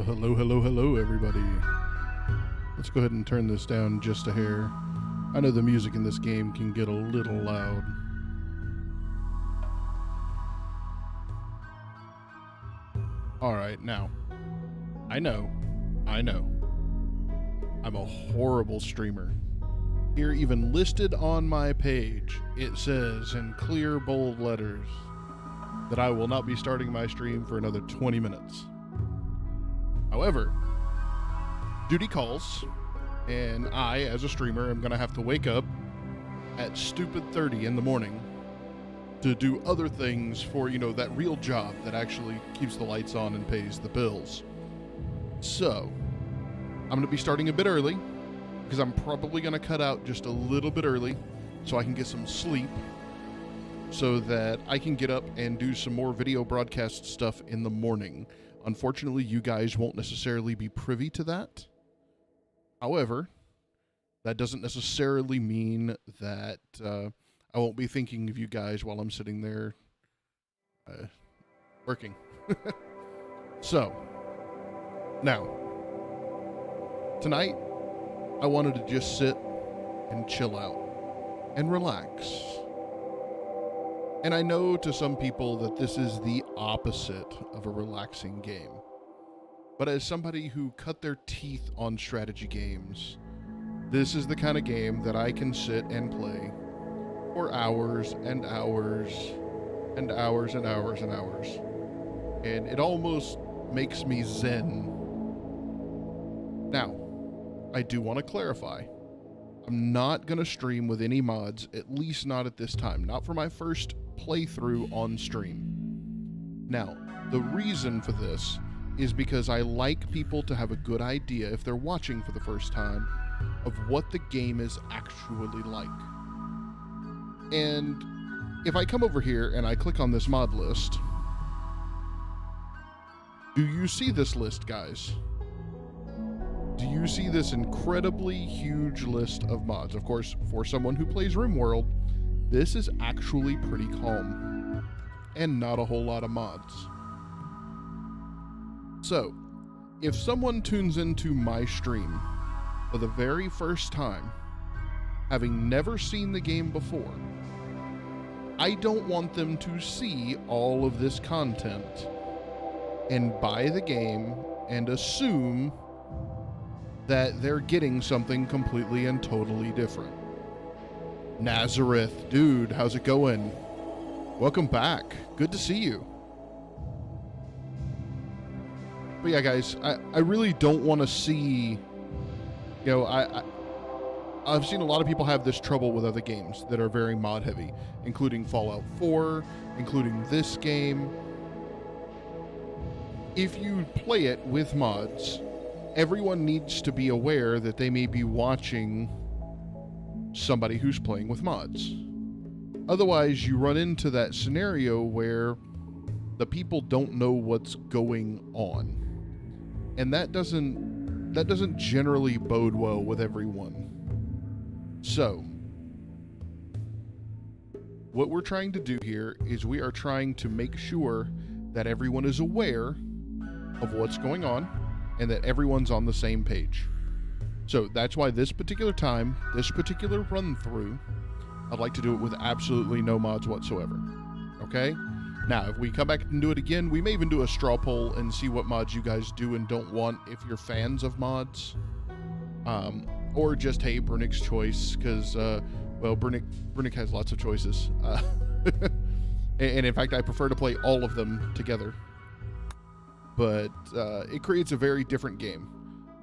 Well, hello, hello, hello, everybody. Let's go ahead and turn this down just a hair. I know the music in this game can get a little loud. Alright, now, I know, I'm a horrible streamer. Here, even listed on my page, it says in clear, bold letters that I will not be starting my stream for another 20 minutes. However, duty calls, and I, as a streamer, am going to have to wake up at stupid 30 in the morning to do other things for, you know, that real job that actually keeps the lights on and pays the bills. So, I'm going to be starting a bit early, because I'm probably going to cut out just a little bit early so I can get some sleep, so that I can get up and do some more video broadcast stuff in the morning. Unfortunately, you guys won't necessarily be privy to that. However, that doesn't necessarily mean that I won't be thinking of you guys while I'm sitting there working. So, now, tonight, I wanted to just sit and chill out and relax. And I know to some people that this is the opposite of a relaxing game. But as somebody who cut their teeth on strategy games, this is the kind of game that I can sit and play for hours and hours and hours and hours and hours. And it almost makes me zen. Now, I do want to clarify. I'm not going to stream with any mods, at least not at this time. Not for my first playthrough on stream. Now, the reason for this is because I like people to have a good idea, if they're watching for the first time, of what the game is actually like. And if I come over here and I click on this mod list, do you see this list, guys? Do you see this incredibly huge list of mods? Of course, for someone who plays Rimworld, this is actually pretty calm and not a whole lot of mods. So, if someone tunes into my stream for the very first time, having never seen the game before, I don't want them to see all of this content and buy the game and assume that they're getting something completely and totally different. Nazareth, dude, how's it going? Welcome back. Good to see you. But yeah, guys, I really don't want to see, you know, I've seen a lot of people have this trouble with other games that are very mod heavy, including Fallout 4, including this game. If you play it with mods, everyone needs to be aware that they may be watching somebody who's playing with mods. Otherwise, you run into that scenario where the people don't know what's going on. And that doesn't generally bode well with everyone. So, what we're trying to do here is we are trying to make sure that everyone is aware of what's going on and that everyone's on the same page. So that's why this particular time, this particular run through, I'd like to do it with absolutely no mods whatsoever. Okay? Now, if we come back and do it again, we may even do a straw poll and see what mods you guys do and don't want if you're fans of mods. Or just, hey, Brunick's choice, because, well, Brunick has lots of choices. And in fact, I prefer to play all of them together. But it creates a very different game.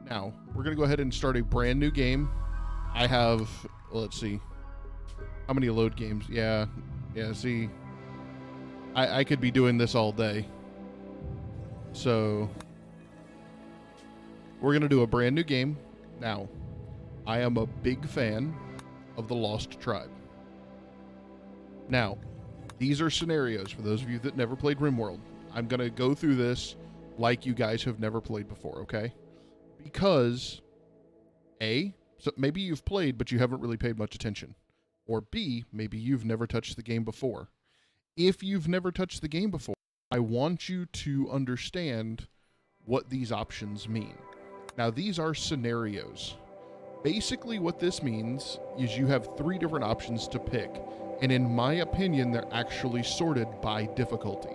Now, we're going to go ahead and start a brand new game. I have, let's see, how many load games? Yeah, see, I could be doing this all day. So, we're going to do a brand new game. Now, I am a big fan of the Lost Tribe. Now, these are scenarios for those of you that never played Rimworld. I'm going to go through this like you guys have never played before, okay? Because, A, so maybe you've played, but you haven't really paid much attention. Or B, maybe you've never touched the game before. If you've never touched the game before, I want you to understand what these options mean. Now, these are scenarios. Basically, what this means is you have 3 different options to pick, and in my opinion, they're actually sorted by difficulty.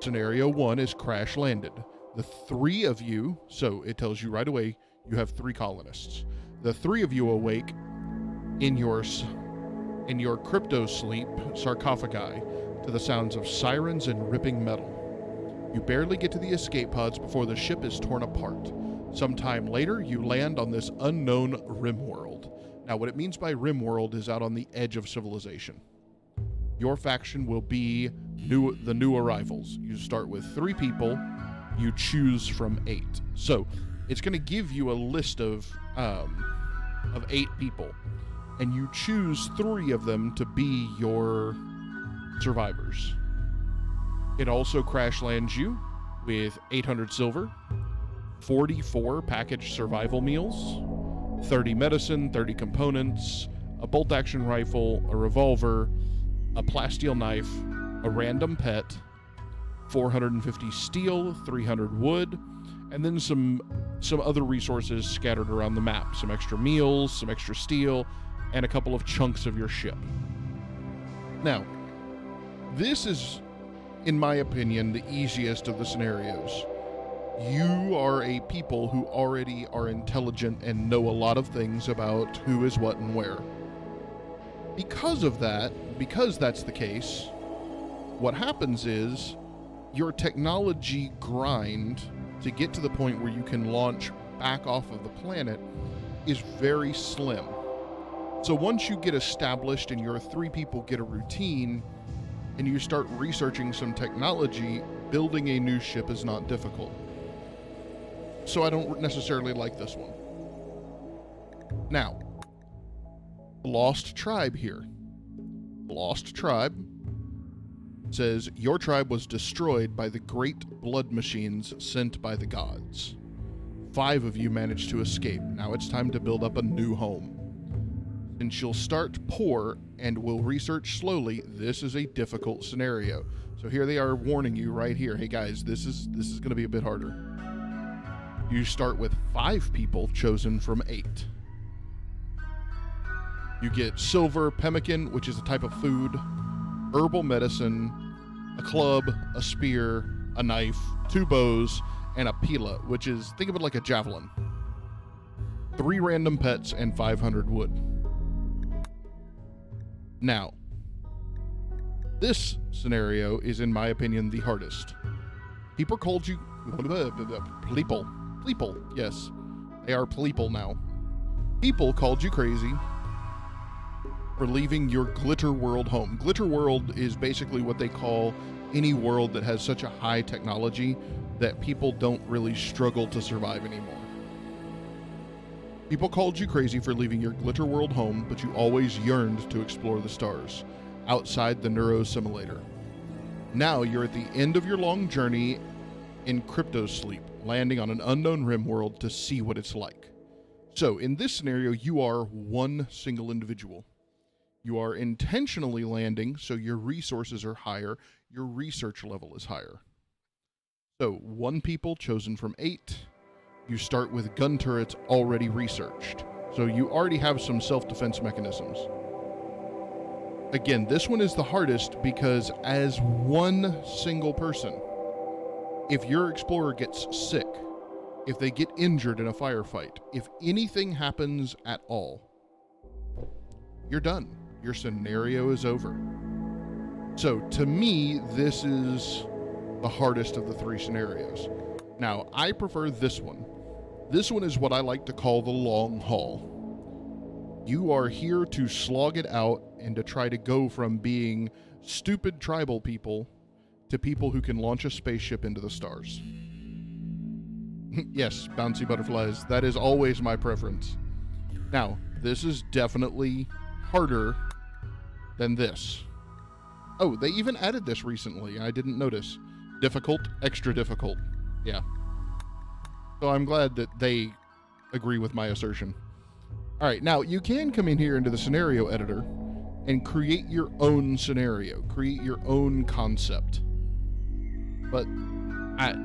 Scenario 1 is crash landed. The 3 of you, so it tells you right away, you have 3 colonists. The 3 of you awake in your crypto sleep sarcophagi to the sounds of sirens and ripping metal. You barely get to the escape pods before the ship is torn apart. Sometime later, you land on this unknown Rimworld. Now, what it means by Rimworld is out on the edge of civilization. Your faction will be the new arrivals. You start with 3 people. You choose from 8. So it's going to give you a list of 8 people, and you choose 3 of them to be your survivors. It also crash lands you with 800 silver, 44 packaged survival meals, 30 medicine, 30 components, a bolt-action rifle, a revolver, a plasteel knife, a random pet, 450 steel, 300 wood, and then some other resources scattered around the map. Some extra meals, some extra steel, and a couple of chunks of your ship. Now, this is, in my opinion, the easiest of the scenarios. You are a people who already are intelligent and know a lot of things about who is what and where. Because that's the case, what happens is your technology grind to get to the point where you can launch back off of the planet is very slim. So once you get established and your 3 people get a routine and you start researching some technology, building a new ship is not difficult. So I don't necessarily like this one. Now, Lost Tribe here. Lost Tribe says, your tribe was destroyed by the great blood machines sent by the gods. 5 of you managed to escape. Now it's time to build up a new home. Since you'll start poor and will research slowly, this is a difficult scenario. So here they are warning you right here. Hey guys, this is going to be a bit harder. You start with 5 people chosen from 8. You get silver pemmican, which is a type of food, herbal medicine, a club, a spear, a knife, 2 bows, and a pila, which is, think of it like a javelin. 3 random pets and 500 wood. Now, this scenario is, in my opinion, the hardest. People called you Pleeple, yes. They are Pleeple now. People called you crazy for leaving your Glitter World home. Glitter World is basically what they call any world that has such a high technology that people don't really struggle to survive anymore. People called you crazy for leaving your Glitter World home, but you always yearned to explore the stars outside the Neuro Simulator. Now you're at the end of your long journey in crypto sleep, landing on an unknown Rimworld to see what it's like. So in this scenario, you are one single individual. You are intentionally landing, so your resources are higher, your research level is higher. So 1 people chosen from 8. You start with gun turrets already researched. So you already have some self-defense mechanisms. Again, this one is the hardest because as one single person, if your explorer gets sick, if they get injured in a firefight, if anything happens at all, you're done. Your scenario is over. So to me, this is the hardest of the 3 scenarios. Now, I prefer this one. This one is what I like to call the long haul. You are here to slog it out and to try to go from being stupid tribal people to people who can launch a spaceship into the stars. Yes, bouncy butterflies. That is always my preference. Now, this is definitely harder than this. Oh, they even added this recently. I didn't notice. Difficult, extra difficult. Yeah. So I'm glad that they agree with my assertion. All right, now you can come in here into the scenario editor and create your own scenario, create your own concept. but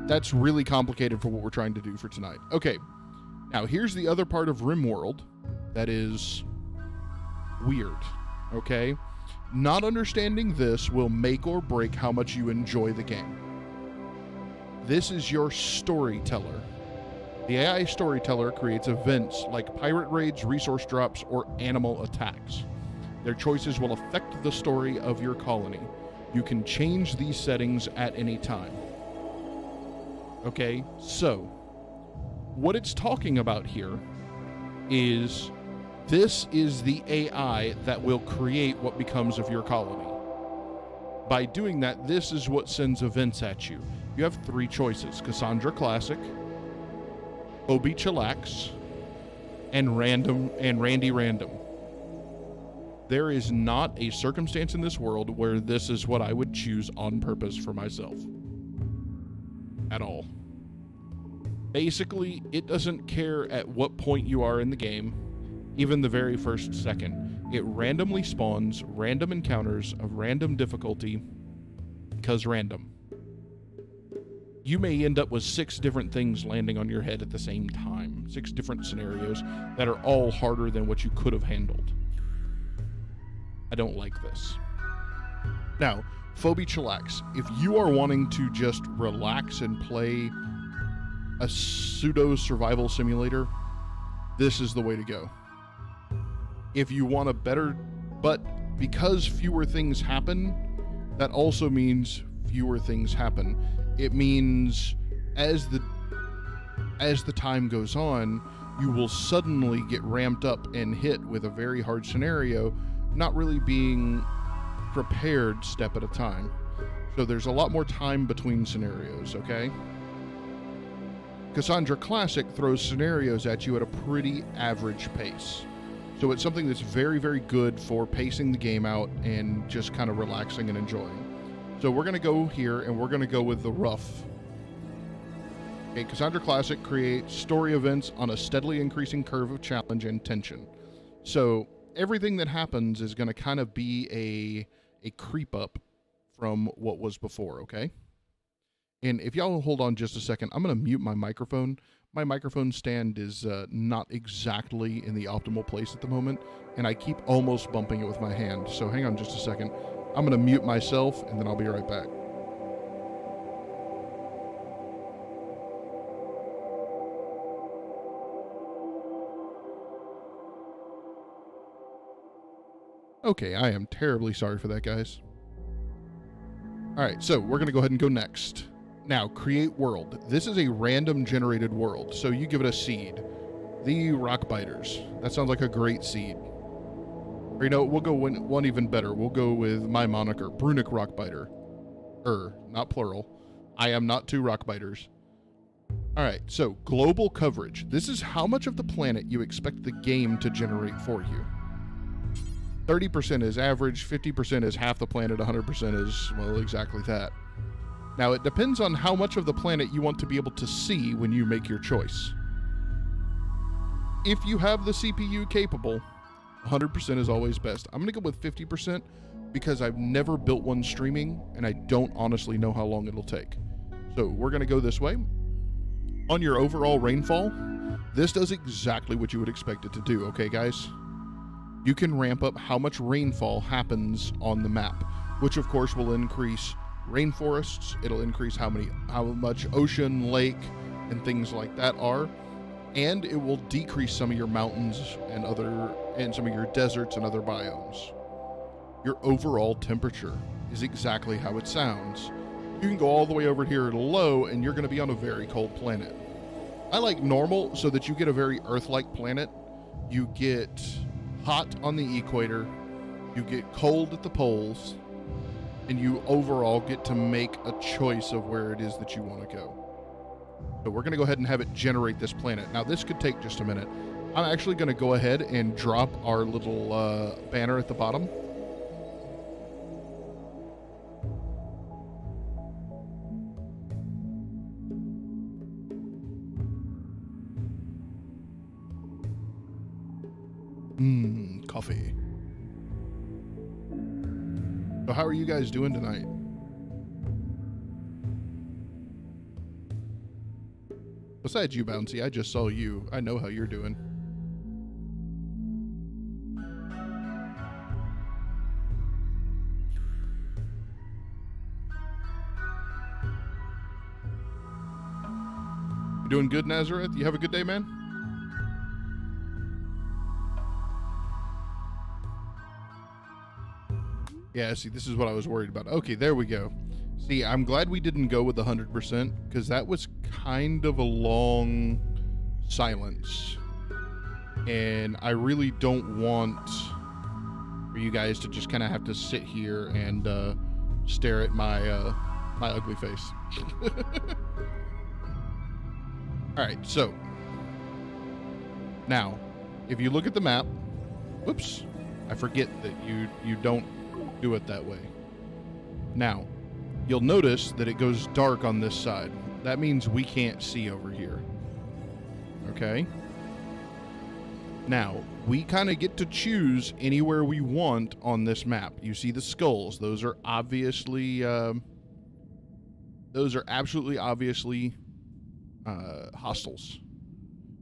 that's really complicated for what we're trying to do for tonight. Okay, now here's the other part of Rimworld that is weird, okay? Not understanding this will make or break how much you enjoy the game. This is your storyteller. The AI storyteller creates events like pirate raids, resource drops, or animal attacks. Their choices will affect the story of your colony. You can change these settings at any time. Okay, so what it's talking about here is this is the AI that will create what becomes of your colony. By doing that, this is what sends events at you. You have three choices: Cassandra Classic, Obi Chillax, and Randy Random. There is not a circumstance in this world where this is what I would choose on purpose for myself. At all. Basically, it doesn't care at what point you are in the game, even the very first second. It randomly spawns random encounters of random difficulty, because random. You may end up with 6 different things landing on your head at the same time. 6 different scenarios that are all harder than what you could have handled. I don't like this. Now, Phobie Chillax, if you are wanting to just relax and play a pseudo survival simulator, this is the way to go. If you want a better, but because fewer things happen, that also means fewer things happen. It means as the time goes on, you will suddenly get ramped up and hit with a very hard scenario, not really being prepared step at a time. So there's a lot more time between scenarios, okay? Cassandra Classic throws scenarios at you at a pretty average pace. So it's something that's very, very good for pacing the game out and just kind of relaxing and enjoying. So we're going to go here and we're going to go with the rough. Okay, Cassandra Classic creates story events on a steadily increasing curve of challenge and tension. So everything that happens is going to kind of be a creep up from what was before, okay? And if y'all hold on just a second, I'm going to mute my microphone. My microphone stand is not exactly in the optimal place at the moment, and I keep almost bumping it with my hand. So hang on just a second. I'm going to mute myself, and then I'll be right back. Okay, I am terribly sorry for that, guys. All right, so we're going to go ahead and go next. Now, create world. This is a random generated world, so you give it a seed. The Rock Biters. That sounds like a great seed. Or, you know, we'll go one even better. We'll go with my moniker, Brunic Rockbiter. Not plural. I am not 2 Rockbiters. All right, so global coverage. This is how much of the planet you expect the game to generate for you. 30% is average, 50% is half the planet, 100% is, well, exactly that. Now, it depends on how much of the planet you want to be able to see when you make your choice. If you have the CPU capable, 100% is always best. I'm going to go with 50% because I've never built one streaming, and I don't honestly know how long it'll take. So we're going to go this way. On your overall rainfall, this does exactly what you would expect it to do, okay, guys? You can ramp up how much rainfall happens on the map, which of course will increase rainforests. It'll increase how much ocean, lake, and things like that are, and it will decrease some of your mountains and some of your deserts and other biomes. Your overall temperature is exactly how it sounds. You can go all the way over here to low, and you're going to be on a very cold planet. I like normal so that you get a very Earth-like planet. You get hot on the equator, you get cold at the poles, and you overall get to make a choice of where it is that you want to go. So we're going to go ahead and have it generate this planet. Now, this could take just a minute. I'm actually going to go ahead and drop our little banner at the bottom. Coffee. So how are you guys doing tonight? Besides you, Bouncy, I just saw you. I know how you're doing. You doing good, Nazareth? You have a good day, man? Yeah, see, this is what I was worried about. Okay, there we go. See, I'm glad we didn't go with the 100%, because that was kind of a long silence. And I really don't want for you guys to just kind of have to sit here and stare at my my ugly face. All right, so now, if you look at the map, whoops, I forget that you don't do it that way. Now, you'll notice that it goes dark on this side. That means we can't see over here. Okay? Now, we kind of get to choose anywhere we want on this map. You see the skulls. Those are obviously, those are absolutely obviously hostiles.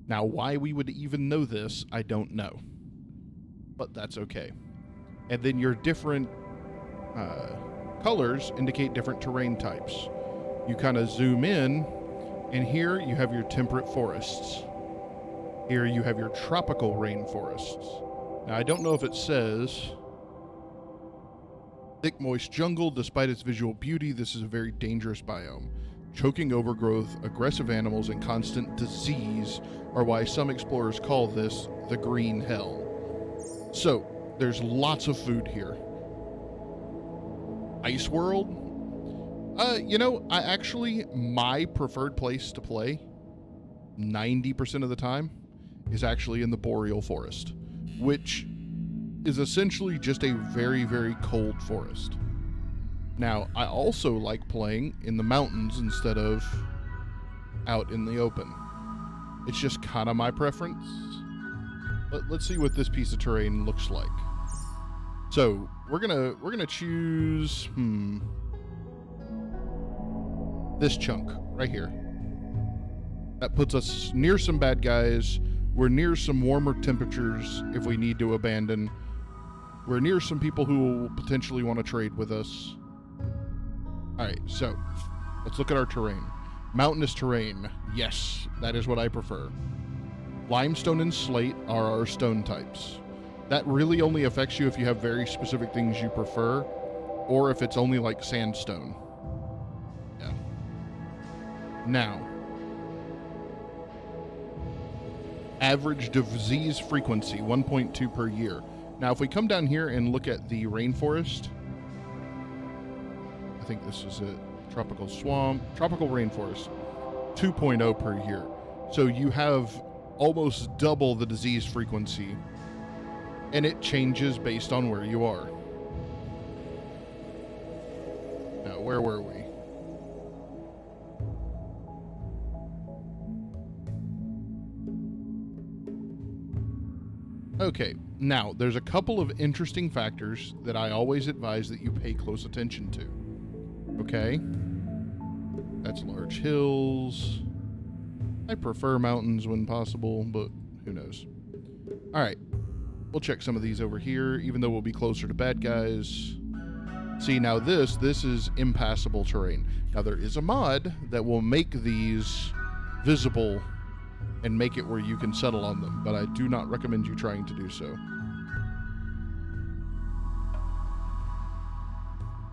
Now, why we would even know this, I don't know. But that's okay. And then your different colors indicate different terrain types. You kind of zoom in, and here you have your temperate forests. Here you have your tropical rainforests. Now, I don't know if it says thick, moist jungle. Despite its visual beauty, this is a very dangerous biome. Choking overgrowth, aggressive animals, and constant disease are why some explorers call this the green hell. So, there's lots of food here. Ice World? You know, my preferred place to play 90% of the time is actually in the boreal forest, which is essentially just a very, very cold forest. Now, I also like playing in the mountains instead of out in the open. It's just kind of my preference. But let's see what this piece of terrain looks like. So we're gonna choose this chunk right here. That puts us near some bad guys. We're near some warmer temperatures if we need to abandon. We're near some people who will potentially want to trade with us. All right, so let's look at our terrain. Mountainous terrain. Yes, that is what I prefer. Limestone and slate are our stone types. That really only affects you if you have very specific things you prefer, or if it's only like sandstone. Yeah. Now, average disease frequency, 1.2 per year. Now, if we come down here and look at the rainforest, I think this is it. Tropical swamp, tropical rainforest, 2.0 per year. So you have almost double the disease frequency. And it changes based on where you are. Now, where were we? Okay, now, there's a couple of interesting factors that I always advise that you pay close attention to. Okay? That's large hills. I prefer mountains when possible, but who knows? All right. We'll check some of these over here, even though we'll be closer to bad guys. See, now this is impassable terrain. Now, there is a mod that will make these visible and make it where you can settle on them, but I do not recommend you trying to do so.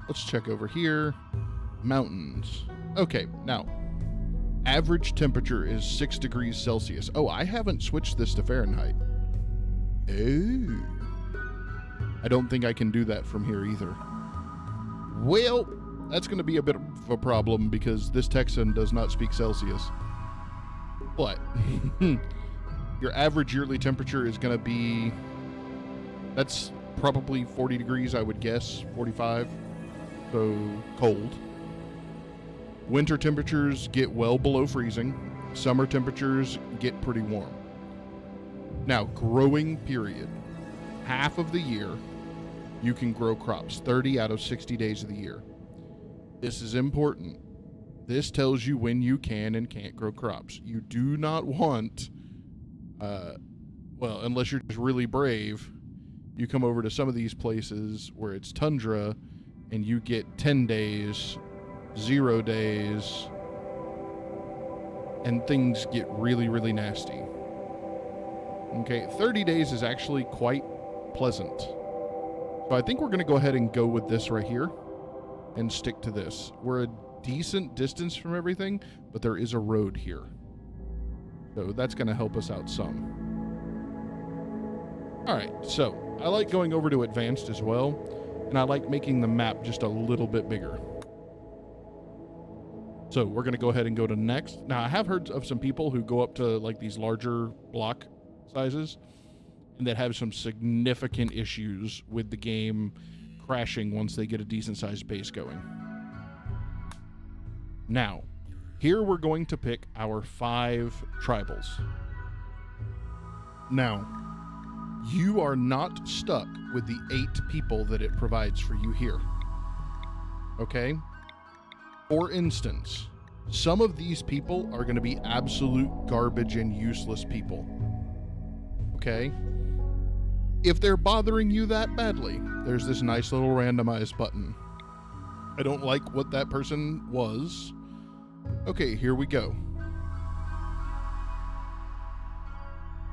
Let's check over here. Mountains. Okay, now, average temperature is 6 degrees Celsius. Oh, I haven't switched this to Fahrenheit. Oh. I don't think I can do that from here either. Well, that's going to be a bit of a problem because this Texan does not speak Celsius. But your average yearly temperature is going to be, that's probably 40 degrees, I would guess, 45. So cold. Winter temperatures get well below freezing. Summer temperatures get pretty warm. Now, growing period. Half of the year, you can grow crops, 30 out of 60 days of the year. This is important This tells you when you can and can't grow crops. You do not want, well, unless you're just really brave, you come over to some of these places where it's tundra and you get 10 days, 0 days, and things get really, really nasty. Okay, 30 days is actually quite pleasant. So I think we're going to go ahead and go with this right here and stick to this. We're a decent distance from everything, but there is a road here. So that's going to help us out some. All right, so I like going over to advanced as well, and I like making the map just a little bit bigger. So we're going to go ahead and go to next. Now, I have heard of some people who go up to like these larger block sizes and that have some significant issues with the game crashing once they get a decent sized base going. Now, here we're going to pick our 5 tribals. Now, you are not stuck with the 8 people that it provides for you here. Okay? For instance, some of these people are going to be absolute garbage and useless people. Okay? If they're bothering you that badly, there's this nice little randomize button. I don't like what that person was. Okay, here we go.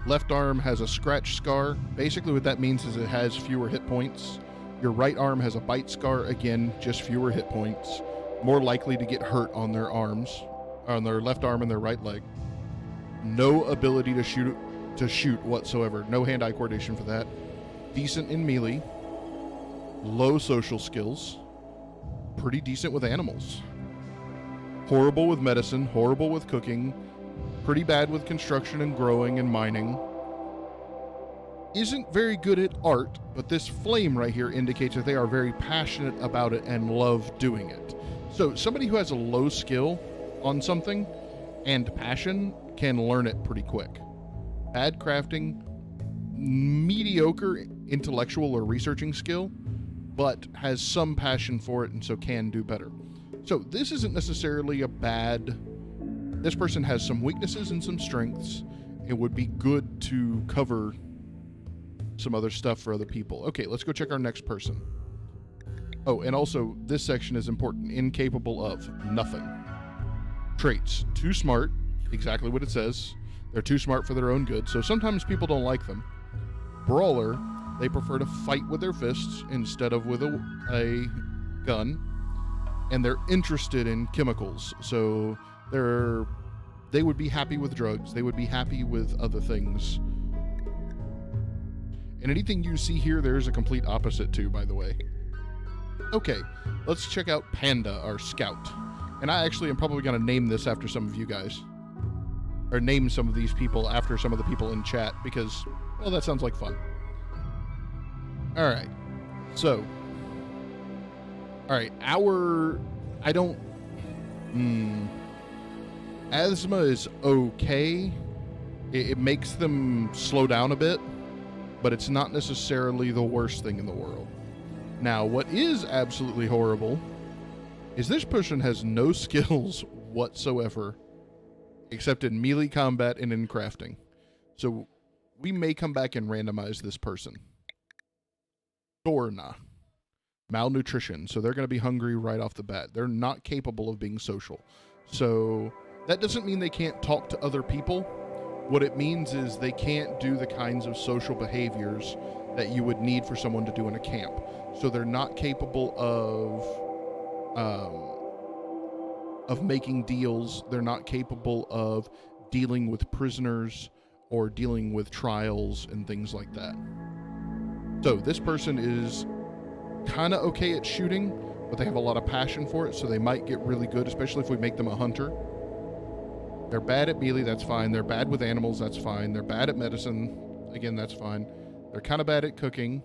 Left arm has a scratch scar. Basically what that means is it has fewer hit points. Your right arm has a bite scar. Again, just fewer hit points. More likely to get hurt on their arms, on their left arm and their right leg. No ability to shoot whatsoever. No hand-eye coordination for that. Decent in melee. Low social skills. Pretty decent with animals. Horrible with medicine. Horrible with cooking. Pretty bad with construction and growing and mining. Isn't very good at art, but this flame right here indicates that they are very passionate about it and love doing it. So somebody who has a low skill on something and passion can learn it pretty quick. Bad crafting, mediocre intellectual or researching skill, but has some passion for it and so can do better. So this isn't necessarily a bad... This person has some weaknesses and some strengths. It would be good to cover some other stuff for other people. Okay, let's go check our next person. Oh, and also, this section is important. Incapable of nothing. Traits. Too smart. Exactly what it says. They're too smart for their own good, so sometimes people don't like them. Brawler. They prefer to fight with their fists instead of with a gun. And they're interested in chemicals, so they would be happy with drugs. They would be happy with other things. And anything you see here, there's a complete opposite to, by the way. Okay, let's check out Panda, our scout. And I actually am probably going to name this after some of you guys. Or name some of these people after some of the people in chat, because, well, that sounds like fun. Alright, so. Alright, asthma is okay. It makes them slow down a bit, but it's not necessarily the worst thing in the world. Now, what is absolutely horrible is this person has no skills whatsoever, except in melee combat and in crafting. So we may come back and randomize this person. Dorna. Malnutrition. So they're going to be hungry right off the bat. They're not capable of being social. So that doesn't mean they can't talk to other people. What it means is they can't do the kinds of social behaviors that you would need for someone to do in a camp. So they're not capable of making deals. They're not capable of dealing with prisoners or dealing with trials and things like that. So this person is kind of okay at shooting, but they have a lot of passion for it, so they might get really good, especially if we make them a hunter. They're bad at melee, that's fine. They're bad with animals, that's fine. They're bad at medicine, again, that's fine. They're kind of bad at cooking.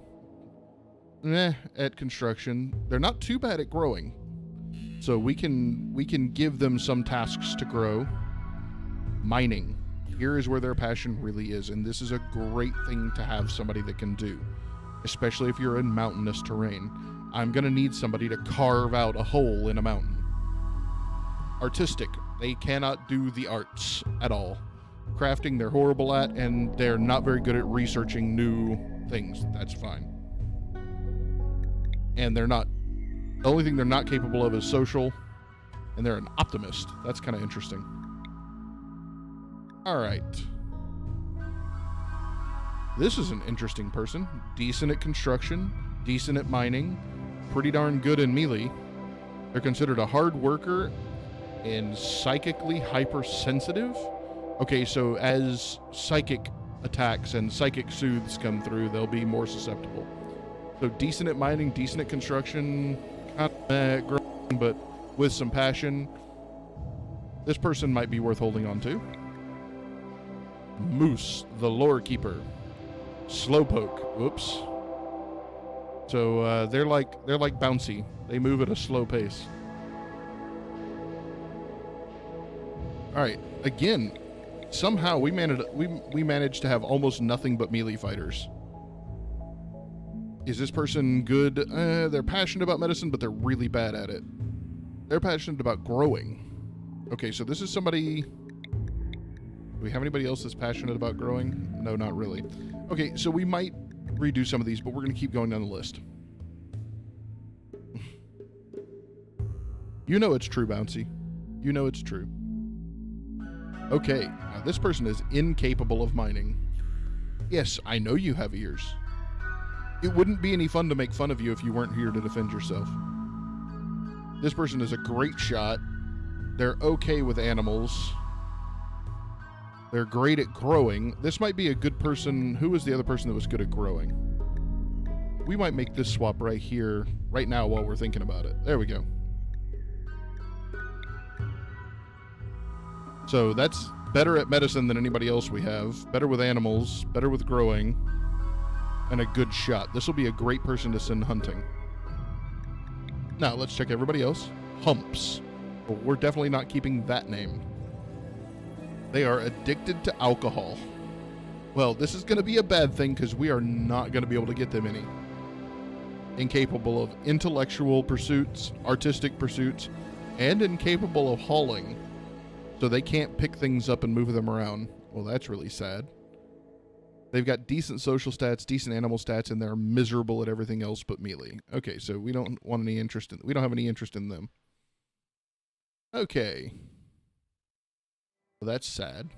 At construction. They're not too bad at growing. So we can give them some tasks to grow. Mining. Here is where their passion really is, and this is a great thing to have somebody that can do, especially if you're in mountainous terrain. I'm going to need somebody to carve out a hole in a mountain. Artistic. They cannot do the arts at all. Crafting, they're horrible at, and they're not very good at researching new things. That's fine. And they're not... The only thing they're not capable of is social, and they're an optimist. That's kind of interesting. All right. This is an interesting person. Decent at construction, decent at mining, pretty darn good in melee. They're considered a hard worker and psychically hypersensitive. Okay, so as psychic attacks and psychic soothes come through, they'll be more susceptible. So decent at mining, decent at construction, kind of growing, but with some passion. This person might be worth holding on to. Moose, the lore keeper. Slowpoke. Whoops. So they're like bouncy. They move at a slow pace. All right. Again, somehow we managed to have almost nothing but melee fighters. Is this person good? They're passionate about medicine, but they're really bad at it. They're passionate about growing. Okay, so this is somebody... Do we have anybody else that's passionate about growing? No, not really. Okay, so we might redo some of these, but we're going to keep going down the list. You know it's true, Bouncy. You know it's true. Okay, now this person is incapable of mining. Yes, I know you have ears. It wouldn't be any fun to make fun of you if you weren't here to defend yourself. This person is a great shot. They're okay with animals. They're great at growing. This might be a good person. Who was the other person that was good at growing? We might make this swap right here, right now while we're thinking about it. There we go. So that's better at medicine than anybody else we have. Better with animals, better with growing, and a good shot. This will be a great person to send hunting. Now, let's check everybody else. Humps. Well, we're definitely not keeping that name. They are addicted to alcohol. Well, this is going to be a bad thing because we are not going to be able to get them any. Incapable of intellectual pursuits, artistic pursuits, and incapable of hauling. So they can't pick things up and move them around. Well, that's really sad. They've got decent social stats, decent animal stats, and they're miserable at everything else but melee. Okay, so we don't want any interest in... We don't have any interest in them. Okay. Well, that's sad.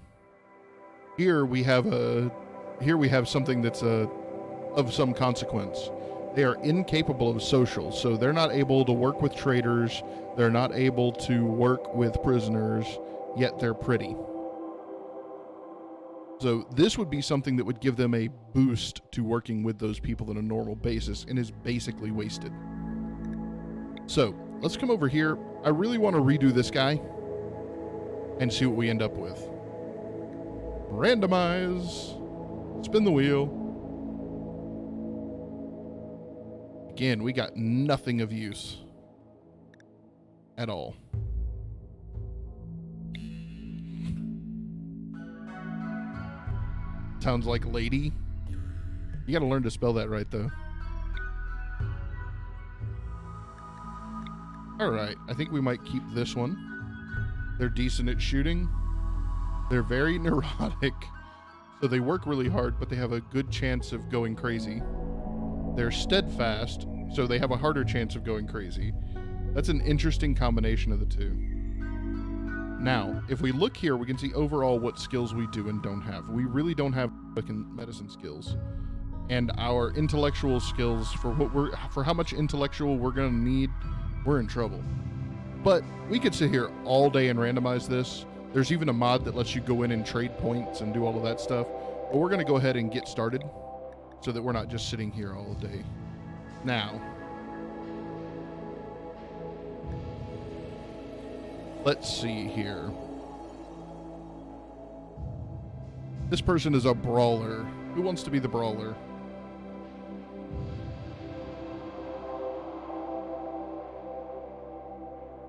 Here we have something that's of some consequence. They are incapable of social, so they're not able to work with traders. They're not able to work with prisoners, yet they're pretty. So this would be something that would give them a boost to working with those people on a normal basis and is basically wasted. So let's come over here. I really want to redo this guy and see what we end up with. Randomize. Spin the wheel. Again, we got nothing of use at all. Sounds like lady. You gotta learn to spell that right, though. Alright, I think we might keep this one. They're decent at shooting. They're very neurotic. So they work really hard, but they have a good chance of going crazy. They're steadfast, so they have a harder chance of going crazy. That's an interesting combination of the two. Now, if we look here, we can see overall what skills we do and don't have. We really don't have medicine skills. And our intellectual skills, for how much intellectual we're going to need, we're in trouble. But we could sit here all day and randomize this. There's even a mod that lets you go in and trade points and do all of that stuff. But we're going to go ahead and get started so that we're not just sitting here all day. Now, let's see here. This person is a brawler. Who wants to be the brawler?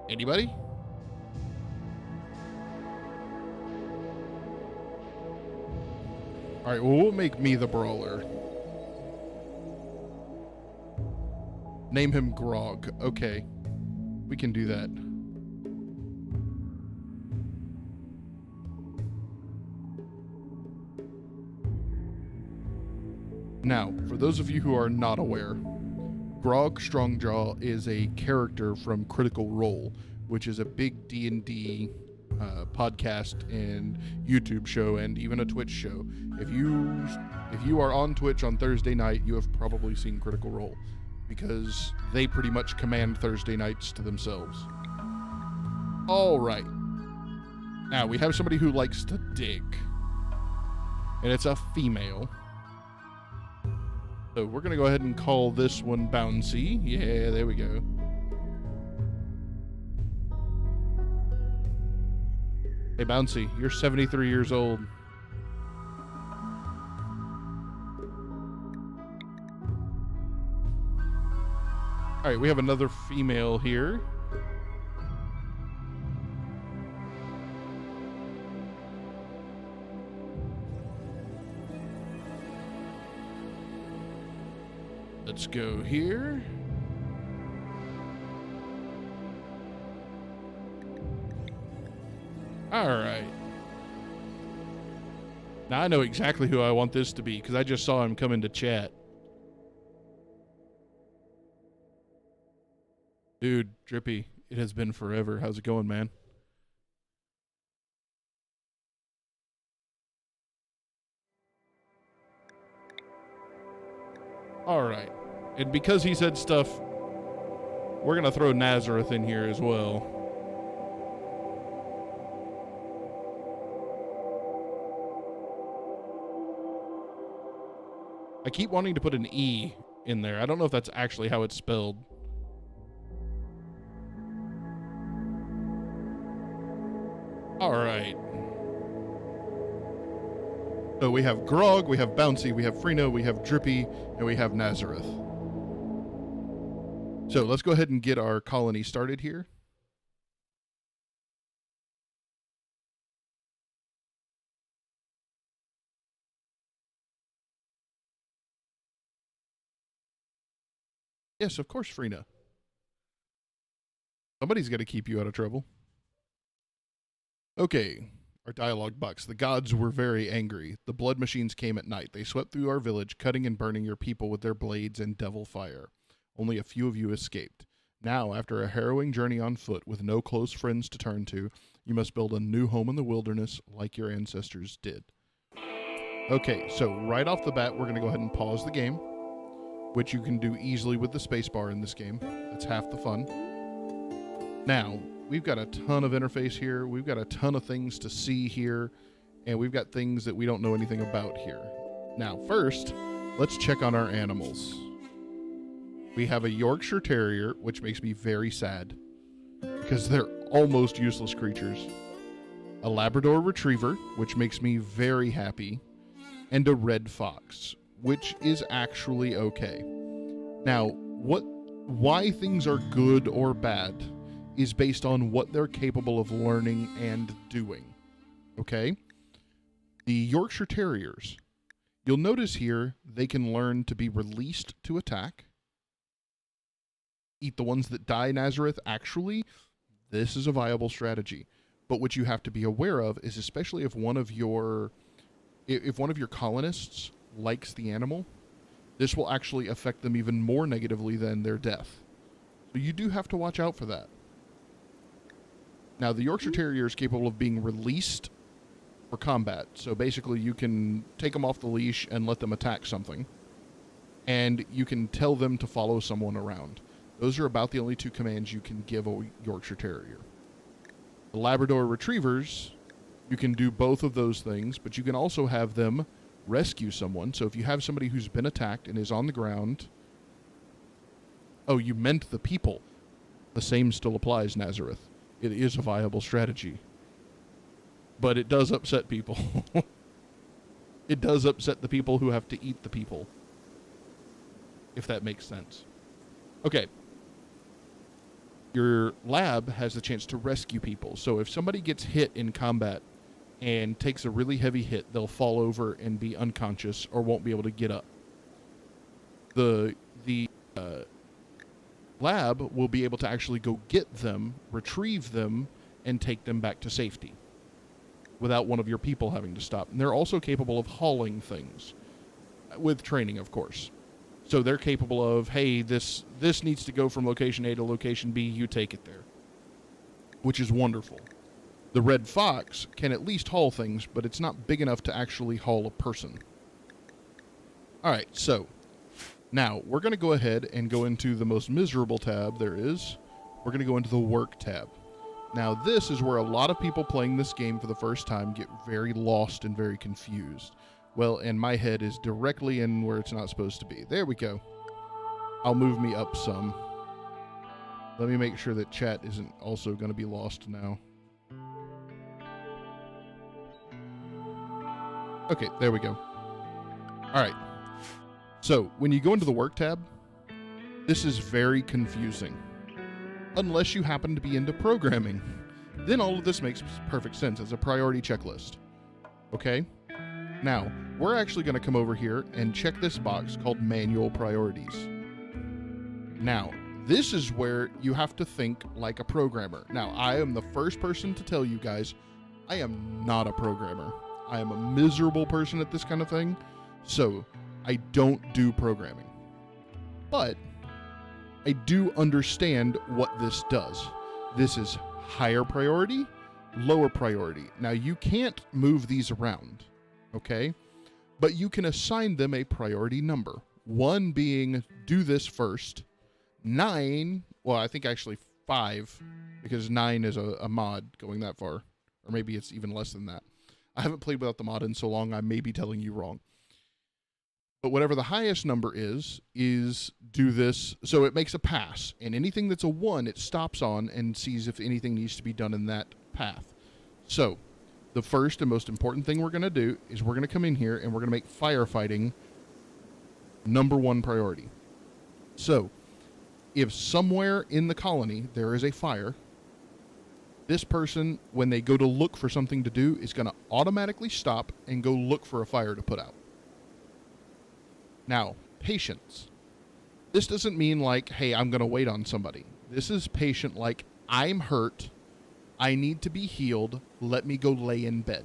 Anybody? All right, well, we'll make me the brawler. Name him Grog. Okay, we can do that. Now, for those of you who are not aware, Grog Strongjaw is a character from Critical Role, which is a big D&D podcast and YouTube show, and even a Twitch show. If you are on Twitch on Thursday night, you have probably seen Critical Role, because they pretty much command Thursday nights to themselves. All right. Now, we have somebody who likes to dig, and it's a female. So we're going to go ahead and call this one Bouncy. Yeah, there we go. Hey, Bouncy, you're 73 years old. All right, we have another female here. Let's go here. All right. Now I know exactly who I want this to be because I just saw him come into chat. Dude, Drippy, it has been forever. How's it going, man? All right. And because he said stuff, we're going to throw Nazareth in here as well. I keep wanting to put an E in there. I don't know if that's actually how it's spelled. All right. So we have Grog, we have Bouncy, we have Freno, we have Drippy, and we have Nazareth. So let's go ahead and get our colony started here. Yes, of course, Freno. Somebody's got to keep you out of trouble. Okay, our dialogue box. The gods were very angry. The blood machines came at night. They swept through our village, cutting and burning your people with their blades and devil fire. Only a few of you escaped. Now, after a harrowing journey on foot with no close friends to turn to, you must build a new home in the wilderness like your ancestors did. Okay, so right off the bat, we're going to go ahead and pause the game, which you can do easily with the spacebar in this game. That's half the fun. Now, we've got a ton of interface here. We've got a ton of things to see here, and we've got things that we don't know anything about here. Now, first, let's check on our animals. We have a Yorkshire Terrier, which makes me very sad because they're almost useless creatures. A Labrador Retriever, which makes me very happy, and a Red Fox, which is actually okay. Now, why things are good or bad is based on what they're capable of learning and doing. Okay? The Yorkshire Terriers, you'll notice here they can learn to be released to attack. Eat the ones that die, Nazareth. Actually, this is a viable strategy. But what you have to be aware of is, especially if one of your colonists likes the animal, this will actually affect them even more negatively than their death. So you do have to watch out for that. Now, the Yorkshire Terrier is capable of being released for combat. So basically, you can take them off the leash and let them attack something. And you can tell them to follow someone around. Those are about the only two commands you can give a Yorkshire Terrier. The Labrador Retrievers, you can do both of those things, but you can also have them rescue someone. So if you have somebody who's been attacked and is on the ground... Oh, you meant the people. The same still applies, Nazareth. It is a viable strategy. But it does upset people. It does upset the people who have to eat the people. If that makes sense. Okay. Your lab has the chance to rescue people. So if somebody gets hit in combat and takes a really heavy hit, they'll fall over and be unconscious or won't be able to get up. The lab will be able to actually go get them, retrieve them, and take them back to safety without one of your people having to stop. And they're also capable of hauling things. with training, of course. So they're capable of, hey, this needs to go from location A to location B, you take it there, which is wonderful. The red fox can at least haul things, but it's not big enough to actually haul a person. All right, so now we're going to go ahead and go into the most miserable tab there is. We're going to go into the work tab. Now, this is where a lot of people playing this game for the first time get very lost and very confused. Well, and my head is directly in where it's not supposed to be. There we go. I'll move me up some. Let me make sure that chat isn't also going to be lost now. Okay, there we go. All right. So, when you go into the work tab, this is very confusing. Unless you happen to be into programming. Then all of this makes perfect sense as a priority checklist. Okay? Now, we're actually going to come over here and check this box called Manual Priorities. Now, this is where you have to think like a programmer. Now, I am the first person to tell you guys, I am not a programmer. I am a miserable person at this kind of thing, so I don't do programming. But I do understand what this does. This is higher priority, lower priority. Now, you can't move these around, okay? But you can assign them a priority number. 1 being do this first. 9, well, I think actually 5, because 9 is a mod going that far. Or maybe it's even less than that. I haven't played without the mod in so long, I may be telling you wrong. But whatever the highest number is do this. So it makes a pass. And anything that's a 1, it stops on and sees if anything needs to be done in that path. So the first and most important thing we're going to do is we're going to come in here and we're going to make firefighting number 1 priority. So if somewhere in the colony there is a fire, this person, when they go to look for something to do, is going to automatically stop and go look for a fire to put out. Now, patience. This doesn't mean like, hey, I'm going to wait on somebody. This is patient like, I'm hurt. I need to be healed. Let me go lay in bed.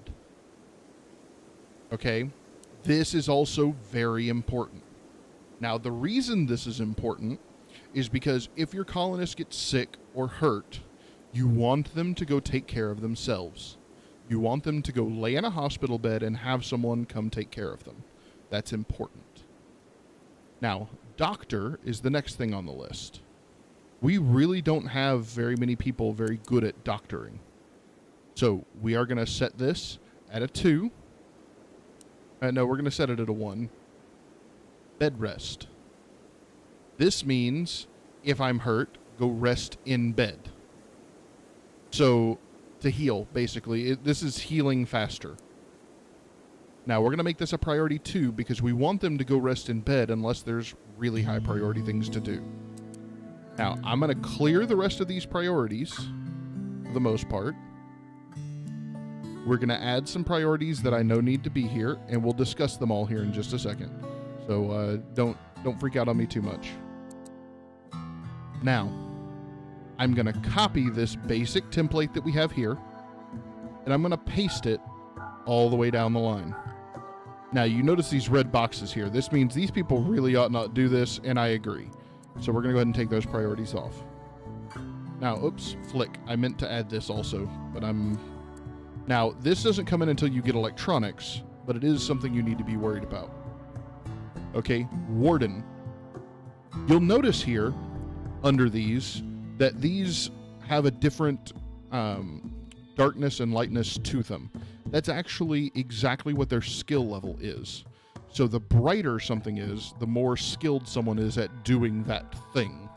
Okay? This is also very important. Now, the reason this is important is because if your colonist gets sick or hurt, you want them to go take care of themselves. You want them to go lay in a hospital bed and have someone come take care of them. That's important. Now, doctor is the next thing on the list. We really don't have very many people very good at doctoring. So we are going to set this at a 2. No, we're going to set it at a 1. Bed rest. This means if I'm hurt, go rest in bed. So to heal, basically, this is healing faster. Now, we're going to make this a priority 2 because we want them to go rest in bed unless there's really high priority things to do. Now, I'm going to clear the rest of these priorities for the most part. We're going to add some priorities that I know need to be here, and we'll discuss them all here in just a second. So don't freak out on me too much. Now, I'm going to copy this basic template that we have here, and I'm going to paste it all the way down the line. Now, you notice these red boxes here. This means these people really ought not do this, and I agree. So we're going to go ahead and take those priorities off. Now, oops, flick. I meant to add this also, but Now, this doesn't come in until you get electronics, but it is something you need to be worried about. Okay, warden. You'll notice here, under these, that these have a different darkness and lightness to them. That's actually exactly what their skill level is. So the brighter something is, the more skilled someone is at doing that thing.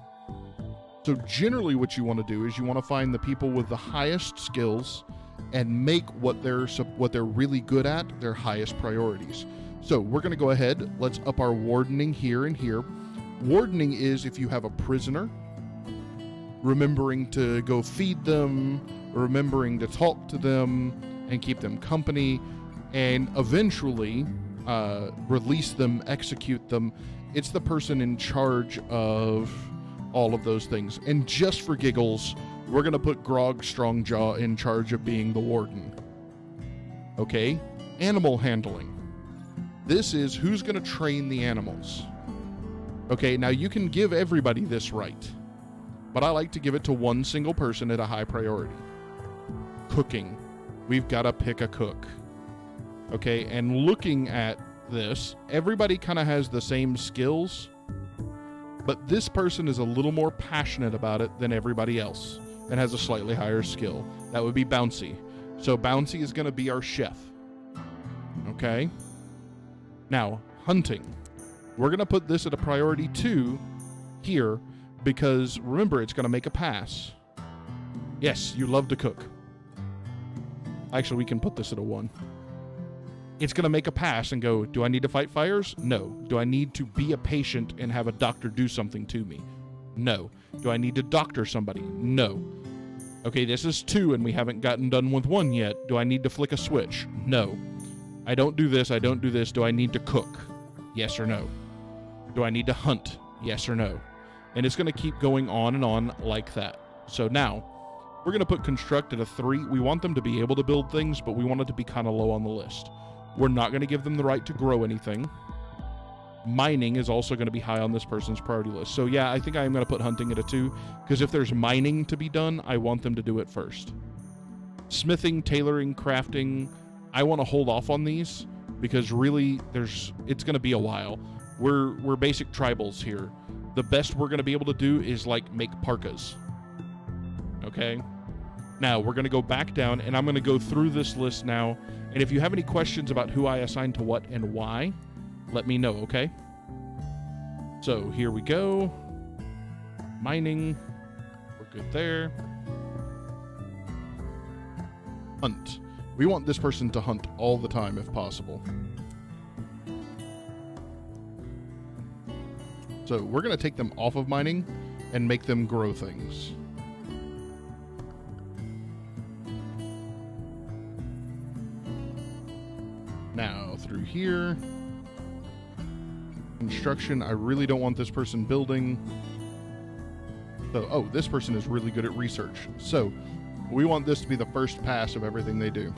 So generally what you want to do is you want to find the people with the highest skills and make what they're really good at their highest priorities. So we're going to go ahead. Let's up our wardening here and here. Wardening is if you have a prisoner, remembering to go feed them, remembering to talk to them and keep them company, and eventually release them, execute them. It's the person in charge of all of those things. And just for giggles, we're going to put Grog Strongjaw in charge of being the warden. Okay? Animal handling. This is who's going to train the animals. Okay, now you can give everybody this right, but I like to give it to one single person at a high priority. Cooking. We've got to pick a cook. Okay, and looking at this, everybody kind of has the same skills, but this person is a little more passionate about it than everybody else and has a slightly higher skill. That would be Bouncy. So Bouncy is going to be our chef. Okay? Now, hunting. We're going to put this at a priority 2 here because, remember, it's going to make a pass. Yes, you love to cook. Actually, we can put this at a 1. It's going to make a pass and go, do I need to fight fires? No. Do I need to be a patient and have a doctor do something to me? No. Do I need to doctor somebody? No. Okay, this is 2 and we haven't gotten done with 1 yet. Do I need to flick a switch? No. I don't do this, I don't do this. Do I need to cook? Yes or no? Do I need to hunt? Yes or no? And it's going to keep going on and on like that. So now, we're going to put construct at a 3. We want them to be able to build things, but we want it to be kind of low on the list. We're not going to give them the right to grow anything. Mining is also going to be high on this person's priority list. So yeah, I think I am going to put hunting at a 2, because if there's mining to be done, I want them to do it first. Smithing, tailoring, crafting, I want to hold off on these, because really, it's going to be a while. We're basic tribals here. The best we're going to be able to do is, like, make parkas. Okay? Now, we're going to go back down, and I'm going to go through this list now. And if you have any questions about who I assign to what and why, let me know, okay? So, here we go. Mining. We're good there. Hunt. We want this person to hunt all the time if possible. So, we're going to take them off of mining and make them grow things. Now, through here, construction, I really don't want this person building. So, oh, this person is really good at research. So, we want this to be the first pass of everything they do.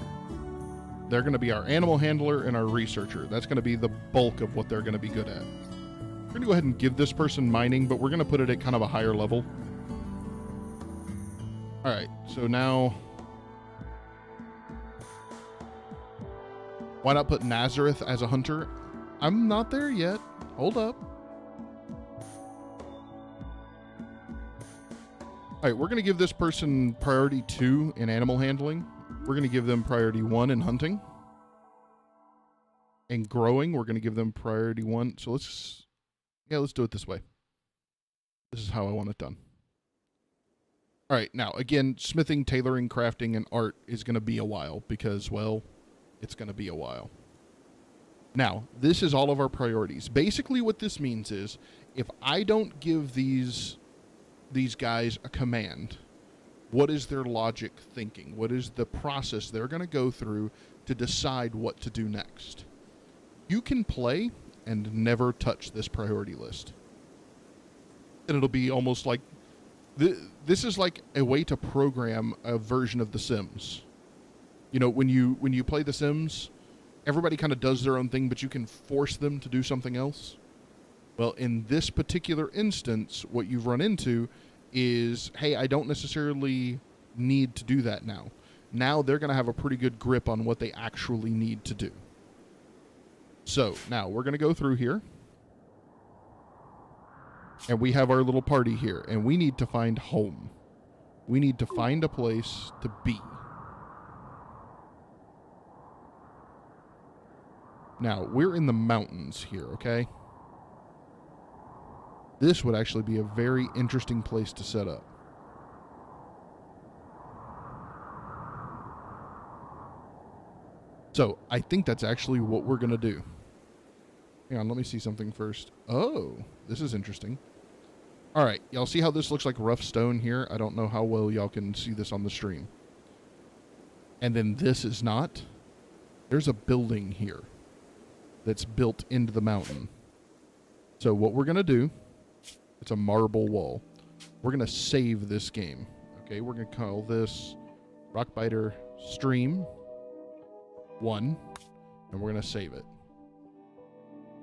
They're going to be our animal handler and our researcher. That's going to be the bulk of what they're going to be good at. We're going to go ahead and give this person mining, but we're going to put it at kind of a higher level. All right, so now, why not put Nazareth as a hunter? I'm not there yet. Hold up. All right, we're going to give this person priority 2 in animal handling. We're going to give them priority 1 in hunting. And growing, we're going to give them priority 1. So let's do it this way. This is how I want it done. All right, now, again, smithing, tailoring, crafting, and art is going to be a while because, well, it's going to be a while. Now, this is all of our priorities. Basically, what this means is if I don't give these guys a command, what is their logic thinking? What is the process they're going to go through to decide what to do next? You can play and never touch this priority list. And it'll be almost like, this is like a way to program a version of The Sims. You know, when you play The Sims, everybody kind of does their own thing, but you can force them to do something else. Well, in this particular instance, what you've run into is, hey, I don't necessarily need to do that now. Now they're going to have a pretty good grip on what they actually need to do. So, now we're going to go through here. And we have our little party here. And we need to find home. We need to find a place to be. Now, we're in the mountains here, okay? This would actually be a very interesting place to set up. So, I think that's actually what we're going to do. Hang on, let me see something first. Oh, this is interesting. All right, y'all see how this looks like rough stone here? I don't know how well y'all can see this on the stream. And then this is not. There's a building here that's built into the mountain. So what we're going to do, it's a marble wall. We're going to save this game. Okay, we're going to call this Rockbiter Stream 1, and we're going to save it.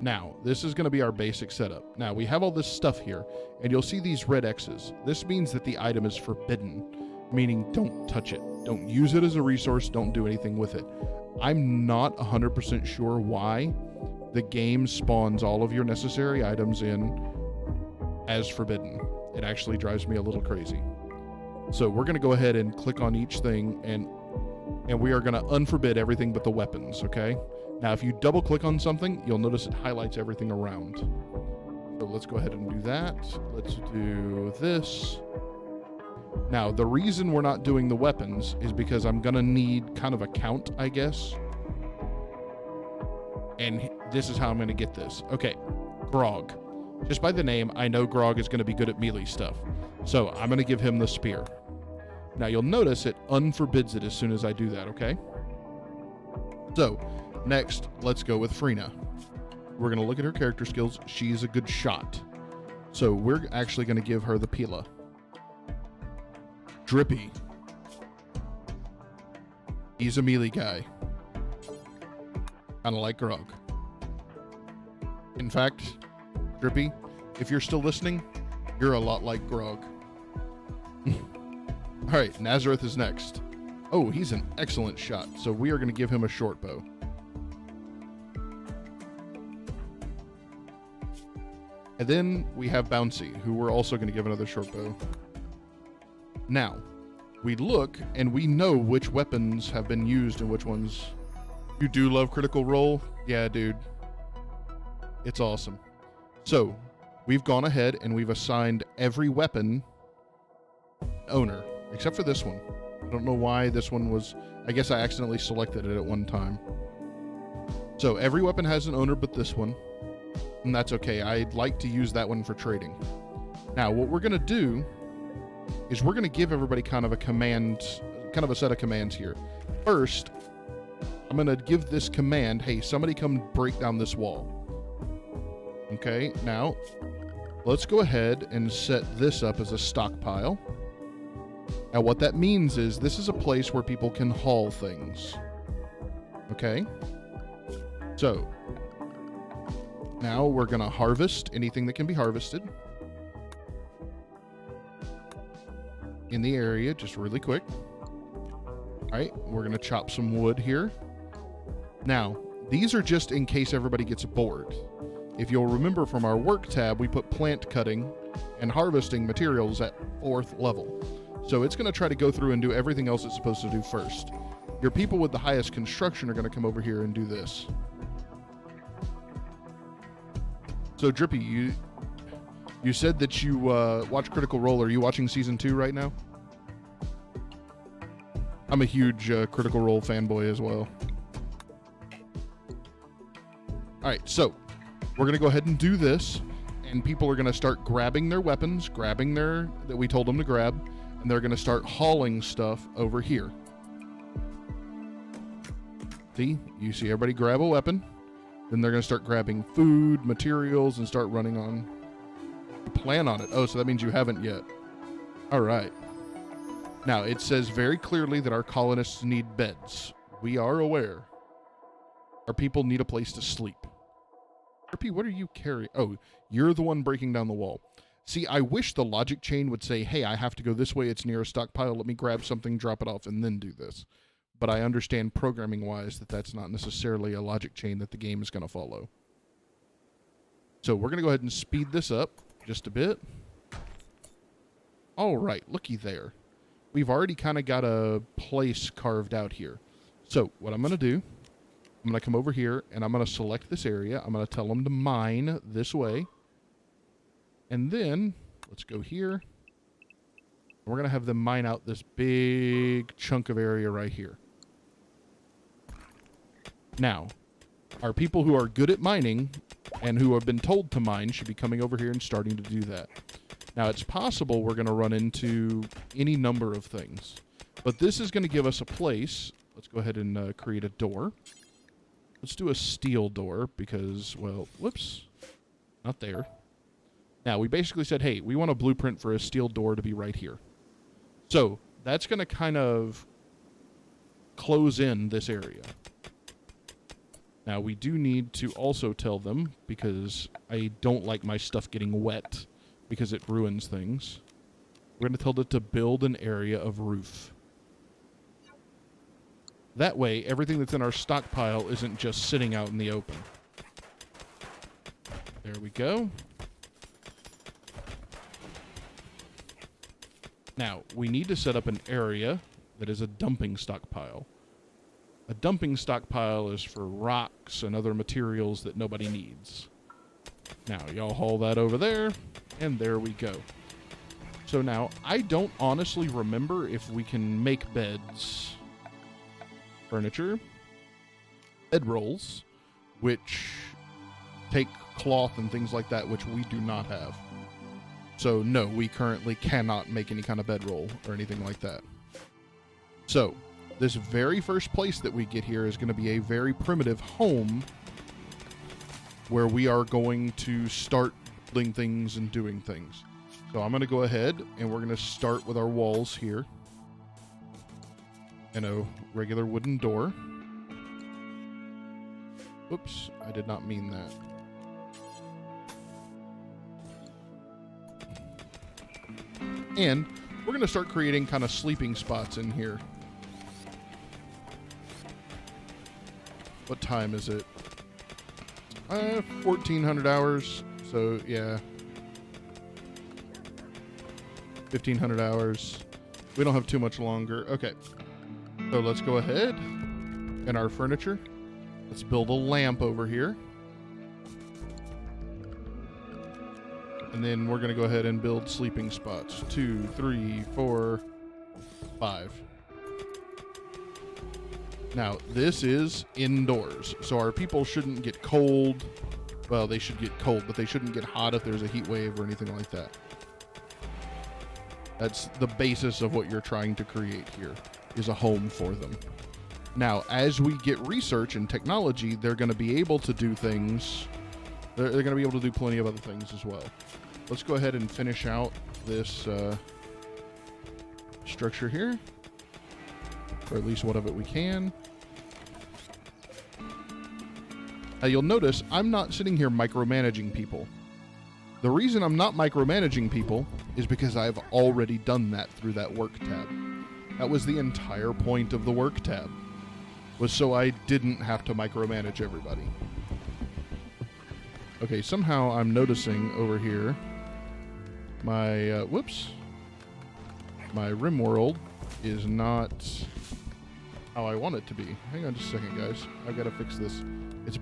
Now, this is going to be our basic setup. Now, we have all this stuff here, and you'll see these red X's. This means that the item is forbidden, meaning don't touch it. Don't use it as a resource. Don't do anything with it. I'm not 100% sure why the game spawns all of your necessary items in as forbidden. It actually drives me a little crazy. So we're going to go ahead and click on each thing, and we are going to unforbid everything but the weapons, okay? Now, if you double click on something, you'll notice it highlights everything around. So let's go ahead and do that. Let's do this. Now, the reason we're not doing the weapons is because I'm going to need kind of a count, I guess. And this is how I'm going to get this. Okay, Grog. Just by the name, I know Grog is going to be good at melee stuff. So I'm going to give him the spear. Now, you'll notice it unforbids it as soon as I do that, okay? So, next, let's go with Freena. We're going to look at her character skills. She's a good shot. So we're actually going to give her the Pila. Drippy. He's a melee guy. Kind of like Grog. In fact, Drippy, if you're still listening, you're a lot like Grog. All right, Nazareth is next. Oh, he's an excellent shot, so we are going to give him a short bow. And then we have Bouncy, who we're also going to give another short bow. Now, we look and we know which weapons have been used and which ones. You do love Critical Role? Yeah, dude. It's awesome. So, we've gone ahead and we've assigned every weapon owner, except for this one. I don't know why this one was... I guess I accidentally selected it at one time. So, every weapon has an owner but this one. And that's okay. I'd like to use that one for trading. Now, what we're going to do is we're going to give everybody kind of a command, kind of a set of commands here. First, I'm going to give this command, hey, somebody come break down this wall. Okay, now, let's go ahead and set this up as a stockpile. Now, what that means is this is a place where people can haul things. Okay? So, now we're going to harvest anything that can be harvested in the area, just really quick. All right, we're going to chop some wood here. Now, these are just in case everybody gets bored. If you'll remember from our work tab, we put plant cutting and harvesting materials at 4th level. So it's going to try to go through and do everything else it's supposed to do first. Your people with the highest construction are going to come over here and do this. So Drippy, you said that you watch Critical Role. Are you watching season 2 right now? I'm a huge Critical Role fanboy as well. All right, so we're going to go ahead and do this, and people are going to start grabbing their weapons, grabbing their that we told them to grab, and they're going to start hauling stuff over here. See, you see everybody grab a weapon, then they're going to start grabbing food, materials, and start running on. Plan on it. Oh, so that means you haven't yet. All right. Now, it says very clearly that our colonists need beds. We are aware. Our people need a place to sleep. RP, what are you carrying? Oh, you're the one breaking down the wall. See, I wish the logic chain would say, hey, I have to go this way. It's near a stockpile. Let me grab something, drop it off, and then do this. But I understand programming-wise that that's not necessarily a logic chain that the game is going to follow. So we're going to go ahead and speed this up just a bit. All right, looky there. We've already kind of got a place carved out here. So what I'm going to do, I'm going to come over here, and I'm going to select this area. I'm going to tell them to mine this way. And then, let's go here. We're going to have them mine out this big chunk of area right here. Now, our people who are good at mining and who have been told to mine should be coming over here and starting to do that. Now, it's possible we're going to run into any number of things. But this is going to give us a place. Let's go ahead and create a door. Let's do a steel door because, well, whoops, not there. Now, we basically said, hey, we want a blueprint for a steel door to be right here. So that's going to kind of close in this area. Now, we do need to also tell them, because I don't like my stuff getting wet, because it ruins things. We're going to tell them to build an area of roof. That way, everything that's in our stockpile isn't just sitting out in the open. There we go. Now, we need to set up an area that is a dumping stockpile. A dumping stockpile is for rocks and other materials that nobody needs. Now, y'all haul that over there, and there we go. So now, I don't honestly remember if we can make beds, furniture, bedrolls, which take cloth and things like that, which we do not have. So no, we currently cannot make any kind of bedroll or anything like that. So this very first place that we get here is going to be a very primitive home where we are going to start building things and doing things. So I'm going to go ahead and we're going to start with our walls here and a regular wooden door. Oops, I did not mean that. And we're going to start creating kind of sleeping spots in here. What time is it? 1400 hours. So, yeah. 1500 hours. We don't have too much longer. Okay. So let's go ahead. And our furniture. Let's build a lamp over here. And then we're going to go ahead and build sleeping spots. 2, 3, 4, 5. Now, this is indoors. So our people shouldn't get cold. Well, they should get cold, but they shouldn't get hot if there's a heat wave or anything like that. That's the basis of what you're trying to create here, is a home for them. Now, as we get research and technology, they're going to be able to do things. They're going to be able to do plenty of other things as well. Let's go ahead and finish out this structure here. Or at least what of it we can. Now you'll notice I'm not sitting here micromanaging people. The reason I'm not micromanaging people is because I've already done that through that work tab. That was the entire point of the work tab, was so I didn't have to micromanage everybody. Okay, somehow I'm noticing over here my, my Rimworld is not how I want it to be. Hang on just a second, guys. I've got to fix this.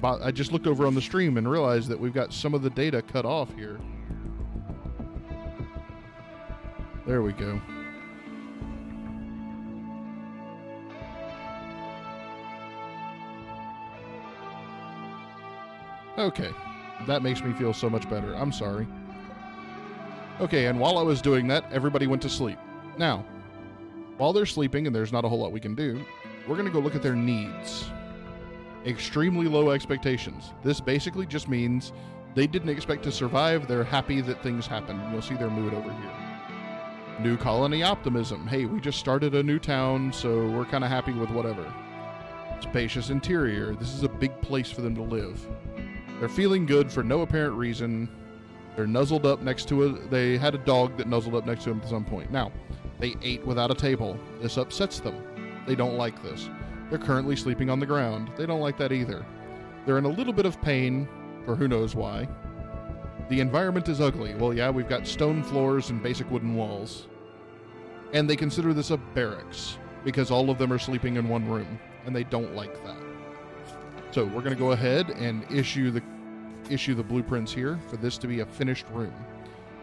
I just looked over on the stream and realized that we've got some of the data cut off here. There we go. Okay. That makes me feel so much better. I'm sorry. Okay, and while I was doing that, everybody went to sleep. Now, while they're sleeping and there's not a whole lot we can do, we're going to go look at their needs. Extremely low expectations. This basically just means they didn't expect to survive. They're happy that things happen. You'll see their mood over here. New colony optimism. Hey, we just started a new town, so we're kind of happy with whatever. Spacious interior. This is a big place for them to live. They're feeling good for no apparent reason. They're nuzzled up next to they had a dog that nuzzled up next to them at some point. Now, they ate without a table. This upsets them. They don't like this. They're currently sleeping on the ground. They don't like that either. They're in a little bit of pain, for who knows why. The environment is ugly. Well, yeah, we've got stone floors and basic wooden walls. And they consider this a barracks, because all of them are sleeping in one room, and they don't like that. So we're going to go ahead and issue the blueprints here for this to be a finished room.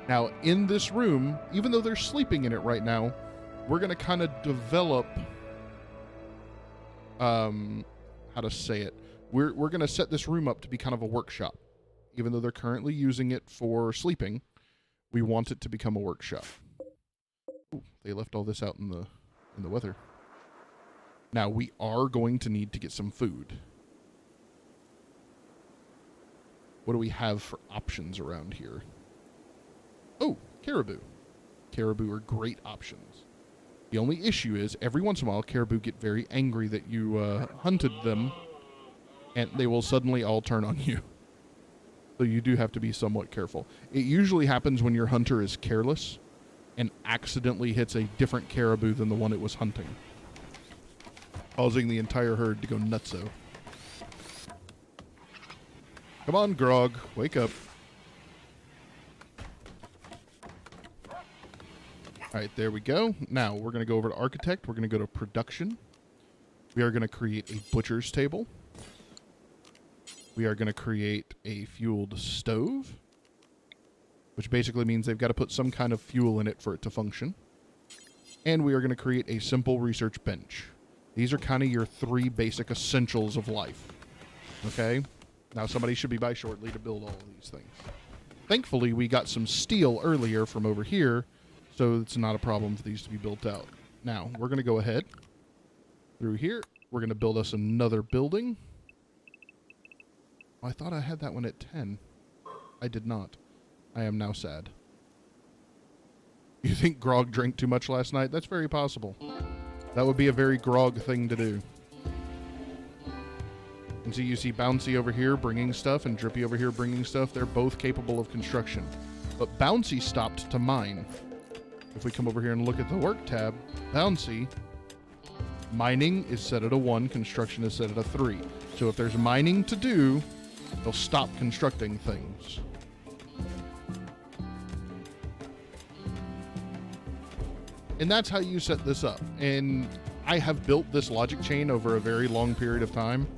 Now, in this room, even though they're sleeping in it right now, we're going to kind of develop... how to say it. We're going to set this room up to be kind of a workshop. Even though they're currently using it for sleeping, we want it to become a workshop. Ooh, they left all this out in the weather. Now, we are going to need to get some food. What do we have for options around here? Oh, caribou. Caribou are great options. The only issue is, every once in a while, caribou get very angry that you hunted them and they will suddenly all turn on you. So you do have to be somewhat careful. It usually happens when your hunter is careless and accidentally hits a different caribou than the one it was hunting, causing the entire herd to go nutso. Come on, Grog, wake up. All right, there we go. Now we're going to go over to Architect. We're going to go to Production. We are going to create a butcher's table. We are going to create a fueled stove, which basically means they've got to put some kind of fuel in it for it to function. And we are going to create a simple research bench. These are kind of your 3 basic essentials of life. Okay? Now somebody should be by shortly to build all of these things. Thankfully, we got some steel earlier from over here, so it's not a problem for these to be built out. Now, we're going to go ahead through here. We're going to build us another building. I thought I had that one at 10. I did not. I am now sad. You think Grog drank too much last night? That's very possible. That would be a very Grog thing to do. And so you see Bouncy over here bringing stuff and Drippy over here bringing stuff. They're both capable of construction. But Bouncy stopped to mine. If we come over here and look at the work tab, Bouncy, mining is set at a 1, construction is set at a 3. So if there's mining to do, they'll stop constructing things. And that's how you set this up. And I have built this logic chain over a very long period of time.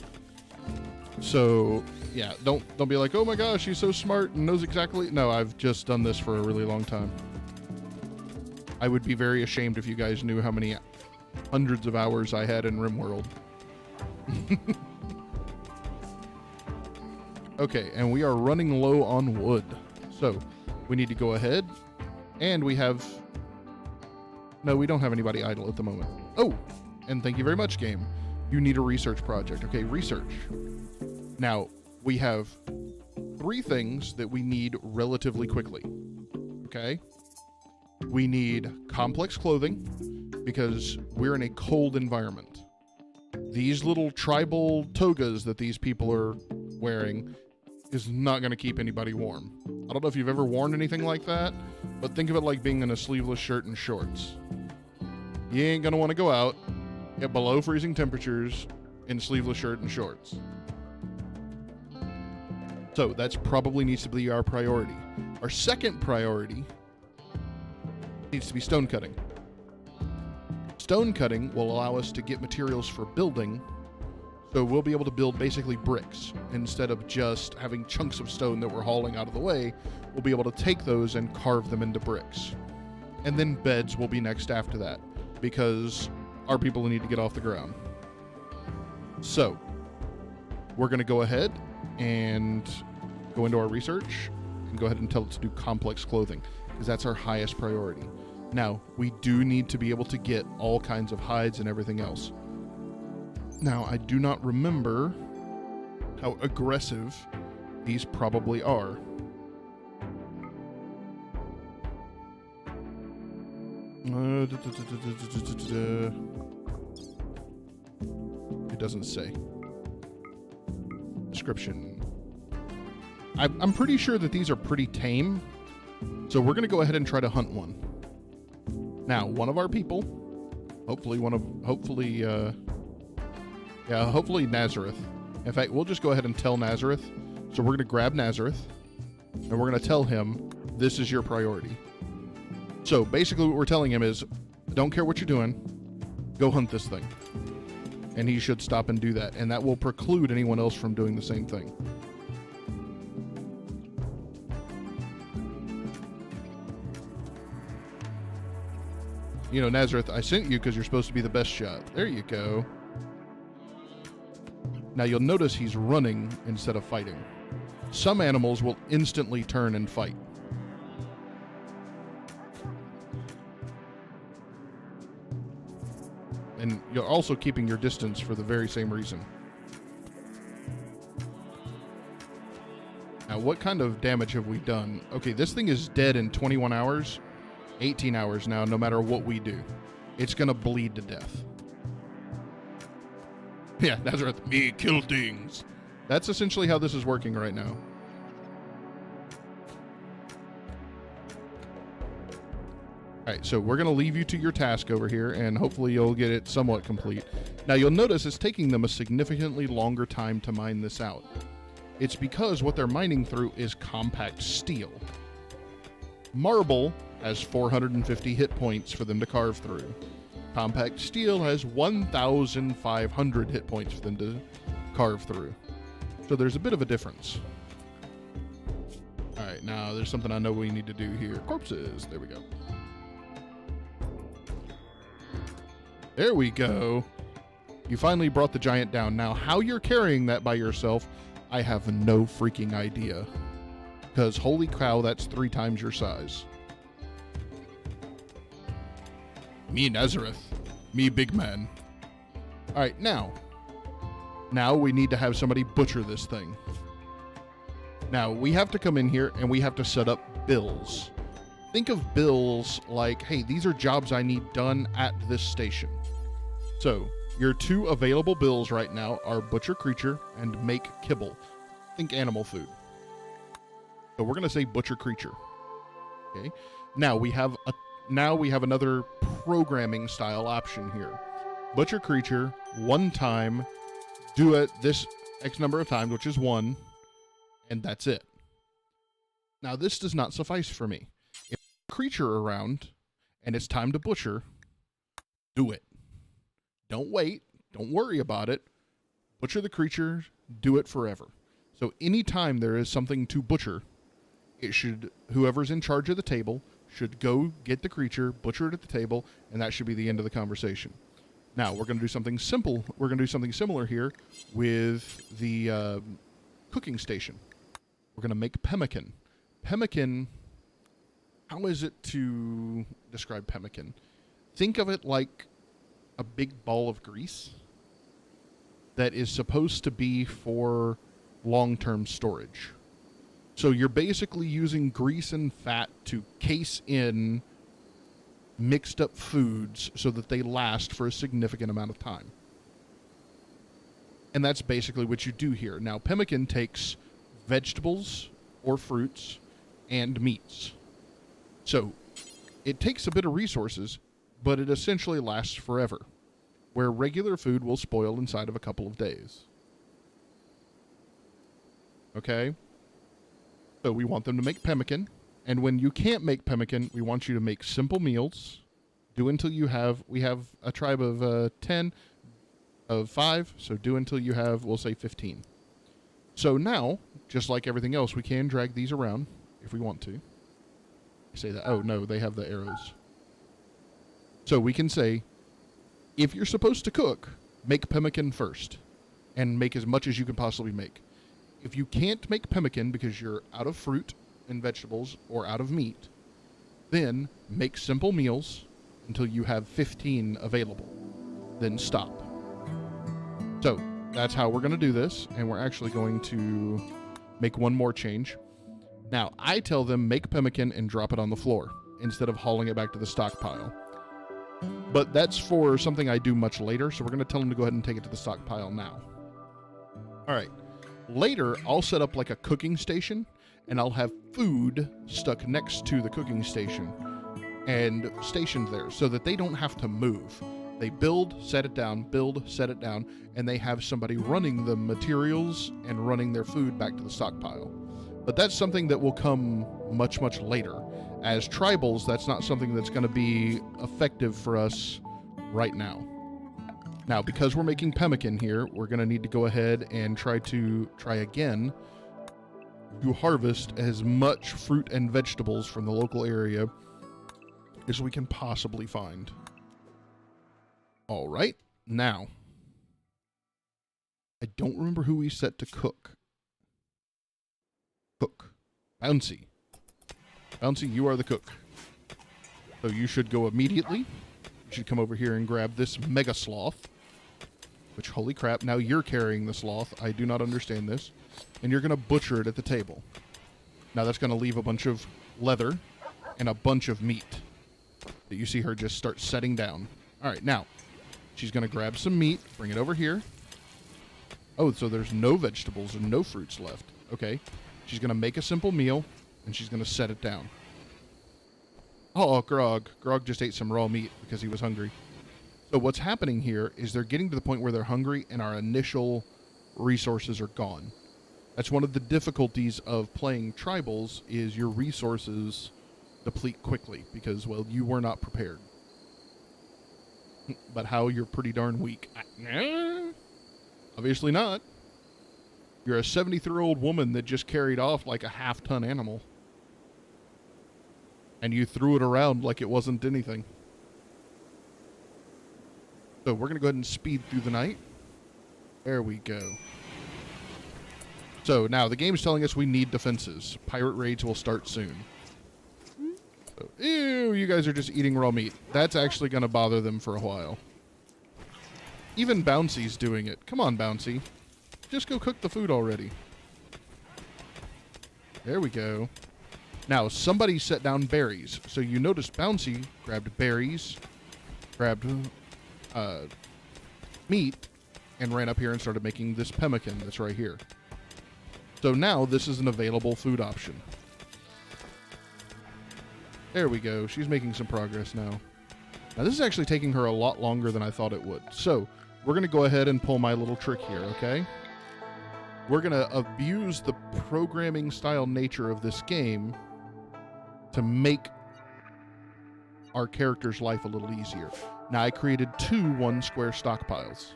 So yeah, don't be like, oh my gosh, he's so smart and knows exactly. No, I've just done this for a really long time. I would be very ashamed if you guys knew how many hundreds of hours I had in Rimworld. Okay, and we are running low on wood. So we need to go ahead, and we have... No, we don't have anybody idle at the moment. Oh, and thank you very much, game. You need a research project. Okay, research. Now, we have 3 things that we need relatively quickly. Okay? We need complex clothing, because we're in a cold environment. These little tribal togas that these people are wearing is not going to keep anybody warm. I don't know if you've ever worn anything like that, but think of it like being in a sleeveless shirt and shorts. You ain't going to want to go out at below freezing temperatures in sleeveless shirt and shorts. So that's probably needs to be our priority. Our second priority needs to be stone cutting. Stone cutting will allow us to get materials for building, so we'll be able to build basically bricks. Instead of just having chunks of stone that we're hauling out of the way, we'll be able to take those and carve them into bricks. And then beds will be next after that, because our people need to get off the ground. So we're going to go ahead and go into our research and go ahead and tell it to do complex clothing, because that's our highest priority. Now, we do need to be able to get all kinds of hides and everything else. Now, I do not remember how aggressive these probably are. It doesn't say. Description. I'm pretty sure that these are pretty tame, so we're going to go ahead and try to hunt one. Now, one of our people, hopefully Nazareth. In fact, we'll just go ahead and tell Nazareth. So we're going to grab Nazareth, and we're going to tell him this is your priority. So basically what we're telling him is, I don't care what you're doing, go hunt this thing. And he should stop and do that, and that will preclude anyone else from doing the same thing. You know, Nazareth, I sent you because you're supposed to be the best shot. There you go. Now you'll notice he's running instead of fighting. Some animals will instantly turn and fight. And you're also keeping your distance for the very same reason. Now, what kind of damage have we done? Okay, this thing is dead in 21 hours. 18 hours now, no matter what we do. It's gonna bleed to death. Yeah, Nazareth, me kill things. That's essentially how this is working right now. All right, so we're going to leave you to your task over here, and hopefully you'll get it somewhat complete. Now, you'll notice it's taking them a significantly longer time to mine this out. It's because what they're mining through is compact steel. Marble has 450 hit points for them to carve through. Compact steel has 1,500 hit points for them to carve through. So there's a bit of a difference. All right, now there's something I know we need to do here. Corpses, there we go. There we go. You finally brought the giant down. Now, how you're carrying that by yourself, I have no freaking idea. Because holy cow, that's 3 times your size. Me Nazareth. Me big man. All right, now we need to have somebody butcher this thing. Now, we have to come in here and we have to set up bills. Think of bills like, hey, these are jobs I need done at this station. So, your 2 available bills right now are butcher creature and make kibble. Think animal food. So we're going to say butcher creature. Okay. Now we have another programming style option here. Butcher creature, 1 time, do it this X number of times, which is 1, and that's it. Now this does not suffice for me. If a creature around and it's time to butcher, do it. Don't wait. Don't worry about it. Butcher the creature, do it forever. So anytime there is something to butcher, whoever's in charge of the table should go get the creature, butcher it at the table, and that should be the end of the conversation. Now, we're going to do something simple. We're going to do something similar here with the cooking station. We're going to make pemmican. Pemmican, how is it to describe pemmican? Think of it like a big ball of grease that is supposed to be for long-term storage. So you're basically using grease and fat to case in mixed up foods so that they last for a significant amount of time. And that's basically what you do here. Now, pemmican takes vegetables or fruits and meats. So it takes a bit of resources, but it essentially lasts forever, where regular food will spoil inside of a couple of days. Okay? So we want them to make pemmican, and when you can't make pemmican, we want you to make simple meals. Do until you have, we have a tribe of 10, of 5, so do until you have, we'll say 15. So now, just like everything else, we can drag these around if we want to. Say that, oh no, they have the arrows. So we can say, if you're supposed to cook, make pemmican first, and make as much as you can possibly make. If you can't make pemmican because you're out of fruit and vegetables or out of meat, then make simple meals until you have 15 available. Then stop. So that's how we're going to do this, and we're actually going to make one more change. Now, I tell them make pemmican and drop it on the floor instead of hauling it back to the stockpile. But that's for something I do much later, so we're going to tell them to go ahead and take it to the stockpile now. All right. Later, I'll set up like a cooking station, and I'll have food stuck next to the cooking station and stationed there so that they don't have to move. They build, set it down, and they have somebody running the materials and running their food back to the stockpile. But that's something that will come much, much later. As tribals, that's not something that's going to be effective for us right now. Now, because we're making pemmican here, we're going to need to go ahead and try again to harvest as much fruit and vegetables from the local area as we can possibly find. All right, now, I don't remember who we set to cook. Cook. Bouncy. Bouncy, you are the cook. So you should go immediately. You should come over here and grab this mega sloth. Which, holy crap, now you're carrying the sloth. I do not understand this. And you're going to butcher it at the table. Now that's going to leave a bunch of leather and a bunch of meat that you see her just start setting down. All right, now, she's going to grab some meat, bring it over here. Oh, so there's no vegetables and no fruits left. Okay. She's going to make a simple meal, and she's going to set it down. Oh, Grog. Grog just ate some raw meat because he was hungry. So what's happening here is they're getting to the point where they're hungry and our initial resources are gone. That's one of the difficulties of playing tribals is your resources deplete quickly because, well, you were not prepared. But how you're pretty darn weak. Obviously not. You're a 73-year-old woman that just carried off like a half-ton animal. And you threw it around like it wasn't anything. So we're going to go ahead and speed through the night. There we go. So now the game's telling us we need defenses. Pirate raids will start soon. So, ew, you guys are just eating raw meat. That's actually going to bother them for a while. Even Bouncy's doing it. Come on, Bouncy. Just go cook the food already. There we go. Now, somebody set down berries. So you notice Bouncy grabbed berries, grabbed meat, and ran up here and started making this pemmican that's right here. So now this is an available food option. There we go. She's making some progress now. Now, this is actually taking her a lot longer than I thought it would. So we're going to go ahead and pull my little trick here, okay? We're going to abuse the programming style nature of this game to make our character's life a little easier. Now, I created 2 one-square stockpiles.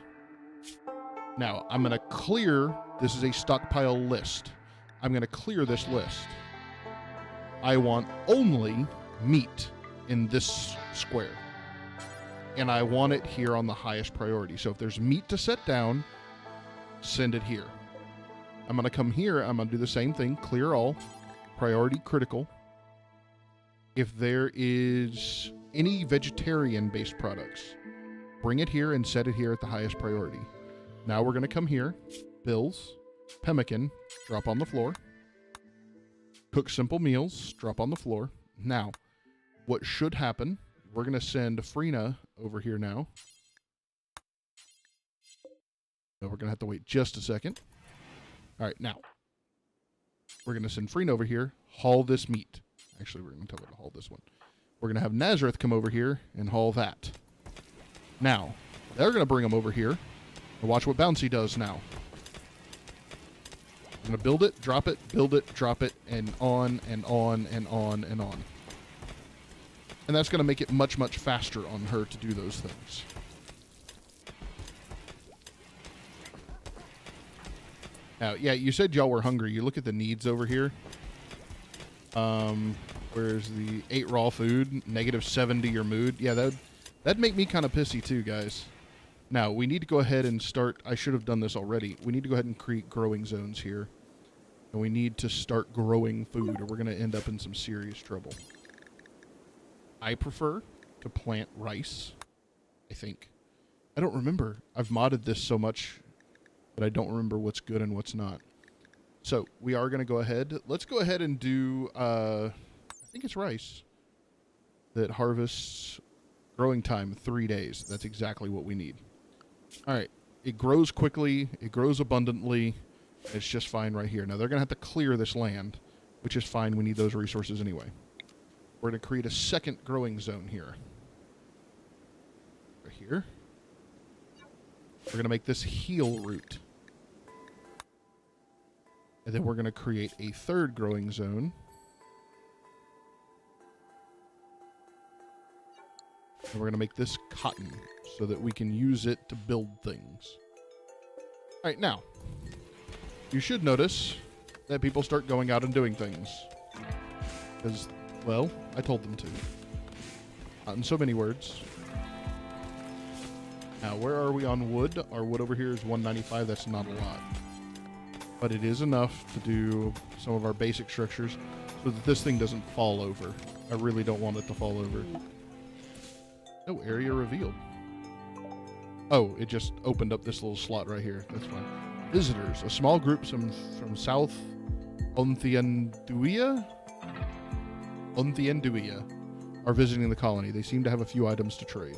Now, I'm going to clear, this is a stockpile list. I'm going to clear this list. I want only meat in this square. And I want it here on the highest priority. So if there's meat to set down, send it here. I'm going to come here, I'm going to do the same thing, clear all, priority critical. If there is any vegetarian-based products, bring it here and set it here at the highest priority. Now we're going to come here, bills, pemmican, drop on the floor. Cook simple meals, drop on the floor. Now, what should happen, we're going to send Frina over here now. So we're going to have to wait just a second. All right, now, we're going to send Frina over here, haul this meat. Actually, we're going to tell her to haul this one. We're going to have Nazareth come over here and haul that. Now, they're going to bring them over here. And watch what Bouncy does now. I'm going to build it, drop it, drop it, and on and on and on and on. And that's going to make it much, much faster on her to do those things. Now, yeah, you said y'all were hungry. You look at the needs over here. Where's the 8 raw food, -7 to your mood? Yeah, that'd make me kind of pissy too, guys. Now, we need to go ahead and start... I should have done this already. We need to go ahead and create growing zones here. And we need to start growing food, or we're going to end up in some serious trouble. I prefer to plant rice, I think. I don't remember. I've modded this so much that I don't remember what's good and what's not. So, we are going to go ahead. Let's go ahead and do... I think it's rice. That harvests growing time 3 days. That's exactly what we need. All right, it grows quickly, it grows abundantly, it's just fine right here. Now, they're going to have to clear this land, which is fine. We need those resources anyway. We're going to create a second growing zone here. Right here. We're going to make this heal route. And then we're going to create a third growing zone. And we're going to make this cotton so that we can use it to build things. All right, now, you should notice that people start going out and doing things. Because, well, I told them to. Not in so many words. Now, where are we on wood? Our wood over here is 195. That's not a lot. But it is enough to do some of our basic structures so that this thing doesn't fall over. I really don't want it to fall over. No area revealed. Oh, it just opened up this little slot right here. That's fine. Visitors. A small group from South Onthianduia are visiting the colony. They seem to have a few items to trade.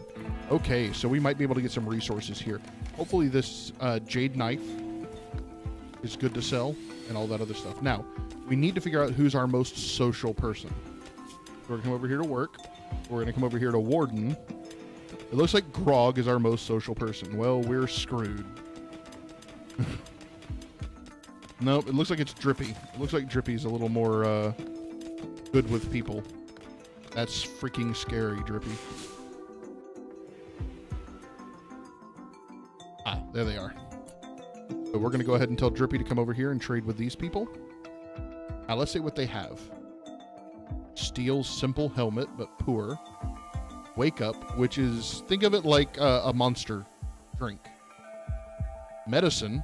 Okay, so we might be able to get some resources here. Hopefully this jade knife is good to sell and all that other stuff. Now, we need to figure out who's our most social person. We're going to come over here to work. We're going to come over here to Warden. It looks like Grog is our most social person. Well, we're screwed. Nope, it looks like it's Drippy. It looks like Drippy's a little more good with people. That's freaking scary, Drippy. Ah, there they are. So we're going to go ahead and tell Drippy to come over here and trade with these people. Now, let's see what they have. Steel simple helmet, but poor. Wake up, which is, think of it like a monster drink. Medicine,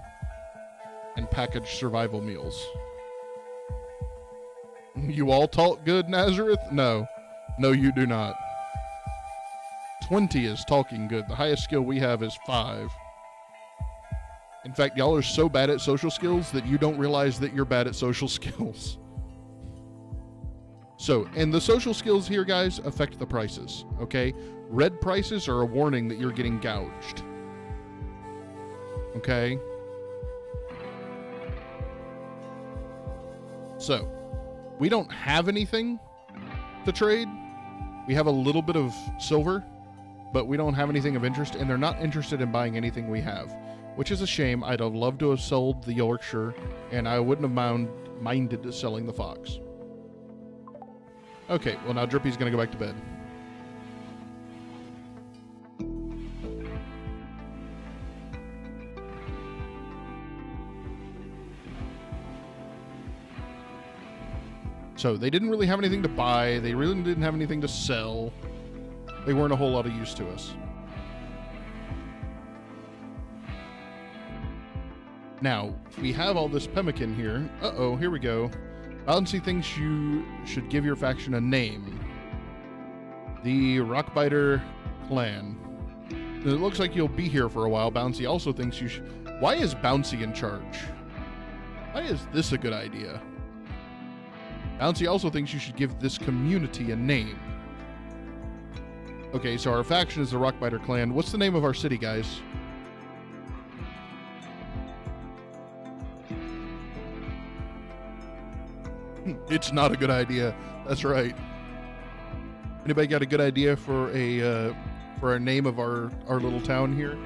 and packaged survival meals. You all talk good, Nazareth? No. No, you do not. 20 is talking good. The highest skill we have is 5. In fact, y'all are so bad at social skills that you don't realize that you're bad at social skills. So, and the social skills here, guys, affect the prices, okay? Red prices are a warning that you're getting gouged. Okay? So, we don't have anything to trade. We have a little bit of silver, but we don't have anything of interest, and they're not interested in buying anything we have, which is a shame. I'd have loved to have sold the Yorkshire, and I wouldn't have minded selling the Fox. Okay, well now Drippy's going to go back to bed. So they didn't really have anything to buy. They really didn't have anything to sell. They weren't a whole lot of use to us. Now, we have all this pemmican here. Uh-oh, here we go. Bouncy thinks you should give your faction a name. The Rockbiter Clan. It looks like you'll be here for a while. Bouncy also thinks you should... Why is Bouncy in charge? Why is this a good idea? Bouncy also thinks you should give this community a name. Okay, so our faction is the Rockbiter Clan. What's the name of our city, guys? It's not a good idea. That's right. Anybody got a good idea for a name of our little town here?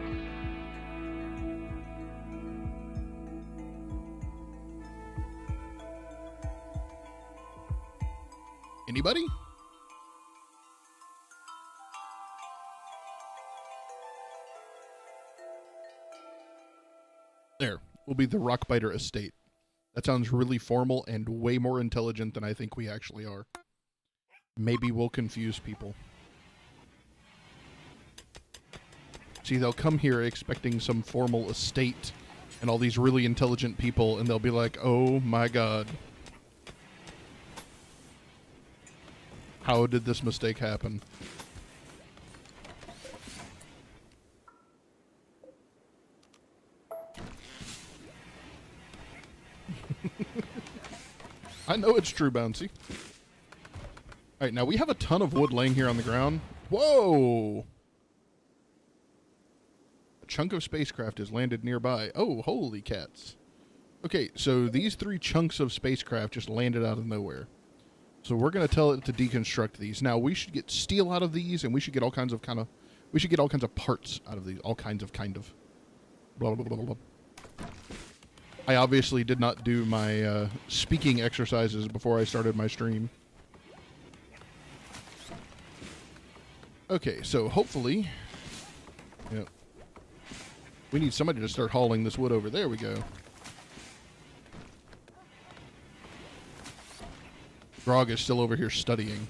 Anybody? There. Will be the Rockbiter Estate. That sounds really formal and way more intelligent than I think we actually are. Maybe we'll confuse people. See, they'll come here expecting some formal estate and all these really intelligent people, and they'll be like, oh my god. How did this mistake happen? I know it's true, Bouncy. Alright, now we have a ton of wood laying here on the ground. Whoa! A chunk of spacecraft has landed nearby. Oh, holy cats. Okay, so these 3 chunks of spacecraft just landed out of nowhere. So we're going to tell it to deconstruct these. Now, we should get steel out of these, and we should get all kinds of we should get all kinds of parts out of these. All kinds of blah, blah, blah, blah, blah. I obviously did not do my speaking exercises before I started my stream. Okay, so hopefully... Yep. We need somebody to start hauling this wood over. There we go. Grog is still over here studying.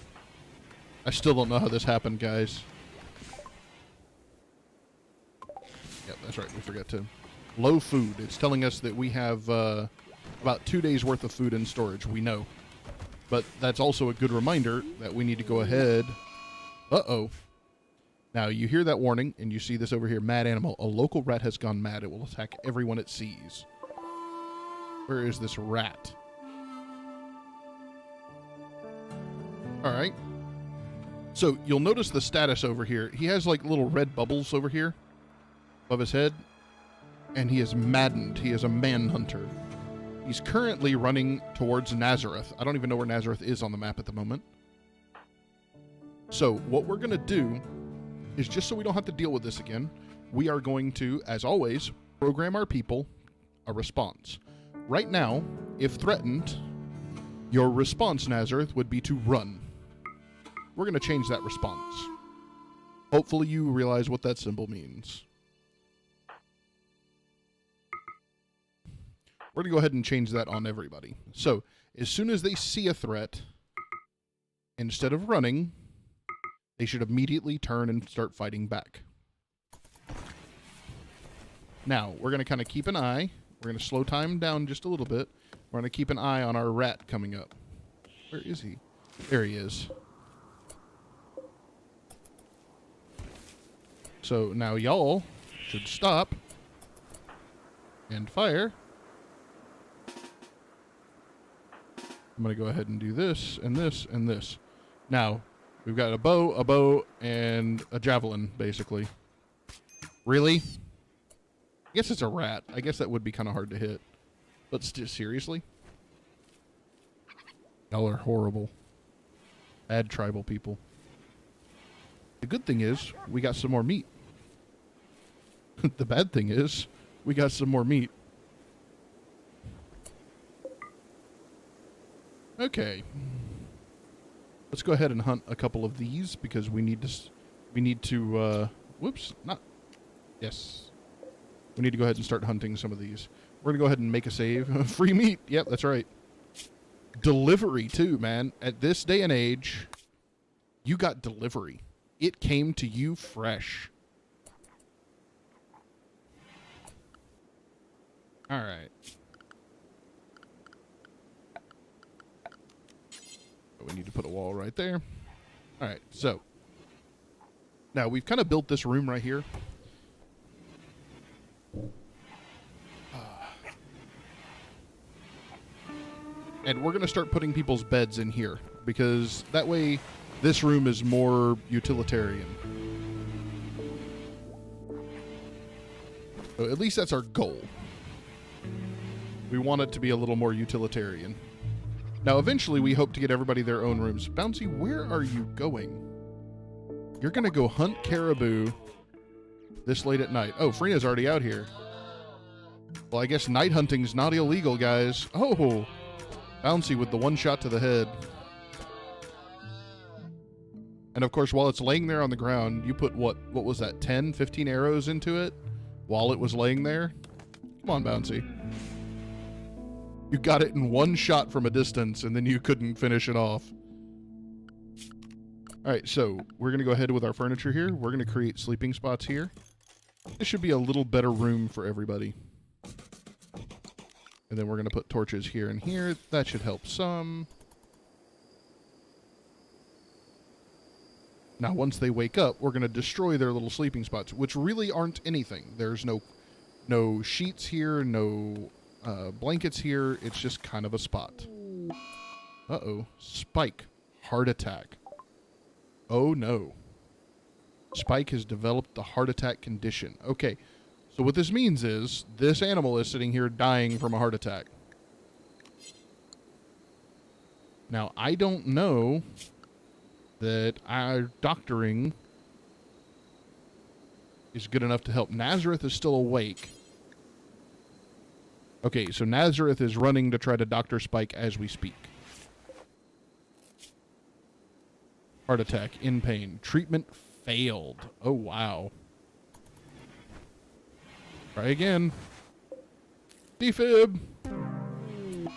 I still don't know how this happened, guys. Yep, that's right. We forgot to... Low food. It's telling us that we have about 2 days worth of food in storage. We know. But that's also a good reminder that we need to go ahead. Uh-oh. Now, you hear that warning, and you see this over here. Mad animal. A local rat has gone mad. It will attack everyone it sees. Where is this rat? Alright. So, you'll notice the status over here. He has, like, little red bubbles over here above his head. And he is maddened. He is a manhunter. He's currently running towards Nazareth. I don't even know where Nazareth is on the map at the moment. So what we're going to do is, just so we don't have to deal with this again, we are going to, as always, program our people a response. Right now, if threatened, your response, Nazareth, would be to run. We're going to change that response. Hopefully you realize what that symbol means. We're going to go ahead and change that on everybody. So, as soon as they see a threat, instead of running, they should immediately turn and start fighting back. Now, we're going to kind of keep an eye. We're going to slow time down just a little bit. We're going to keep an eye on our rat coming up. Where is he? There he is. So now y'all should stop and fire. I'm going to go ahead and do this and this and this. Now, we've got a bow, and a javelin, basically. Really? I guess it's a rat. I guess that would be kind of hard to hit. But seriously? Y'all are horrible. Bad tribal people. The good thing is, we got some more meat. The bad thing is, we got some more meat. Okay. Let's go ahead and hunt a couple of these, because we need to, whoops, not, yes. We need to go ahead and start hunting some of these. We're going to go ahead and make a save. Free meat. Yep, that's right. Delivery, too, man. At this day and age, you got delivery. It came to you fresh. All right. We need to put a wall right there. All right, so now we've kind of built this room right here. And we're going to start putting people's beds in here, because that way this room is more utilitarian. So at least that's our goal. We want it to be a little more utilitarian. Now, eventually, we hope to get everybody their own rooms. Bouncy, where are you going? You're going to go hunt caribou this late at night. Oh, Freena's already out here. Well, I guess night hunting's not illegal, guys. Oh, Bouncy with the one shot to the head. And, of course, while it's laying there on the ground, you put, what was that, 10, 15 arrows into it while it was laying there? Come on, Bouncy. You got it in one shot from a distance, and then you couldn't finish it off. All right, so we're going to go ahead with our furniture here. We're going to create sleeping spots here. This should be a little better room for everybody. And then we're going to put torches here and here. That should help some. Now, once they wake up, we're going to destroy their little sleeping spots, which really aren't anything. There's no sheets here, no blankets here. It's just kind of a spot. Uh-oh. Spike. Heart attack. Oh, no. Spike has developed the heart attack condition. Okay. So what this means is this animal is sitting here dying from a heart attack. Now, I don't know that our doctoring is good enough to help. Nazareth is still awake. Okay, so Nazareth is running to try to doctor Spike as we speak. Heart attack, in pain. Treatment failed. Oh, wow. Try again. Defib.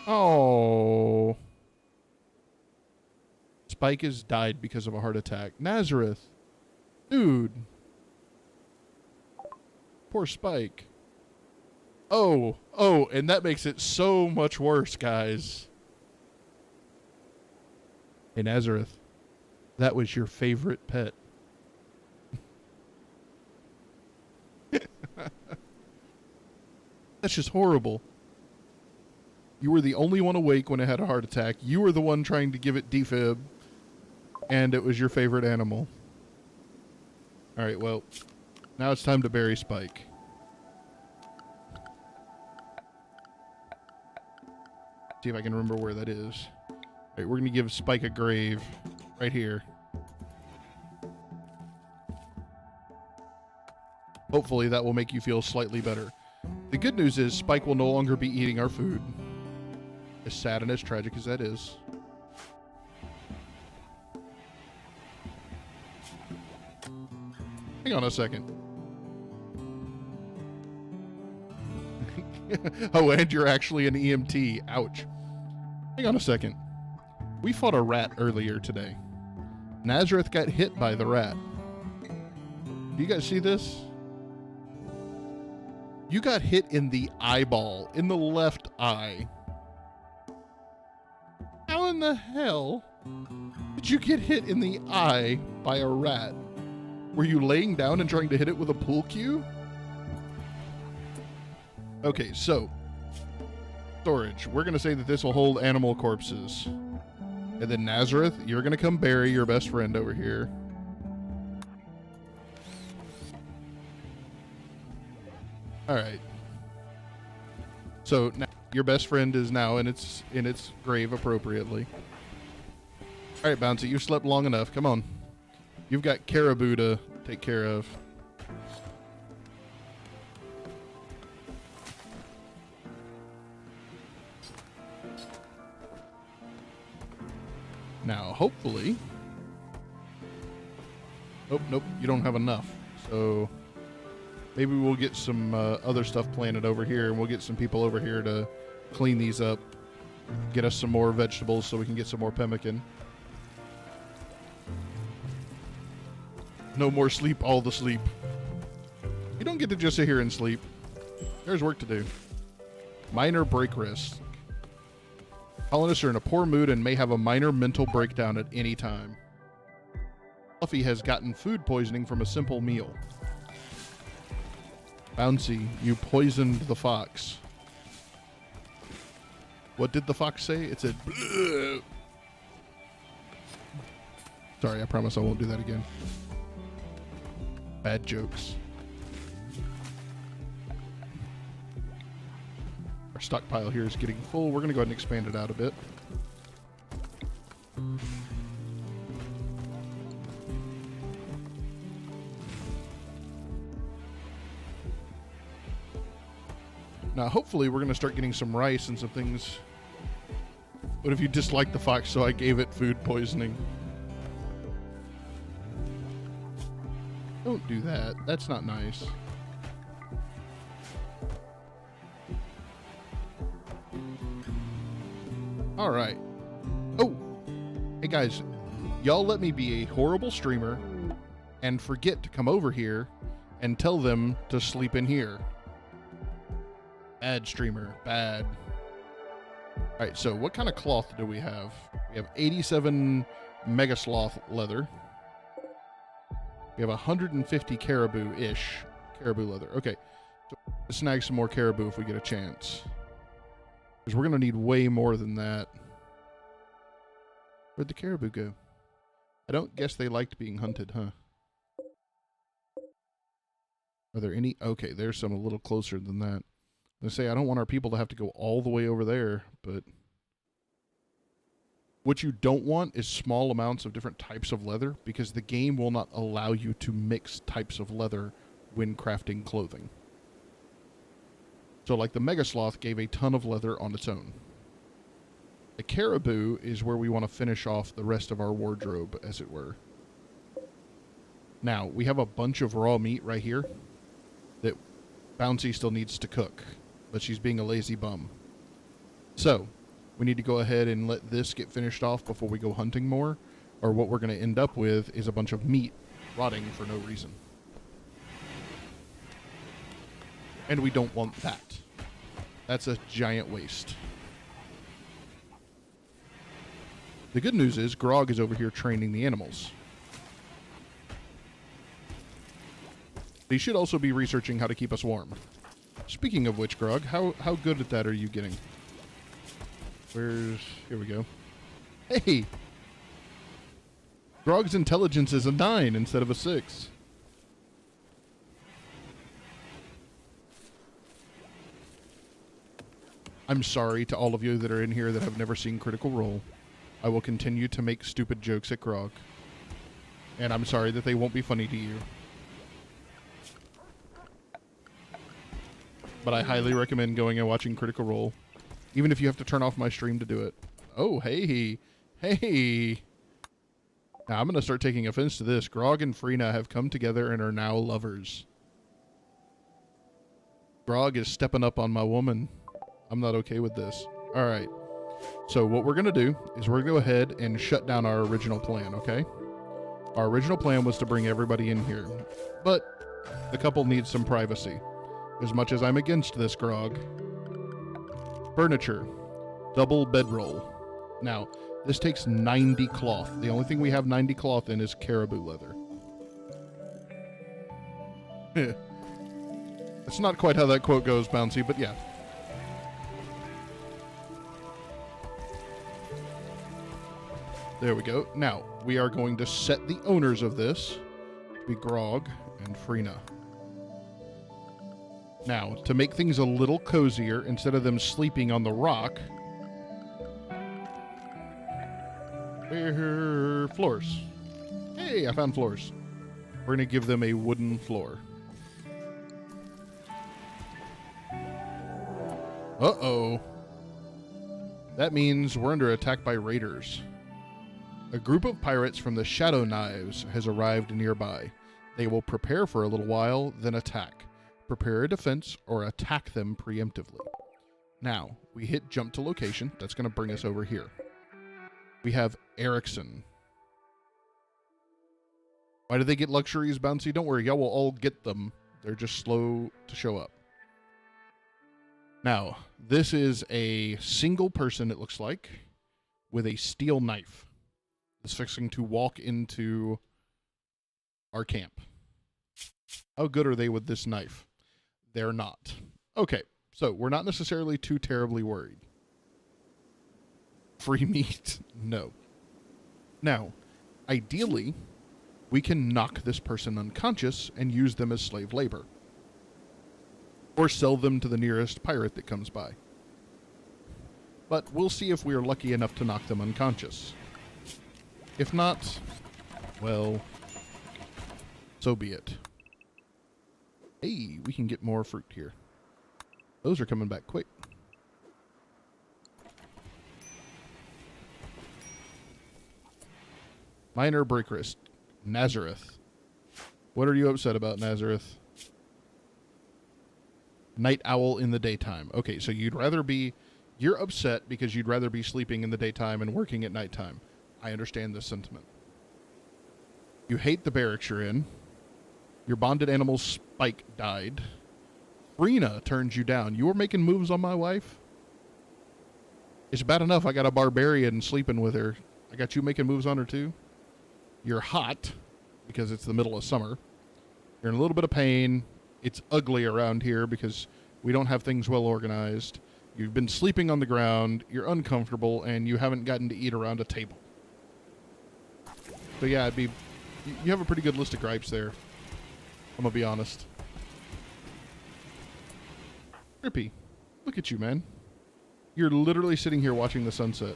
Oh. Spike has died because of a heart attack. Nazareth. Dude. Poor Spike. Oh, and that makes it so much worse, guys. Hey, Nazareth, that was your favorite pet. That's just horrible. You were the only one awake when it had a heart attack. You were the one trying to give it defib, and it was your favorite animal. All right, well, now it's time to bury Spike. See if I can remember where that is. All right, we're going to give Spike a grave right here. Hopefully that will make you feel slightly better. The good news is Spike will no longer be eating our food. As sad and as tragic as that is. Hang on a second. Oh, and you're actually an EMT. Ouch. Hang on a second. We fought a rat earlier today. Nazareth got hit by the rat. Do you guys see this? You got hit in the eyeball, in the left eye. How in the hell did you get hit in the eye by a rat? Were you laying down and trying to hit it with a pool cue? Okay, so storage. We're going to say that this will hold animal corpses. And then Nazareth, you're going to come bury your best friend over here. All right. So now your best friend is now in its grave appropriately. All right, Bouncy, you've slept long enough. Come on. You've got caribou to take care of. Now, hopefully... Oh, nope, you don't have enough. So maybe we'll get some other stuff planted over here, and we'll get some people over here to clean these up, get us some more vegetables so we can get some more pemmican. No more sleep, all the sleep. You don't get to just sit here and sleep. There's work to do. Minor break risk. Colonists are in a poor mood and may have a minor mental breakdown at any time. Fluffy has gotten food poisoning from a simple meal. Bouncy, you poisoned the fox. What did the fox say? It said, bleh. Sorry, I promise I won't do that again. Bad jokes. Our stockpile here is getting full. We're going to go ahead and expand it out a bit. Now, hopefully, we're going to start getting some rice and some things. What if you disliked the fox, so I gave it food poisoning? Don't do that. That's not nice. All right. Oh, hey guys, y'all let me be a horrible streamer and forget to come over here and tell them to sleep in here. Bad streamer, bad. All right, so what kind of cloth do we have? We have 87 Mega Sloth leather. We have 150 caribou-ish caribou leather. Okay, so let's snag some more caribou if we get a chance. Because we're going to need way more than that. Where'd the caribou go? I don't guess they liked being hunted, huh? Are there any? Okay, there's some a little closer than that. I say I don't want our people to have to go all the way over there, but what you don't want is small amounts of different types of leather, because the game will not allow you to mix types of leather when crafting clothing. So like the Mega Sloth gave a ton of leather on its own. The caribou is where we want to finish off the rest of our wardrobe, as it were. Now, we have a bunch of raw meat right here that Bouncy still needs to cook, but she's being a lazy bum. So, we need to go ahead and let this get finished off before we go hunting more, or what we're going to end up with is a bunch of meat rotting for no reason. And we don't want that. That's a giant waste. The good news is Grog is over here training the animals. He should also be researching how to keep us warm. Speaking of which, Grog, how good at that are you getting? Here we go. Hey! Grog's intelligence is a 9 instead of a 6. I'm sorry to all of you that are in here that have never seen Critical Role. I will continue to make stupid jokes at Grog. And I'm sorry that they won't be funny to you. But I highly recommend going and watching Critical Role. Even if you have to turn off my stream to do it. Oh, hey. Hey. Now, I'm going to start taking offense to this. Grog and Freena have come together and are now lovers. Grog is stepping up on my woman. I'm not okay with this. All right. So what we're going to do is we're going to go ahead and shut down our original plan, okay? Our original plan was to bring everybody in here. But the couple needs some privacy. As much as I'm against this, Grog. Furniture. Double bedroll. Now, this takes 90 cloth. The only thing we have 90 cloth in is caribou leather. That's not quite how that quote goes, Bouncy, but yeah. There we go. Now, we are going to set the owners of this to be Grog and Freena. Now, to make things a little cozier, instead of them sleeping on the rock, floors. Hey, I found floors. We're going to give them a wooden floor. Uh-oh. That means we're under attack by raiders. A group of pirates from the Shadow Knives has arrived nearby. They will prepare for a little while, then attack. Prepare a defense or attack them preemptively. Now, we hit jump to location. That's going to bring us over here. We have Erickson. Why do they get luxuries, Bouncy? Don't worry, y'all will all get them. They're just slow to show up. Now, this is a single person, it looks like, with a steel knife. Is fixing to walk into our camp. How good are they with this knife? They're not. Okay, so we're not necessarily too terribly worried. Free meat? No. Now, ideally, we can knock this person unconscious and use them as slave labor. Or sell them to the nearest pirate that comes by. But we'll see if we are lucky enough to knock them unconscious. If not, well, so be it. Hey, we can get more fruit here. Those are coming back quick. Minor break wrist. Nazareth. What are you upset about, Nazareth? Night owl in the daytime. Okay, so you're upset because you'd rather be sleeping in the daytime and working at nighttime. I understand this sentiment. You hate the barracks you're in. Your bonded animal Spike died. Freena turns you down. You were making moves on my wife? It's bad enough I got a barbarian sleeping with her. I got you making moves on her too? You're hot because it's the middle of summer. You're in a little bit of pain. It's ugly around here because we don't have things well organized. You've been sleeping on the ground. You're uncomfortable and you haven't gotten to eat around a table. So yeah, you have a pretty good list of gripes there. I'm gonna be honest. Drippy, look at you, man. You're literally sitting here watching the sunset.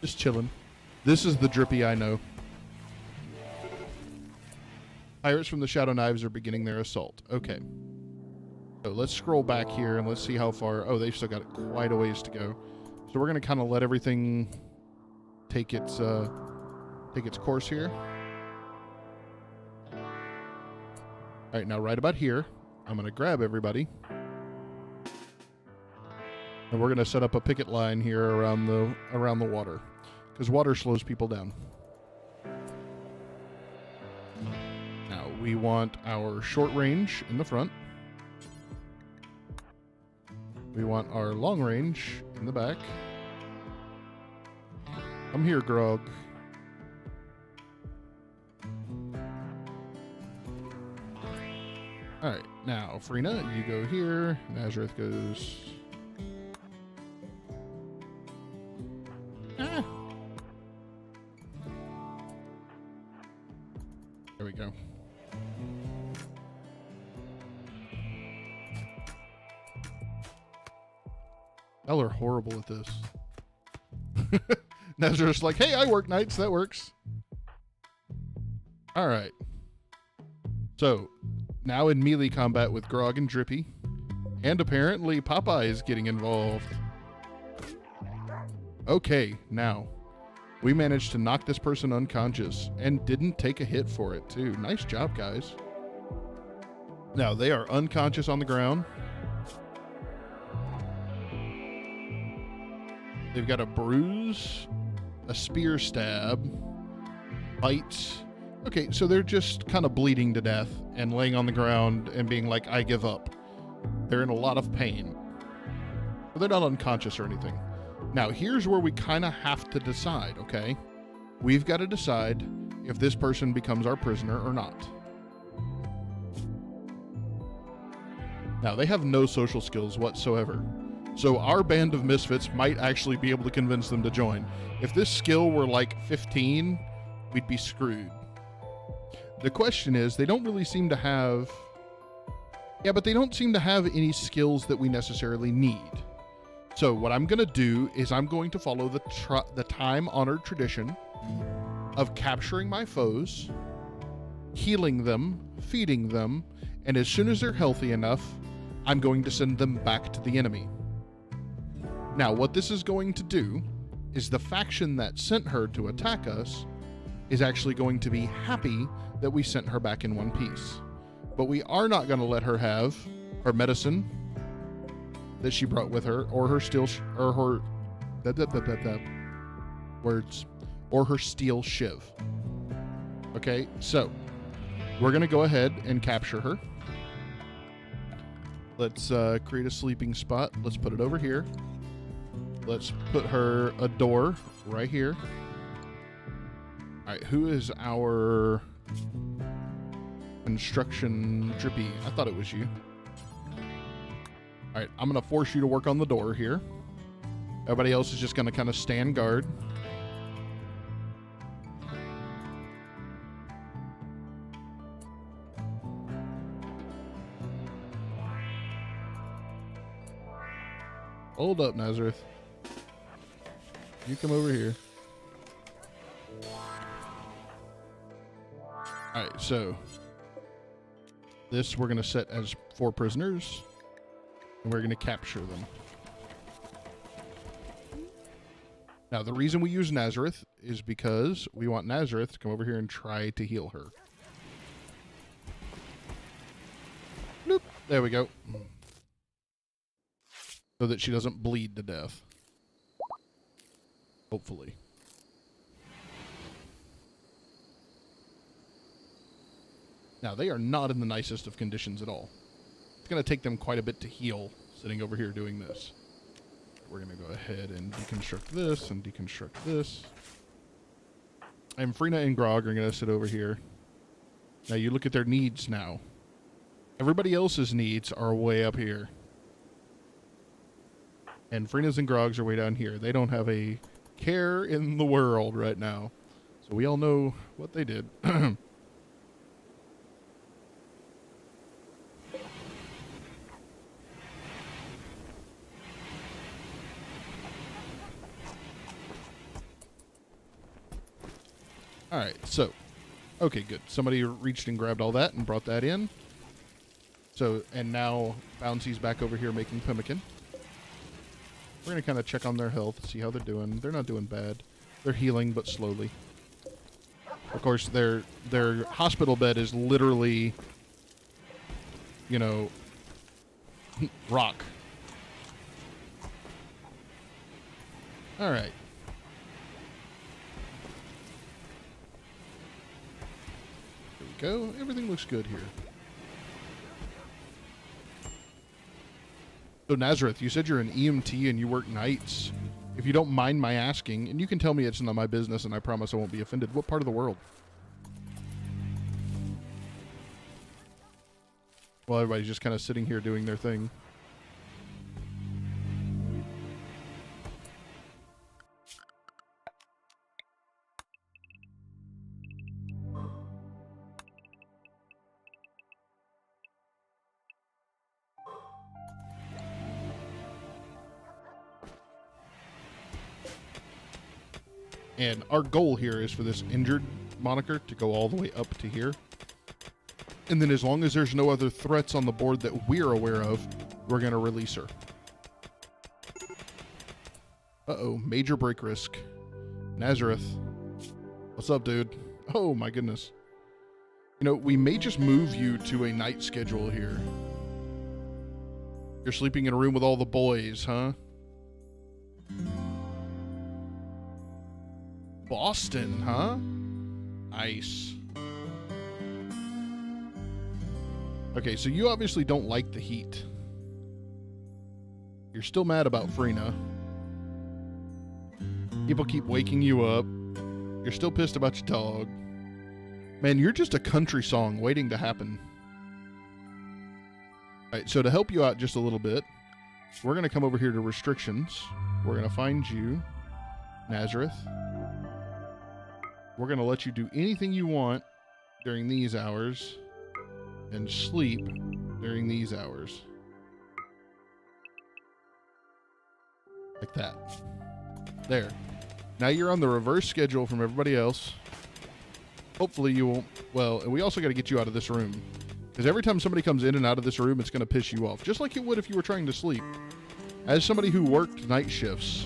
Just chilling. This is the Drippy I know. Pirates from the Shadow Knives are beginning their assault. Okay. So let's scroll back here and let's see how far. Oh, they've still got quite a ways to go. So we're gonna kind of let everything take its course here. All right, now right about here, I'm going to grab everybody. And we're going to set up a picket line here around the water, because water slows people down. Now, we want our short range in the front. We want our long range in the back. I'm here, Grog. All right, now, Freena, you go here. Nazareth goes... Ah. There we go. Y'all are horrible at this. Nazareth's like, hey, I work nights. That works. All right. So, now in melee combat with Grog and Drippy. And apparently Popeye is getting involved. Okay, now. We managed to knock this person unconscious and didn't take a hit for it, too. Nice job, guys. Now, they are unconscious on the ground. They've got a bruise, a spear stab, bites. Okay, so they're just kind of bleeding to death and laying on the ground and being like, I give up. They're in a lot of pain. But they're not unconscious or anything. Now, here's where we kind of have to decide, okay? We've got to decide if this person becomes our prisoner or not. Now, they have no social skills whatsoever. So our band of misfits might actually be able to convince them to join. If this skill were like 15, we'd be screwed. The question is, they don't really seem to have... Yeah, but they don't seem to have any skills that we necessarily need. So what I'm going to do is I'm going to follow the time-honored tradition of capturing my foes, healing them, feeding them, and as soon as they're healthy enough, I'm going to send them back to the enemy. Now, what this is going to do is the faction that sent her to attack us is actually going to be happy that we sent her back in one piece. But we are not going to let her have her medicine that she brought with her, or her steel, or her words, or her steel shiv. Okay, so we're going to go ahead and capture her. Let's create a sleeping spot. Let's put it over here. Let's put her a door right here. All right, who is our construction Drippy? I thought it was you. All right, I'm going to force you to work on the door here. Everybody else is just going to kind of stand guard. Hold up, Nazareth. You come over here. Alright, so this we're going to set as 4 prisoners, and we're going to capture them. Now, the reason we use Nazareth is because we want Nazareth to come over here and try to heal her. Nope. There we go. So that she doesn't bleed to death. Hopefully. Now, they are not in the nicest of conditions at all. It's going to take them quite a bit to heal sitting over here doing this. We're going to go ahead and deconstruct this and deconstruct this. And Frina and Grog are going to sit over here. Now, you look at their needs now. Everybody else's needs are way up here. And Frina's and Grog's are way down here. They don't have a care in the world right now. So we all know what they did. Alright, so. Okay, good. Somebody reached and grabbed all that and brought that in. So, and now Bouncy's back over here making pemmican. We're going to kind of check on their health, see how they're doing. They're not doing bad. They're healing, but slowly. Of course, their hospital bed is literally, you know, rock. All right. There we go. Everything looks good here. So, Nazareth, you said you're an EMT and you work nights. If you don't mind my asking, and you can tell me it's not my business and I promise I won't be offended, what part of the world? Well, everybody's just kind of sitting here doing their thing. And our goal here is for this injured moniker to go all the way up to here. And then as long as there's no other threats on the board that we're aware of, we're going to release her. Uh-oh, major break risk. Nazareth. What's up, dude? Oh, my goodness. You know, we may just move you to a night schedule here. You're sleeping in a room with all the boys, huh? Boston, huh? Nice. Okay, so you obviously don't like the heat. You're still mad about Freena. People keep waking you up. You're still pissed about your dog. Man, you're just a country song waiting to happen. All right, so to help you out just a little bit, we're going to come over here to restrictions. We're going to find you, Nazareth. We're going to let you do anything you want during these hours and sleep during these hours. Like that. There. Now you're on the reverse schedule from everybody else. Hopefully you won't... Well, and we also got to get you out of this room. Because every time somebody comes in and out of this room, it's going to piss you off. Just like it would if you were trying to sleep. As somebody who worked night shifts...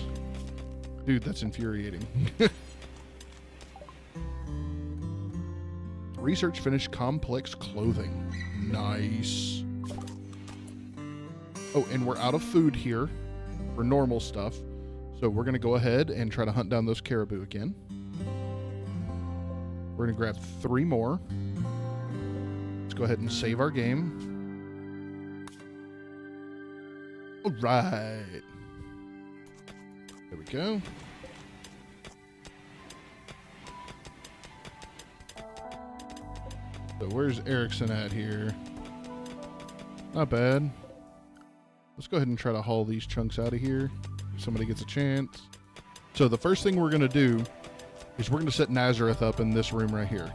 Dude, that's infuriating. Research finished complex clothing. Nice. Oh, and we're out of food here for normal stuff. So we're going to go ahead and try to hunt down those caribou again. We're going to grab 3 more. Let's go ahead and save our game. All right. There we go. So where's Erickson at here? Not bad. Let's go ahead and try to haul these chunks out of here. If somebody gets a chance. So the first thing we're going to do is we're going to set Nazareth up in this room right here.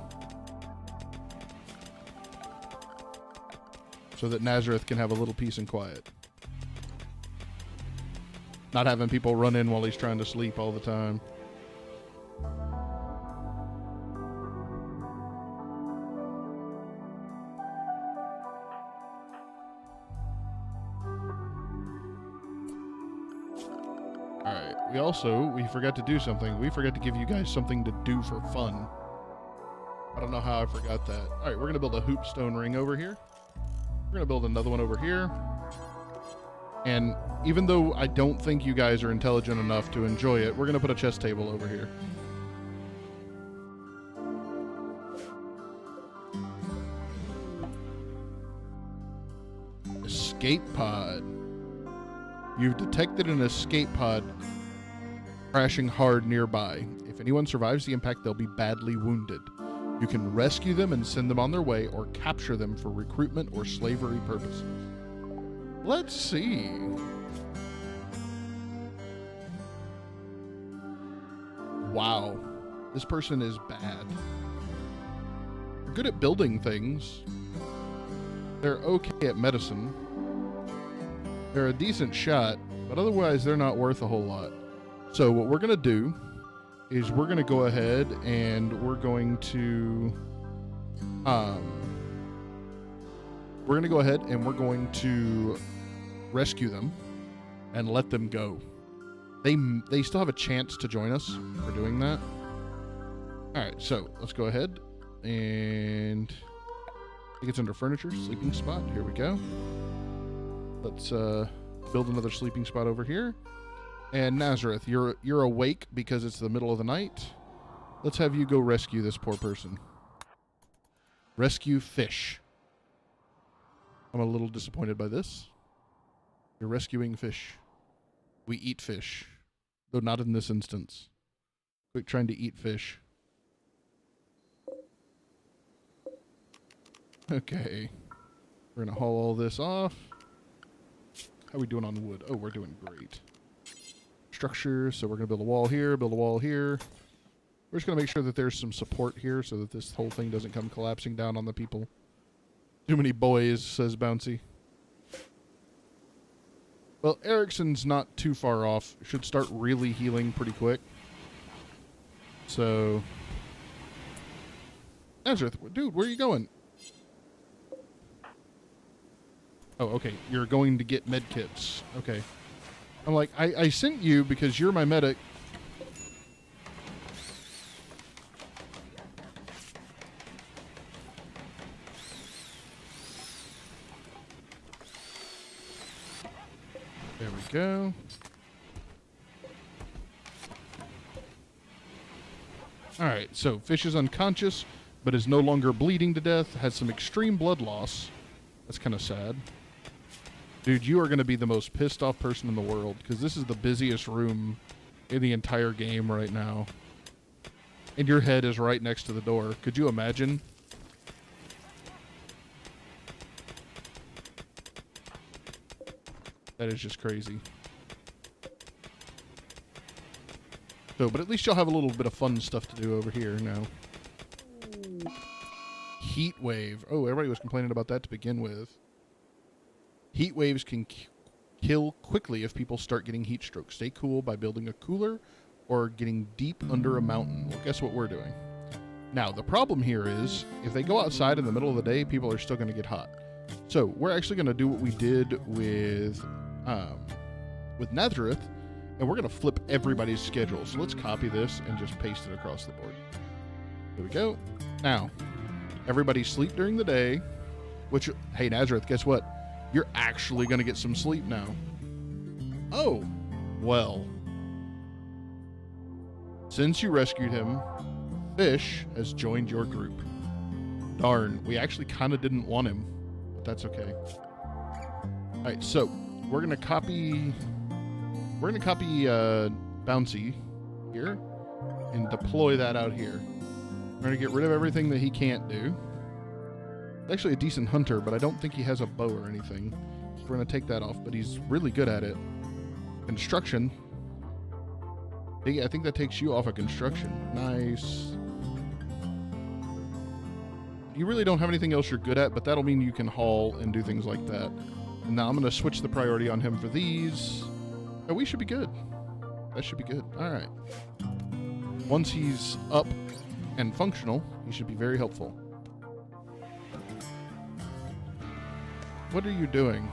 So that Nazareth can have a little peace and quiet. Not having people run in while he's trying to sleep all the time. We forgot to do something. We forgot to give you guys something to do for fun. I don't know how I forgot that. All right, we're going to build a hoop stone ring over here. We're going to build another one over here. And even though I don't think you guys are intelligent enough to enjoy it, we're going to put a chess table over here. Escape pod. You've detected an escape pod crashing hard nearby. If anyone survives the impact, they'll be badly wounded. You can rescue them and send them on their way, or capture them for recruitment or slavery purposes. Let's see. Wow. This person is bad. They're good at building things. They're okay at medicine. They're a decent shot, but otherwise they're not worth a whole lot. So what we're going to do is we're going to go ahead and we're going to rescue them and let them go. They still have a chance to join us for doing that. All right, so let's go ahead and I think it's under furniture, sleeping spot. Here we go. Let's build another sleeping spot over here. And Nazareth, you're awake because it's the middle of the night. Let's have you go rescue this poor person. Rescue fish. I'm a little disappointed by this. You're rescuing fish. We eat fish. Though not in this instance. Quick, trying to eat fish. Okay. We're going to haul all this off. How are we doing on wood? Oh, we're doing great. Structure, so we're going to build a wall here, build a wall here. We're just going to make sure that there's some support here so that this whole thing doesn't come collapsing down on the people. Too many boys, says Bouncy. Well, Erickson's not too far off. Should start really healing pretty quick. So, Nazareth, dude, where are you going? Oh, okay. You're going to get med kits. Okay. I'm like, I sent you because you're my medic. There we go. Alright, so fish is unconscious, but is no longer bleeding to death, has some extreme blood loss. That's kind of sad. Dude, you are going to be the most pissed off person in the world, because this is the busiest room in the entire game right now. And your head is right next to the door. Could you imagine? That is just crazy. So, but at least you'll have a little bit of fun stuff to do over here now. Heat wave. Oh, everybody was complaining about that to begin with. Heat waves can kill quickly if people start getting heat stroke. Stay cool by building a cooler or getting deep under a mountain. Well, guess what we're doing? Now, the problem here is if they go outside in the middle of the day, people are still going to get hot. So we're actually going to do what we did with Nazareth, and we're going to flip everybody's schedule. So let's copy this and just paste it across the board. There we go. Now, everybody sleep during the day, which, hey, Nazareth, guess what? You're actually going to get some sleep now. Oh, well. Since you rescued him, Fish has joined your group. Darn, we actually kind of didn't want him, but that's okay. All right, so we're going to copy Bouncy here and deploy that out here. We're going to get rid of everything that he can't do. Actually a decent hunter, but I don't think he has a bow or anything. So we're going to take that off, but he's really good at it. Construction. I think that takes you off of construction. Nice. You really don't have anything else you're good at, but that'll mean you can haul and do things like that. And now I'm going to switch the priority on him for these. Oh, we should be good. That should be good. All right. Once he's up and functional, he should be very helpful. What are you doing?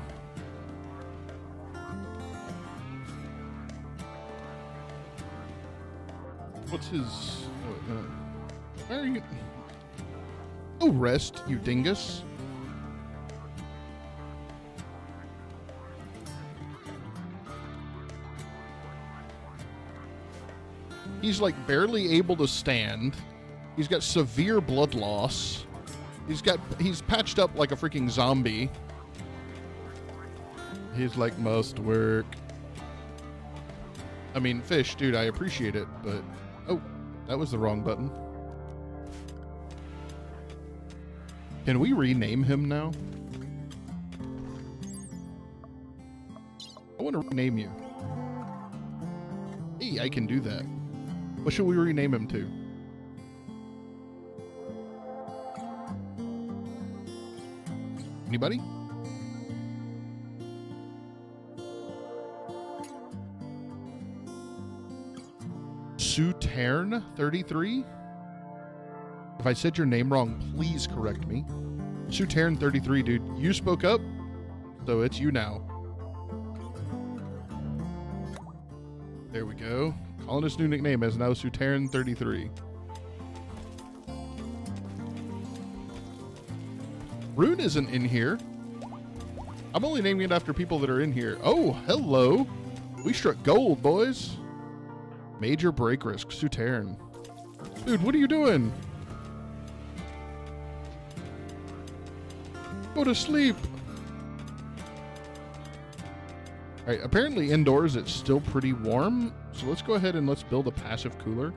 What's his... why are you... Oh, rest, you dingus. He's like barely able to stand. He's got severe blood loss. He's patched up like a freaking zombie. He's like, must work. I mean, Fish, dude, I appreciate it, but... Oh, that was the wrong button. Can we rename him now? I want to rename you. Hey, I can do that. What should we rename him to? Anybody? Sutern 33? If I said your name wrong, please correct me. Sutern 33, dude. You spoke up, so it's you now. There we go. Calling his new nickname as now Sutern 33. Rune isn't in here. I'm only naming it after people that are in here. Oh, hello. We struck gold, boys. Major break risk, Sutern. Dude, what are you doing? Go to sleep. All right, apparently indoors it's still pretty warm, so let's go ahead and let's build a passive cooler.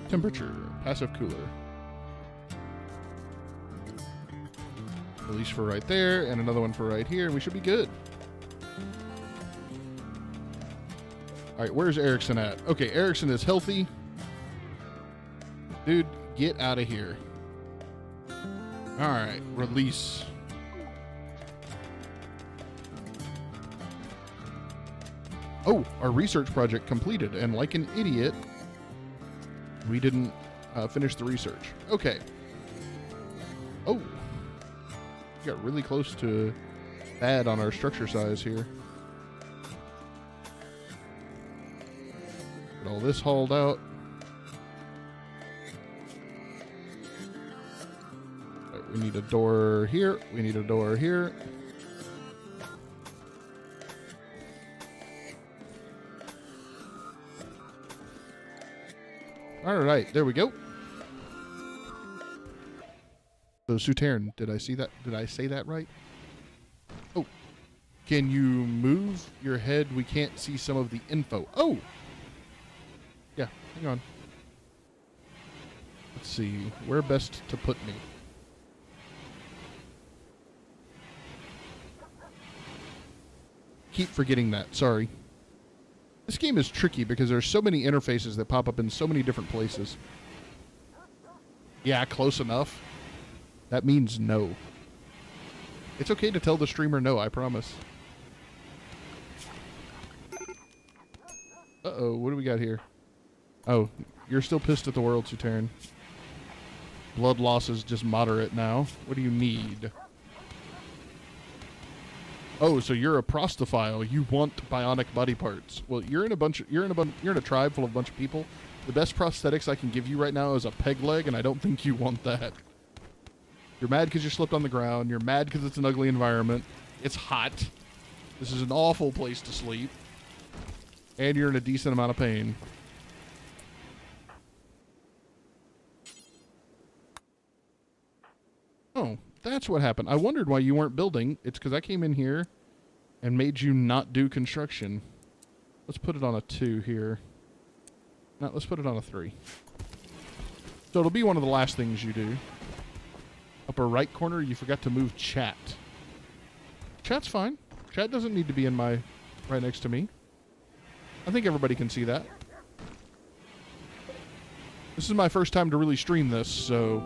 Temperature, passive cooler. Release for right there, and another one for right here, and we should be good. All right, where's Erickson at? Okay, Erickson is healthy. Dude, get out of here. All right, release. Oh, our research project completed, and like an idiot, We didn't finish the research. Okay. Oh. We got really close to bad on our structure size here. Get all this hauled out. Right, we need a door here. We need a door here. All right, there we go. So Souterrain, did I see that? Did I say that right? Oh, can you move your head? We can't see some of the info. Oh, yeah. Hang on. Let's see where best to put me. Keep forgetting that. Sorry. This game is tricky because there's so many interfaces that pop up in so many different places. Yeah, close enough. That means no. It's okay to tell the streamer no, I promise. Uh-oh, what do we got here? Oh, you're still pissed at the world, Souterrain. Blood loss is just moderate now. What do you need? Oh, so you're a prostophile. You want bionic body parts. Well, you're in a tribe full of a bunch of people. The best prosthetics I can give you right now is a peg leg, and I don't think you want that. You're mad because you slipped on the ground. You're mad because it's an ugly environment. It's hot. This is an awful place to sleep. And you're in a decent amount of pain. Oh, that's what happened. I wondered why you weren't building. It's because I came in here and made you not do construction. Let's put it on a 2 here. No, let's put it on a 3. So it'll be one of the last things you do. Upper right corner, you forgot to move chat. Chat's fine. Chat doesn't need to be in my right next to me. I think everybody can see that. This is my first time to really stream this, so...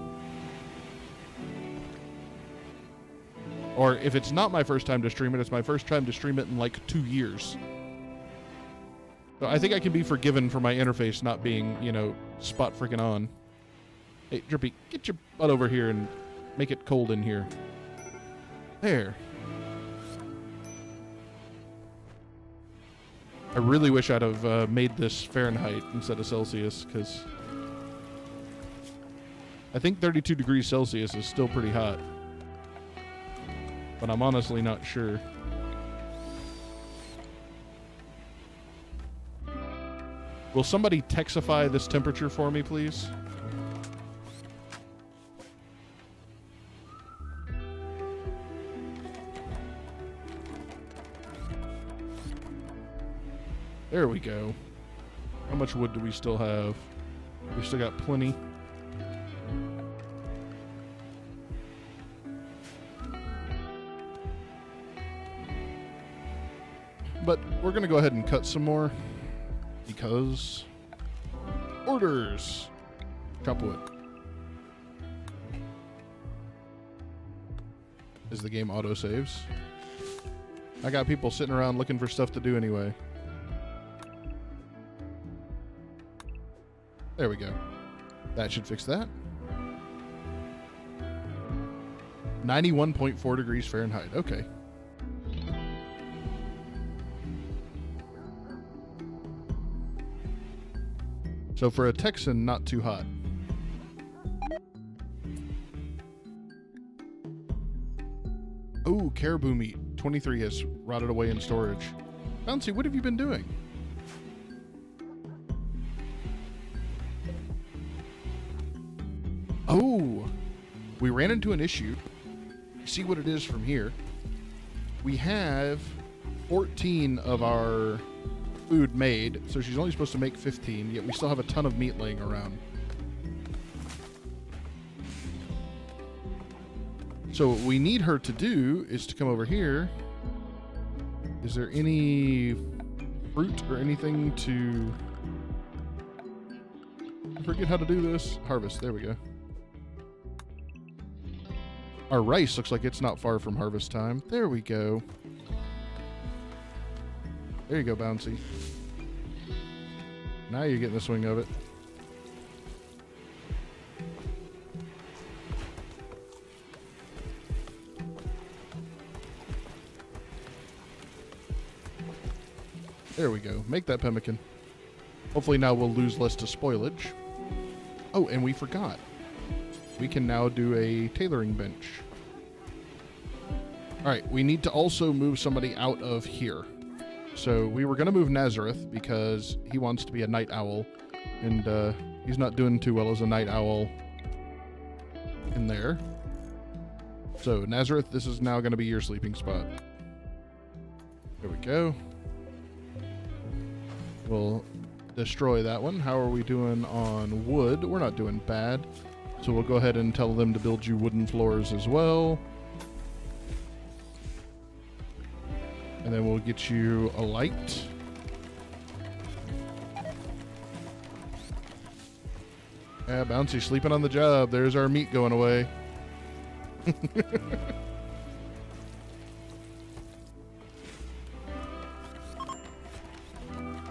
Or if it's not my first time to stream it, it's my first time to stream it in like 2 years. So I think I can be forgiven for my interface not being, you know, spot freaking on. Hey, Drippy, get your butt over here and make it cold in here. There. I really wish I'd have made this Fahrenheit instead of Celsius, because I think 32 degrees Celsius is still pretty hot. But I'm honestly not sure. Will somebody Texify this temperature for me, please? There we go. How much wood do we still have? We still got plenty. But we're going to go ahead and cut some more because orders. Chop wood. Is the game auto-saves? I got people sitting around looking for stuff to do anyway. There we go. That should fix that. 91.4 degrees Fahrenheit. Okay. So for a Texan, not too hot. Oh, caribou meat. 23 has rotted away in storage. Bouncy, what have you been doing? Oh, we ran into an issue. See what it is from here. We have 14 of our food made, so she's only supposed to make 15, yet we still have a ton of meat laying around. So what we need her to do is to come over here. Is there any fruit or anything to... I forget how to do this. Harvest, there we go. Our rice looks like it's not far from harvest time. There we go. There you go, Bouncy. Now you're getting the swing of it. There we go. Make that pemmican. Hopefully now we'll lose less to spoilage. Oh, and we forgot. We can now do a tailoring bench. Alright, we need to also move somebody out of here. So we were going to move Nazareth because he wants to be a night owl. And he's not doing too well as a night owl in there. So Nazareth, this is now going to be your sleeping spot. There we go. We'll destroy that one. How are we doing on wood? We're not doing bad. So we'll go ahead and tell them to build you wooden floors as well. And then we'll get you a light. Yeah, Bouncy sleeping on the job. There's our meat going away.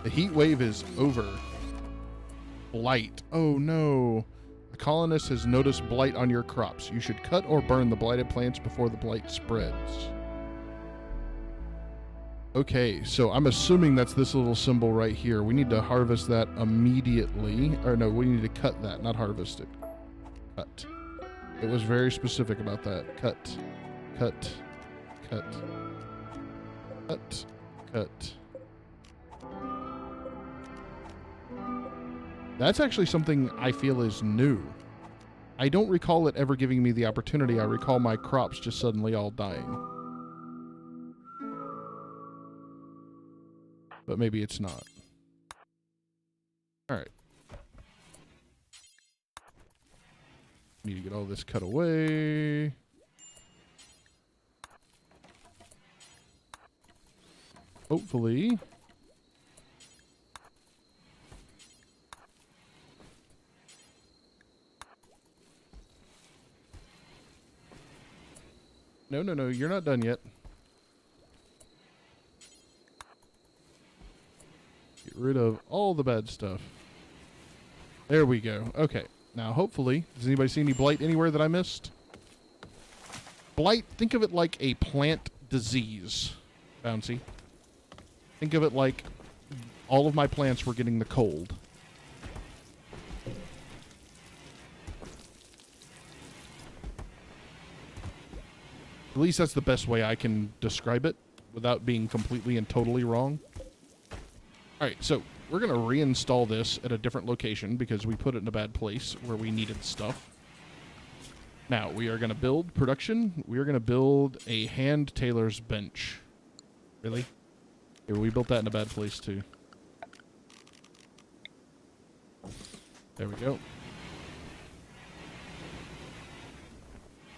The heat wave is over. Blight. Oh no. The colonist has noticed blight on your crops. You should cut or burn the blighted plants before the blight spreads. Okay, so I'm assuming that's this little symbol right here. We need to harvest that immediately. Or no, we need to cut that, not harvest it. Cut. It was very specific about that. Cut. Cut. Cut. Cut. Cut. That's actually something I feel is new. I don't recall it ever giving me the opportunity. I recall my crops just suddenly all dying. But maybe it's not. Alright. Need to get all this cut away. Hopefully. No, no, no, you're not done yet. Get rid of all the bad stuff. There we go. Okay. Now, hopefully, does anybody see any blight anywhere that I missed? Blight, think of it like a plant disease, Bouncy. Think of it like all of my plants were getting the cold. At least that's the best way I can describe it without being completely and totally wrong. Alright, so we're going to reinstall this at a different location because we put it in a bad place where we needed stuff. Now, we are going to build production. We are going to build a hand tailor's bench. Really? Here, we built that in a bad place too. There we go.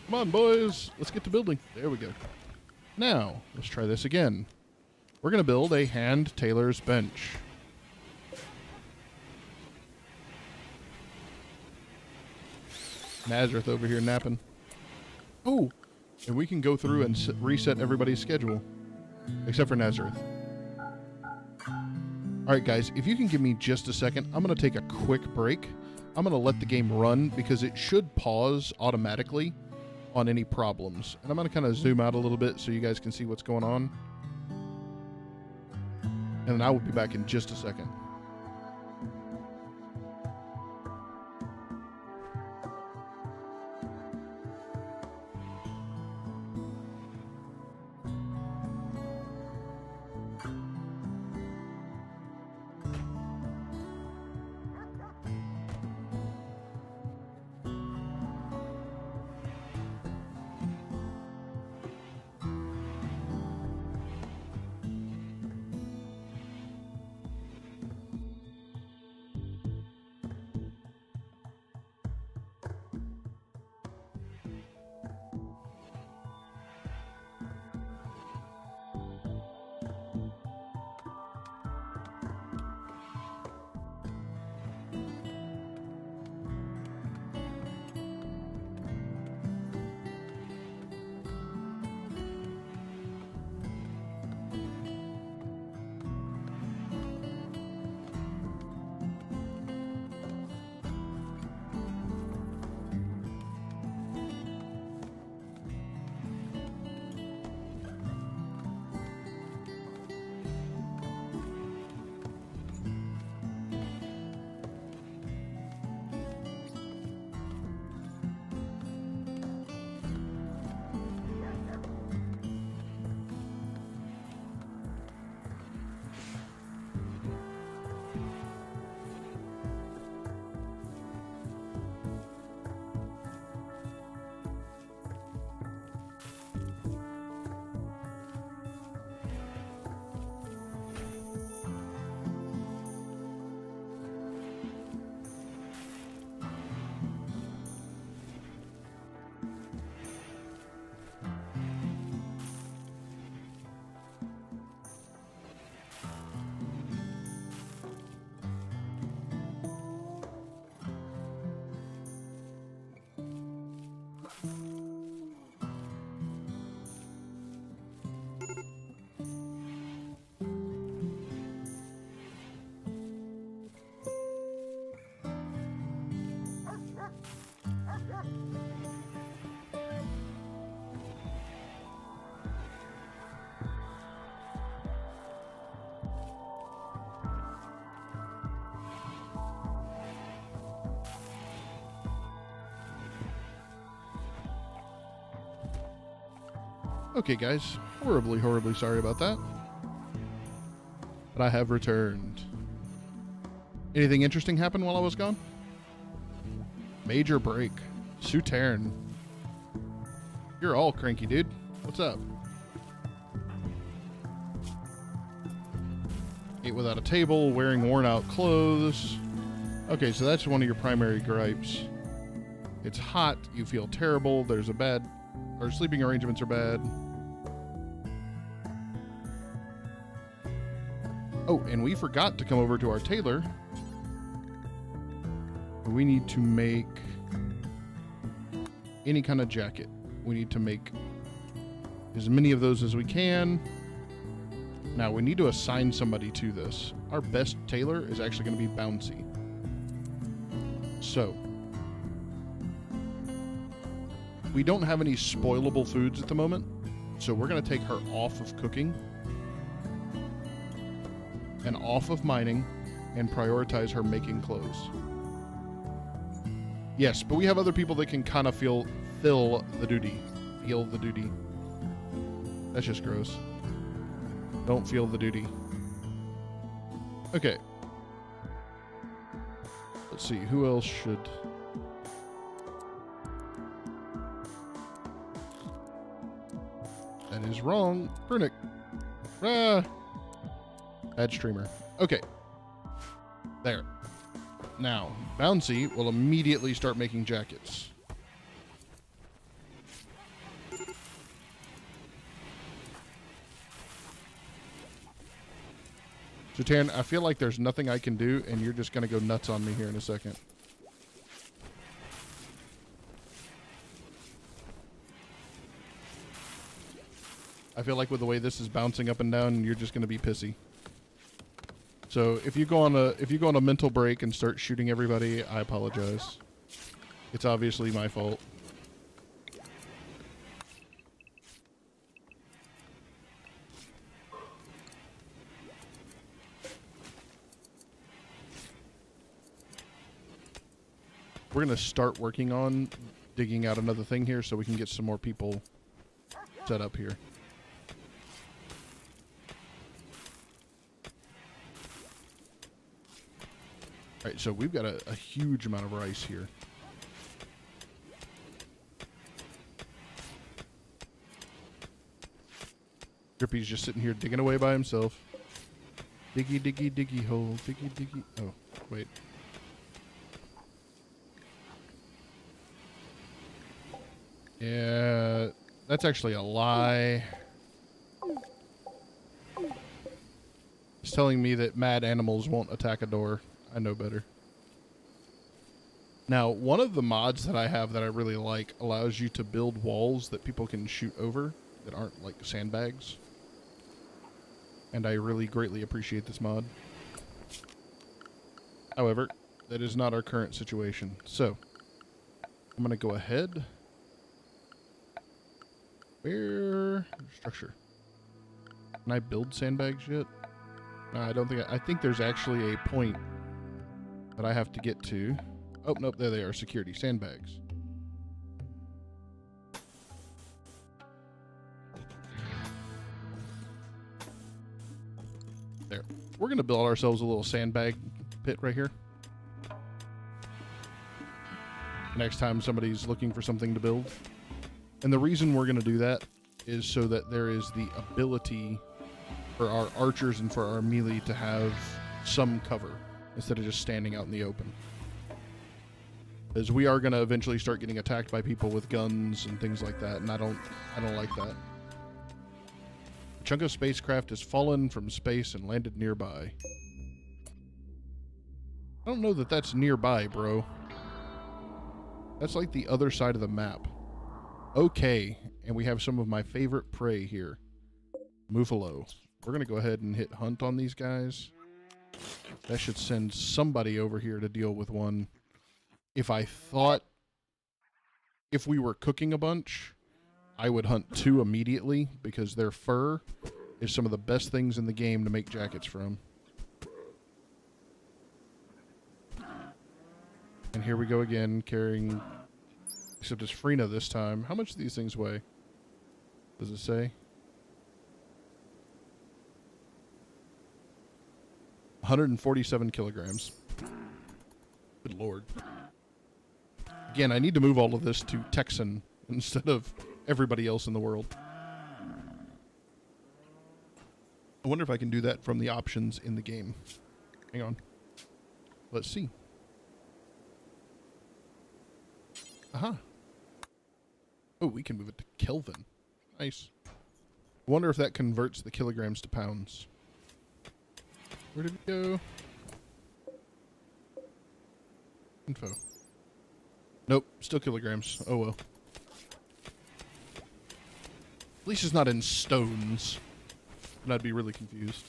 Come on, boys. Let's get to building. There we go. Now, let's try this again. We're going to build a hand tailor's bench. Nazareth over here napping. Oh, and we can go through and reset everybody's schedule. Except for Nazareth. Alright guys, if you can give me just a second, I'm going to take a quick break. I'm going to let the game run because it should pause automatically on any problems. And I'm going to kind of zoom out a little bit so you guys can see what's going on. And then I will be back in just a second. Okay, guys. Horribly, horribly sorry about that. But I have returned. Anything interesting happen while I was gone? Major break. Souterrain. You're all cranky, dude. What's up? Ate without a table, wearing worn out clothes. Okay, so that's one of your primary gripes. It's hot, you feel terrible, there's a bad... Our sleeping arrangements are bad. Oh, and we forgot to come over to our tailor. We need to make any kind of jacket. We need to make as many of those as we can. Now, we need to assign somebody to this. Our best tailor is actually going to be Bouncy. So, we don't have any spoilable foods at the moment, so we're going to take her off of cooking and off of mining and prioritize her making clothes. Yes, but we have other people that can kind of fill the duty. Feel the duty. That's just gross. Don't feel the duty. Okay. Let's see, who else should... That is wrong. Pernick. Ah. Bad streamer. Okay. There. Now, Bouncy will immediately start making jackets. So, Taryn, I feel like there's nothing I can do, and you're just going to go nuts on me here in a second. I feel like with the way this is bouncing up and down, you're just going to be pissy. So if you go on a mental break and start shooting everybody, I apologize. It's obviously my fault. We're going to start working on digging out another thing here so we can get some more people set up here. All right, so we've got a huge amount of rice here. Drippy's just sitting here digging away by himself. Diggy, diggy, diggy hole. Diggy, diggy. Oh, wait. Yeah, that's actually a lie. It's telling me that mad animals won't attack a door. I know better. Now, one of the mods that I have that I really like allows you to build walls that people can shoot over that aren't like sandbags. And I really greatly appreciate this mod. However, that is not our current situation. So, I'm going to go ahead. Where? Structure. Can I build sandbags yet? No, I don't think I think there's actually a point that I have to get to. Oh, nope, there they are. Security. Sandbags. There. We're going to build ourselves a little sandbag pit right here. Next time somebody's looking for something to build. And the reason we're going to do that is so that there is the ability for our archers and for our melee to have some cover instead of just standing out in the open. Because we are going to eventually start getting attacked by people with guns and things like that, and I don't like that. A chunk of spacecraft has fallen from space and landed nearby. I don't know that that's nearby, bro. That's like the other side of the map. Okay, and we have some of my favorite prey here. Muffalo. We're going to go ahead and hit hunt on these guys. That should send somebody over here to deal with one. If we were cooking a bunch, I would hunt 2 immediately because their fur is some of the best things in the game to make jackets from. And here we go again, carrying, except it's Frina this time. How much do these things weigh? Does it say? 147 kilograms. Good lord. Again, I need to move all of this to Texan instead of everybody else in the world. I wonder if I can do that from the options in the game. Hang on. Let's see. Aha. Oh, we can move it to Kelvin. Nice. I wonder if that converts the kilograms to pounds. Where did it go? Info. Nope, still kilograms. Oh well. At least it's not in stones. And I'd be really confused.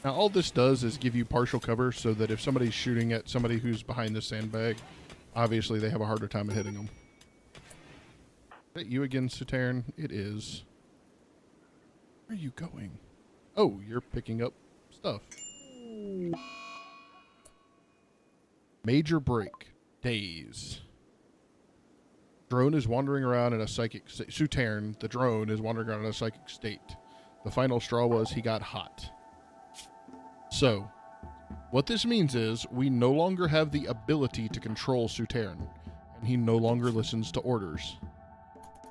Now all this does is give you partial cover so that if somebody's shooting at somebody who's behind the sandbag, obviously they have a harder time of hitting them. Is that you again, Saturn? It is. Where are you going? Oh, you're picking up stuff. Major break. Days. Drone is wandering around in a psychic state. Saturn, the drone, is wandering around in a psychic state. The final straw was he got hot. So, what this means is we no longer have the ability to control Saturn, and he no longer listens to orders.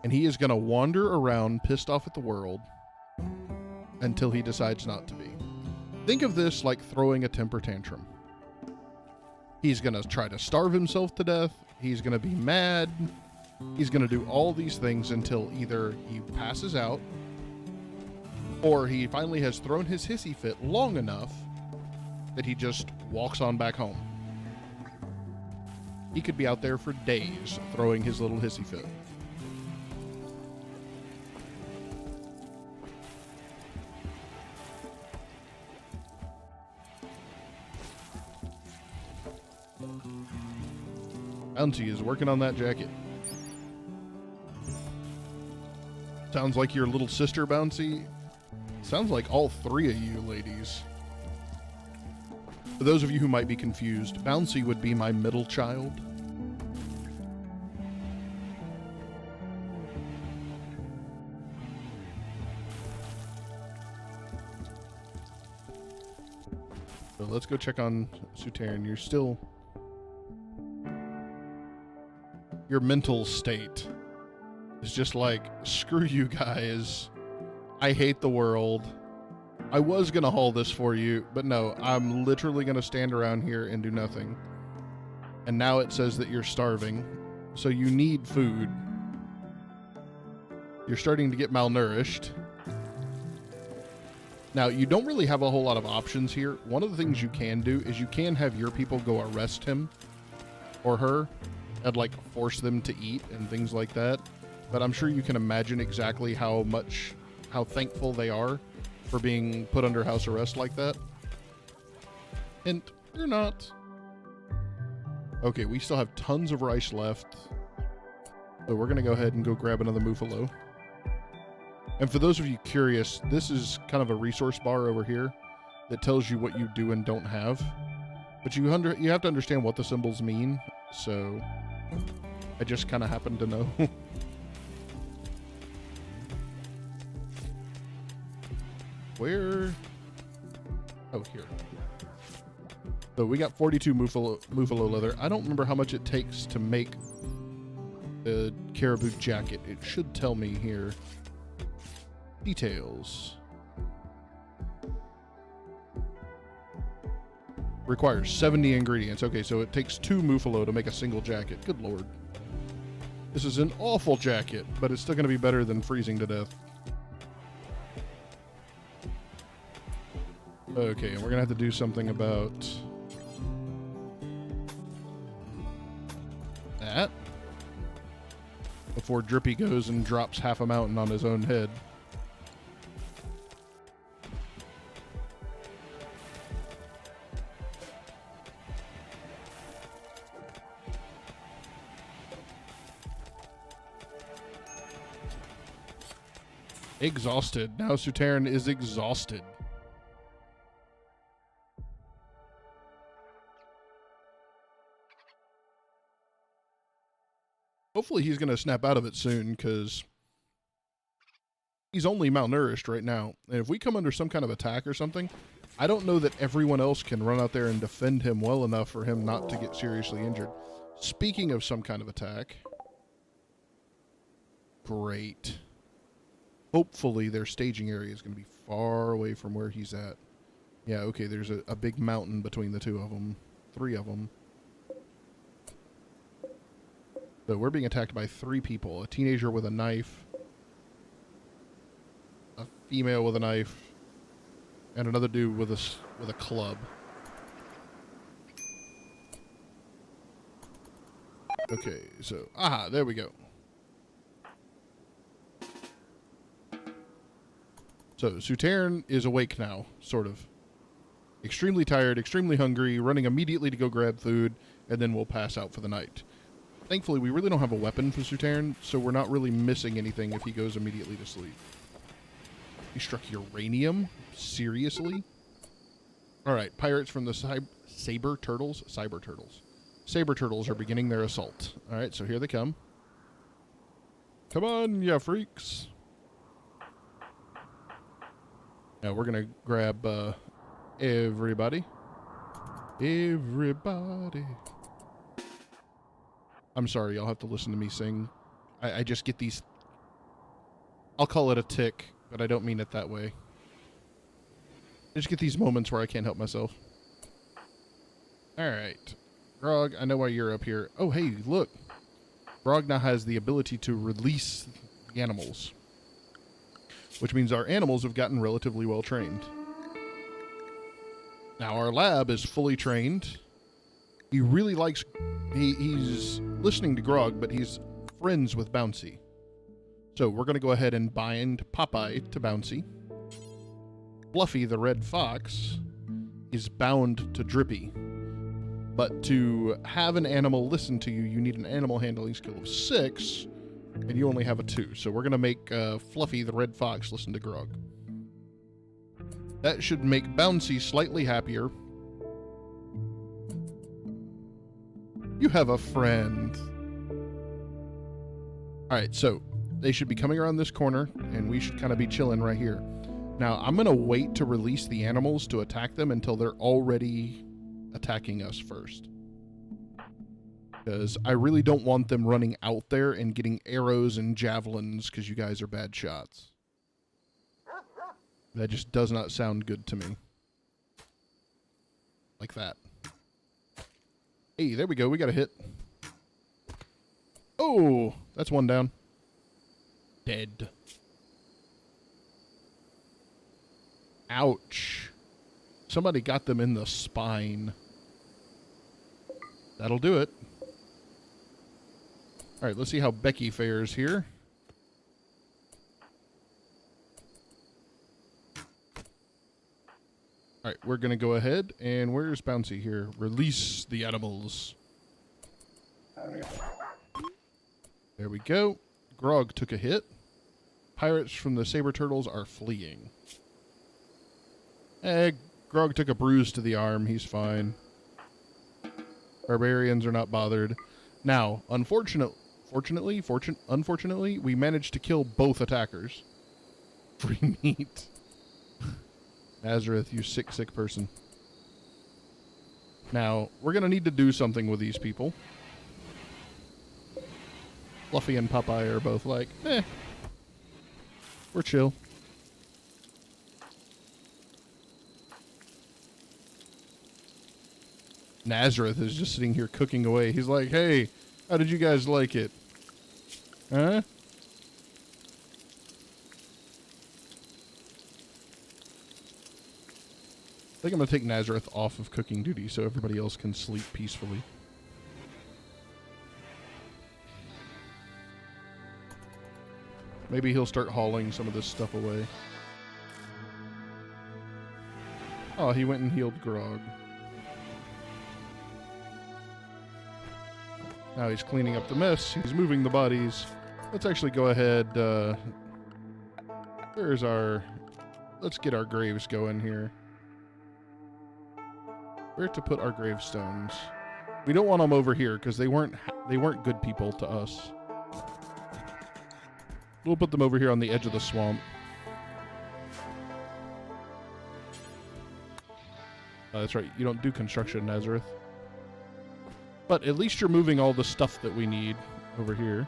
And he is going to wander around pissed off at the world until he decides not to be. Think of this like throwing a temper tantrum. He's going to try to starve himself to death. He's going to be mad. He's going to do all these things until either he passes out or he finally has thrown his hissy fit long enough that he just walks on back home. He could be out there for days throwing his little hissy fit. Bounty is working on that jacket. Sounds like your little sister, Bouncy. Sounds like all three of you ladies. For those of you who might be confused, Bouncy would be my middle child. So let's go check on Saturn. You're still... Your mental state is just like, screw you guys. I hate the world. I was going to haul this for you, but no, I'm literally going to stand around here and do nothing. And now it says that you're starving, so you need food. You're starting to get malnourished. Now, you don't really have a whole lot of options here. One of the things you can do is you can have your people go arrest him or her and like force them to eat and things like that. But I'm sure you can imagine exactly how thankful they are for being put under house arrest like that. And you're not. Okay, we still have tons of rice left. So we're going to go ahead and go grab another Muffalo. And for those of you curious, this is kind of a resource bar over here that tells you what you do and don't have. But you have to understand what the symbols mean. So I just kind of happen to know. Where? Oh, here. So we got 42 Muffalo leather. I don't remember how much it takes to make the caribou jacket. It should tell me here. Details. Requires 70 ingredients. Okay, so it takes 2 Muffalo to make a single jacket. Good lord. This is an awful jacket, but it's still going to be better than freezing to death. Okay, and we're going to have to do something about that before Drippy goes and drops half a mountain on his own head. Exhausted. Now Saturn is exhausted. Hopefully he's going to snap out of it soon, because he's only malnourished right now. And if we come under some kind of attack or something, I don't know that everyone else can run out there and defend him well enough for him not to get seriously injured. Speaking of some kind of attack. Great. Hopefully their staging area is going to be far away from where he's at. Yeah, okay, there's a big mountain between the two of them. 3 of them. So we're being attacked by 3 people. A teenager with a knife. A female with a knife. And another dude with a club. Okay, so... aha, there we go. So, Suterin is awake now, sort of. Extremely tired, extremely hungry, running immediately to go grab food, and then we'll pass out for the night. Thankfully, we really don't have a weapon for Suterin, so we're not really missing anything if he goes immediately to sleep. He struck uranium? Seriously? Alright, pirates from the Saber Turtles? Cyber Turtles. Saber Turtles are beginning their assault. Alright, so here they come. Come on, ya freaks. Now we're gonna grab, everybody. Everybody. I'm sorry, y'all have to listen to me sing. I just get these... I'll call it a tick, but I don't mean it that way. I just get these moments where I can't help myself. Alright. Grog, I know why you're up here. Oh, hey, look. Grog now has the ability to release the animals. Which means our animals have gotten relatively well trained. Now, our lab is fully trained. He really likes... He's listening to Grog, but he's friends with Bouncy. So we're going to go ahead and bind Popeye to Bouncy. Fluffy, the red fox, is bound to Drippy. But to have an animal listen to you, you need an animal handling skill of 6, and you only have a 2. So we're going to make Fluffy, the red fox, listen to Grog. That should make Bouncy slightly happier. You have a friend. Alright, so they should be coming around this corner, and we should kind of be chilling right here. Now, I'm going to wait to release the animals to attack them until they're already attacking us first. Because I really don't want them running out there and getting arrows and javelins because you guys are bad shots. That just does not sound good to me. Like that. Hey, there we go. We got a hit. Oh, that's one down. Dead. Ouch. Somebody got them in the spine. That'll do it. All right, let's see how Becky fares here. All right, we're going to go ahead, and where's Bouncy here? Release the animals. There we go. Grog took a hit. Pirates from the Saber Turtles are fleeing. Grog took a bruise to the arm. He's fine. Barbarians are not bothered. Now, unfortunately, we managed to kill both attackers. Free meat. Nazareth, you sick person. Now, we're going to need to do something with these people. Fluffy and Popeye are both like, we're chill. Nazareth is just sitting here cooking away. He's like, hey, how did you guys like it? Huh? I think I'm going to take Nazareth off of cooking duty so everybody else can sleep peacefully. Maybe he'll start hauling some of this stuff away. Oh, he went and healed Grog. Now he's cleaning up the mess. He's moving the bodies. Let's actually go ahead. Where's our... Let's get our graves going here. Where to put our gravestones? We don't want them over here because they weren't good people to us. We'll put them over here on the edge of the swamp. That's right. You don't do construction in Nazareth. But at least you're moving all the stuff that we need over here.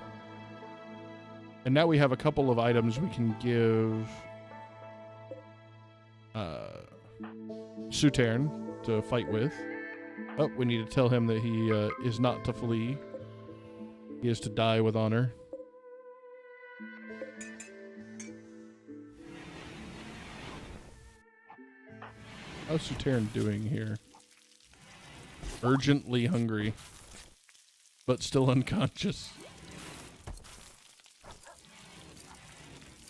And now we have a couple of items we can give Sutern to fight with. Oh, we need to tell him that he is not to flee. He is to die with honor. How's Sutern doing here? Urgently hungry, but still unconscious.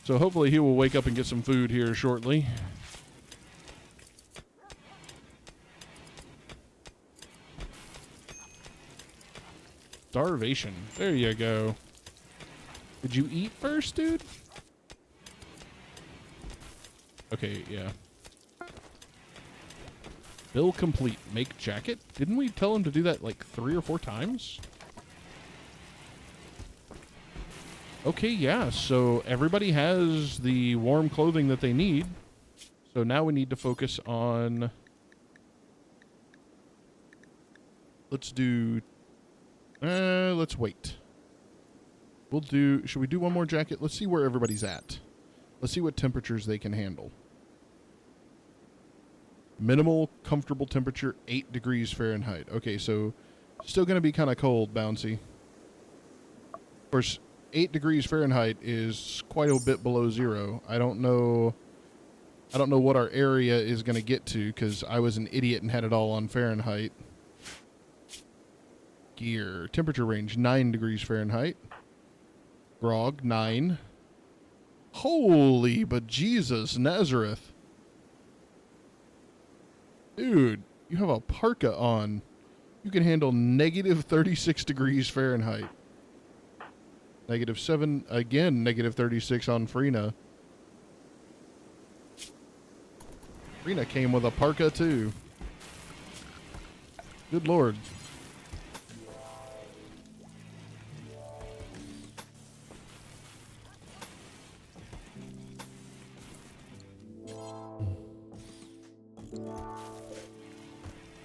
So hopefully he will wake up and get some food here shortly. Starvation. There you go. Did you eat first, dude? Okay, yeah. Bill complete. Make jacket? Didn't we tell him to do that like 3 or 4 times? Okay, yeah. So everybody has the warm clothing that they need. So now we need to focus on... Let's do... let's wait. We'll do... Should we do one more jacket? Let's see where everybody's at. Let's see what temperatures they can handle. Minimal comfortable temperature, 8 degrees Fahrenheit. Okay, so still going to be kind of cold, Bouncy. Of course, 8 degrees Fahrenheit is quite a bit below zero. I don't know what our area is going to get to because I was an idiot and had it all on Fahrenheit. Gear. Temperature range, 9 degrees Fahrenheit. Grog, 9. Holy bejesus, Nazareth. Dude, you have a parka on. You can handle negative 36 degrees Fahrenheit. -7, again, negative 36 on Freena. Freena came with a parka too. Good Lord.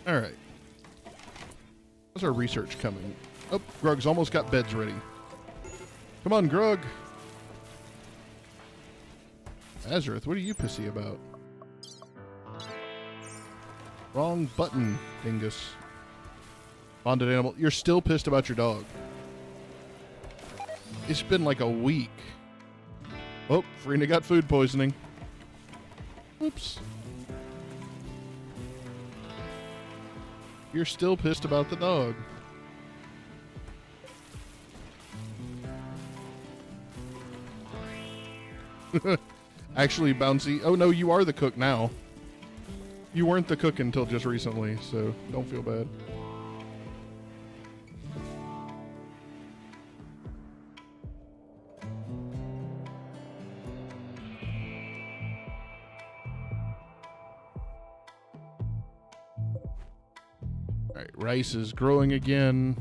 All right. How's our research coming? Oh, Grug's almost got beds ready. Come on, Grug. Nazareth, what are you pissy about? Wrong button, dingus. Bonded animal. You're still pissed about your dog. It's been like a week. Oh, Freena got food poisoning. Oops. You're still pissed about the dog. Actually, Bouncy. Oh, no, you are the cook now. You weren't the cook until just recently, so don't feel bad. All right, rice is growing again.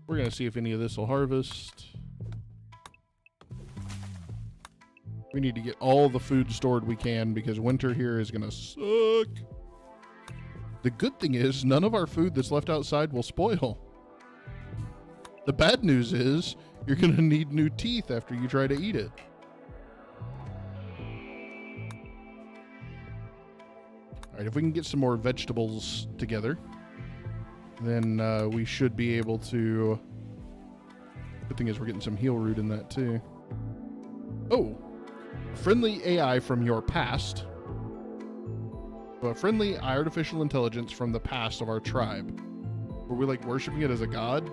We're going to see if any of this will harvest. We need to get all the food stored we can because winter here is going to suck. The good thing is none of our food that's left outside will spoil. The bad news is you're going to need new teeth after you try to eat it. All right, if we can get some more vegetables together, then we should be able to... Good thing is we're getting some heal root in that too. Oh! Friendly AI from your past. So a friendly artificial intelligence from the past of our tribe. Were we like worshiping it as a god?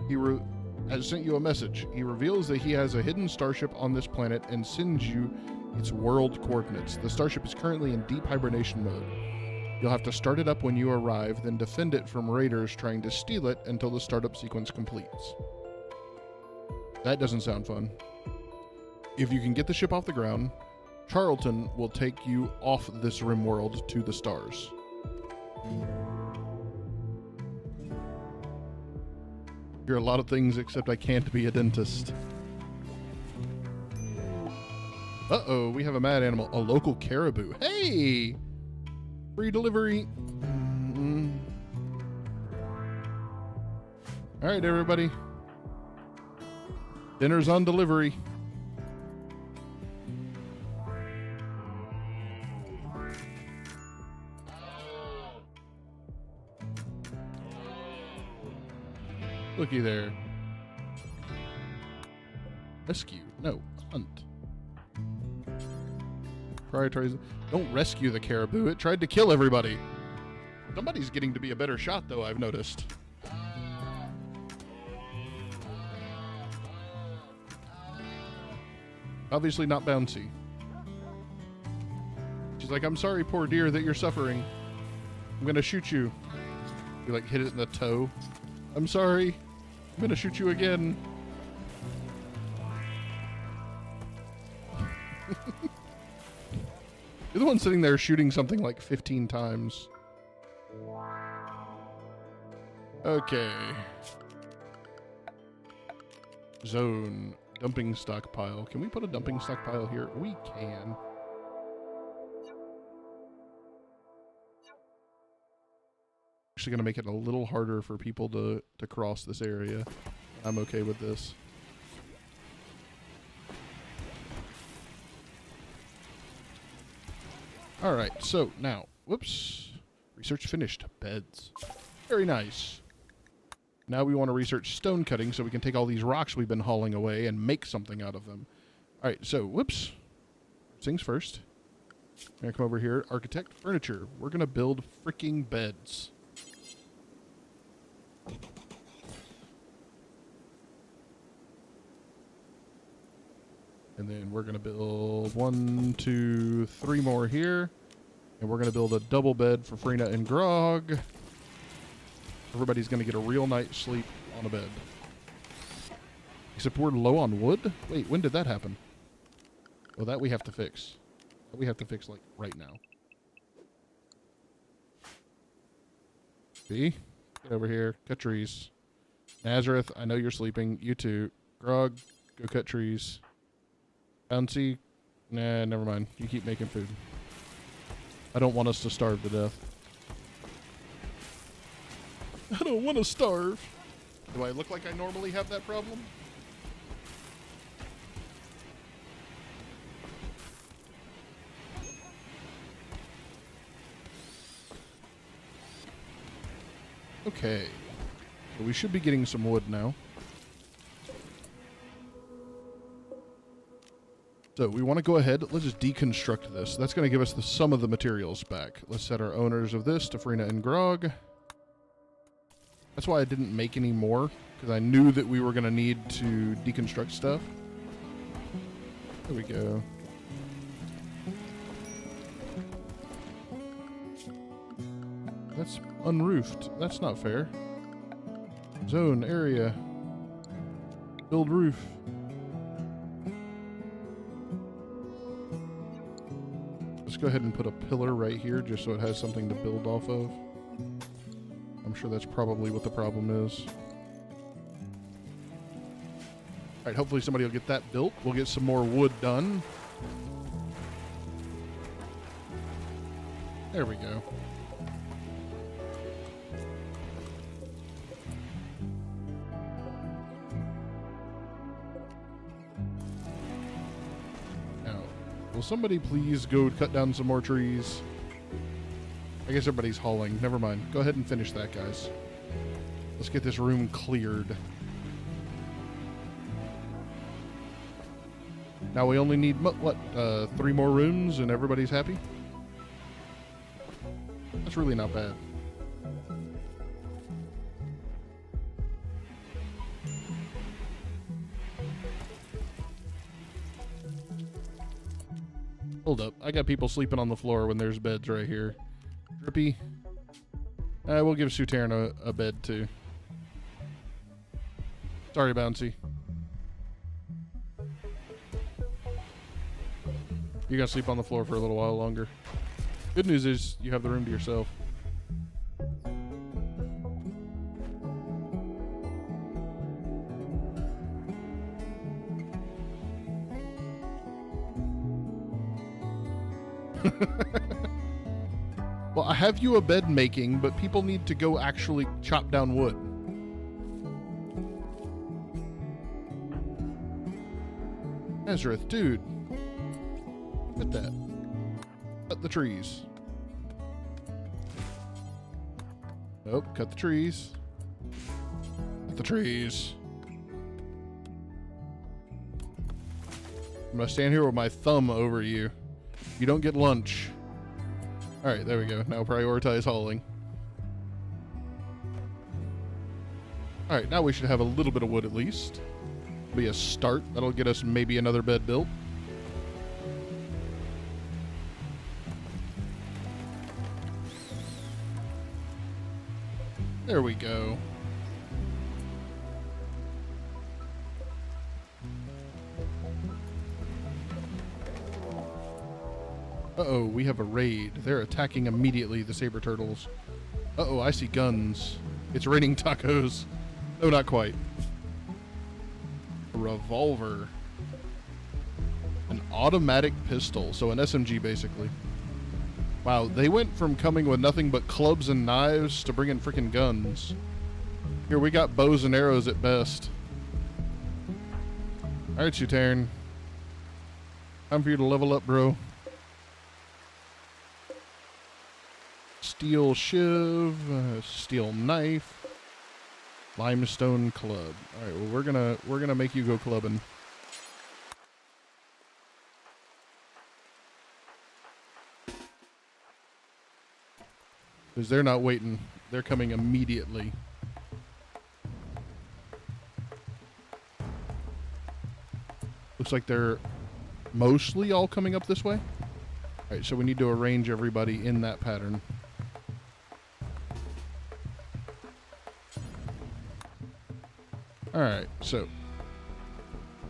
He has sent you a message. He reveals that he has a hidden starship on this planet and sends you its world coordinates. The starship is currently in deep hibernation mode. You'll have to start it up when you arrive, then defend it from raiders trying to steal it until the startup sequence completes. That doesn't sound fun. If you can get the ship off the ground, Charlton will take you off this Rimworld to the stars. You're a lot of things except I can't be a dentist. Uh-oh, we have a mad animal. A local caribou. Hey! Free delivery. All right, everybody. Dinner's on delivery. Looky there. Rescue. No, hunt. Prioritize. Don't rescue the caribou. It tried to kill everybody. Somebody's getting to be a better shot, though, I've noticed. Obviously not Bouncy. She's like, I'm sorry, poor dear, that you're suffering. I'm gonna shoot you. You like hit it in the toe. I'm sorry. I'm gonna shoot you again. You're the one sitting there shooting something like 15 times. Okay. Zone. Dumping stockpile. Can we put a dumping stockpile here? We can. Actually going to make it a little harder for people to cross this area. I'm okay with this. Alright, so now, whoops. Research finished. Beds. Very nice. Now we want to research stone cutting so we can take all these rocks we've been hauling away and make something out of them. Alright, so, whoops. First things first. I'm going to come over here. Architect, furniture. We're going to build freaking beds. And then we're going to build 1, 2, 3 more here. And we're going to build a double bed for Frina and Grog. Everybody's going to get a real night's sleep on a bed. Except we're low on wood? Wait, when did that happen? Well, that we have to fix. That we have to fix, like, right now. See? Get over here. Cut trees. Nazareth, I know you're sleeping. You too. Grog, go cut trees. Bouncy, nah, never mind. You keep making food. I don't want us to starve to death. I don't want to starve. Do I look like I normally have that problem? Okay. So we should be getting some wood now. So we want to go ahead. Let's just deconstruct this. That's going to give us some of the materials back. Let's set our owners of this to Frina and Grog. That's why I didn't make any more, because I knew that we were going to need to deconstruct stuff. There we go. That's unroofed. That's not fair. Zone, area. Build roof. Let's go ahead and put a pillar right here just so it has something to build off of. I'm sure that's probably what the problem is. Alright, hopefully somebody will get that built. We'll get some more wood done. There we go. Now, will somebody please go cut down some more trees? I guess everybody's hauling. Never mind. Go ahead and finish that, guys. Let's get this room cleared. Now we only need, what, 3 more rooms and everybody's happy? That's really not bad. Hold up. I got people sleeping on the floor when there's beds right here. Drippy. We'll give Suterin a bed, too. Sorry, Bouncy. You're going to sleep on the floor for a little while longer. Good news is you have the room to yourself. Well, I have you a bed making, but people need to go actually chop down wood. Ezrith, dude. Look at that. Cut the trees. Nope, cut the trees. Cut the trees. I'm gonna stand here with my thumb over you. You don't get lunch. Alright, there we go. Now prioritize hauling. Alright, now we should have a little bit of wood at least. Be a start. That'll get us maybe another bed built. There we go. Uh-oh, we have a raid. They're attacking immediately, the saber turtles. Uh-oh, I see guns. It's raining tacos. No, not quite. A revolver. An automatic pistol. So an SMG, basically. Wow, they went from coming with nothing but clubs and knives to bringing freaking guns. Here, we got bows and arrows at best. Alright, Sutern. Time for you to level up, bro. Steel shiv, steel knife, limestone club. All right, well we're gonna make you go clubbing. Because they're not waiting; they're coming immediately. Looks like they're mostly all coming up this way. All right, so we need to arrange everybody in that pattern. Alright, so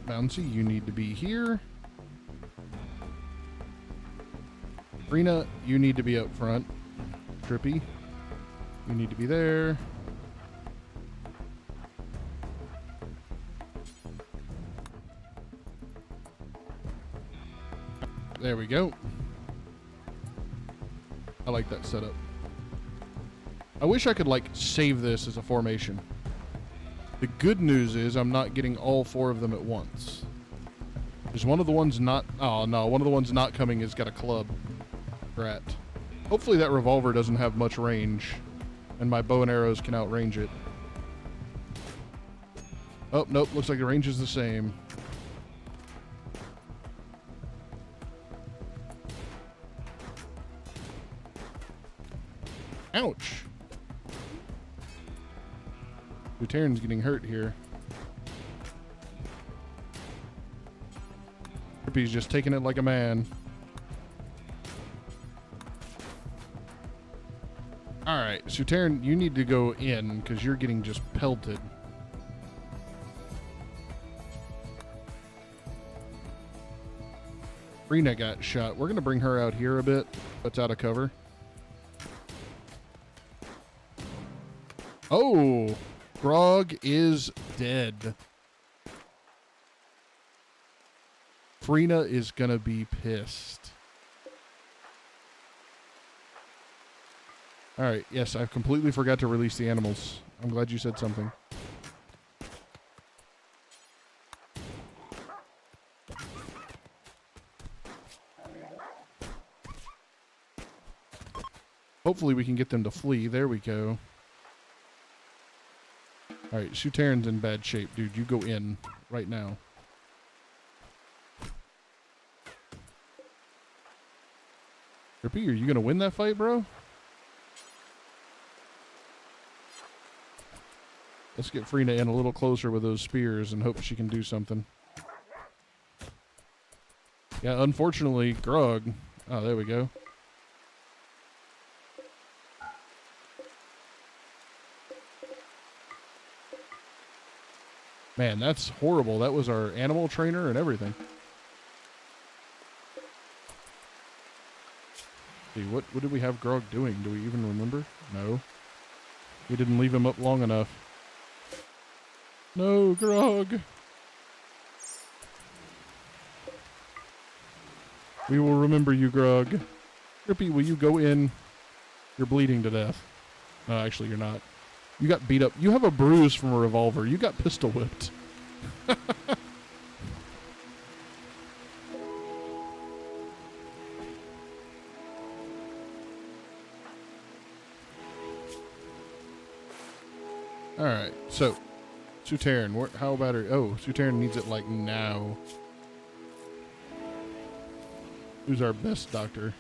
Bouncy, you need to be here. Rena, you need to be up front. Trippy, you need to be there. There we go. I like that setup. I wish I could, like, save this as a formation. The good news is I'm not getting all 4 of them at once. Is one of the ones not... Oh, no. One of the ones not coming has got a club. Rat. Hopefully that revolver doesn't have much range, and my bow and arrows can outrange it. Oh, nope. Looks like the range is the same. Ouch. Luteran's getting hurt here. Trippy's just taking it like a man. Alright, Suteran, you need to go in because you're getting just pelted. Rena got shot. We're going to bring her out here a bit. That's out of cover. Oh! Grog is dead. Frina is gonna be pissed. Alright, yes, I completely forgot to release the animals. I'm glad you said something. Hopefully we can get them to flee. There we go. Alright, Suteran's in bad shape, dude. You go in right now. Rippy, are you gonna win that fight, bro? Let's get Frina in a little closer with those spears and hope she can do something. Yeah, unfortunately, Grog... Oh, there we go. Man, that's horrible. That was our animal trainer and everything. See, what did we have Grog doing? Do we even remember? No. We didn't leave him up long enough. No, Grog. We will remember you, Grog. Rippy, will you go in? You're bleeding to death. No, actually, you're not. You got beat up. You have a bruise from a revolver. You got pistol whipped. Alright, so, Suterin, how about her? Oh, Suterin needs it like now. Who's our best doctor?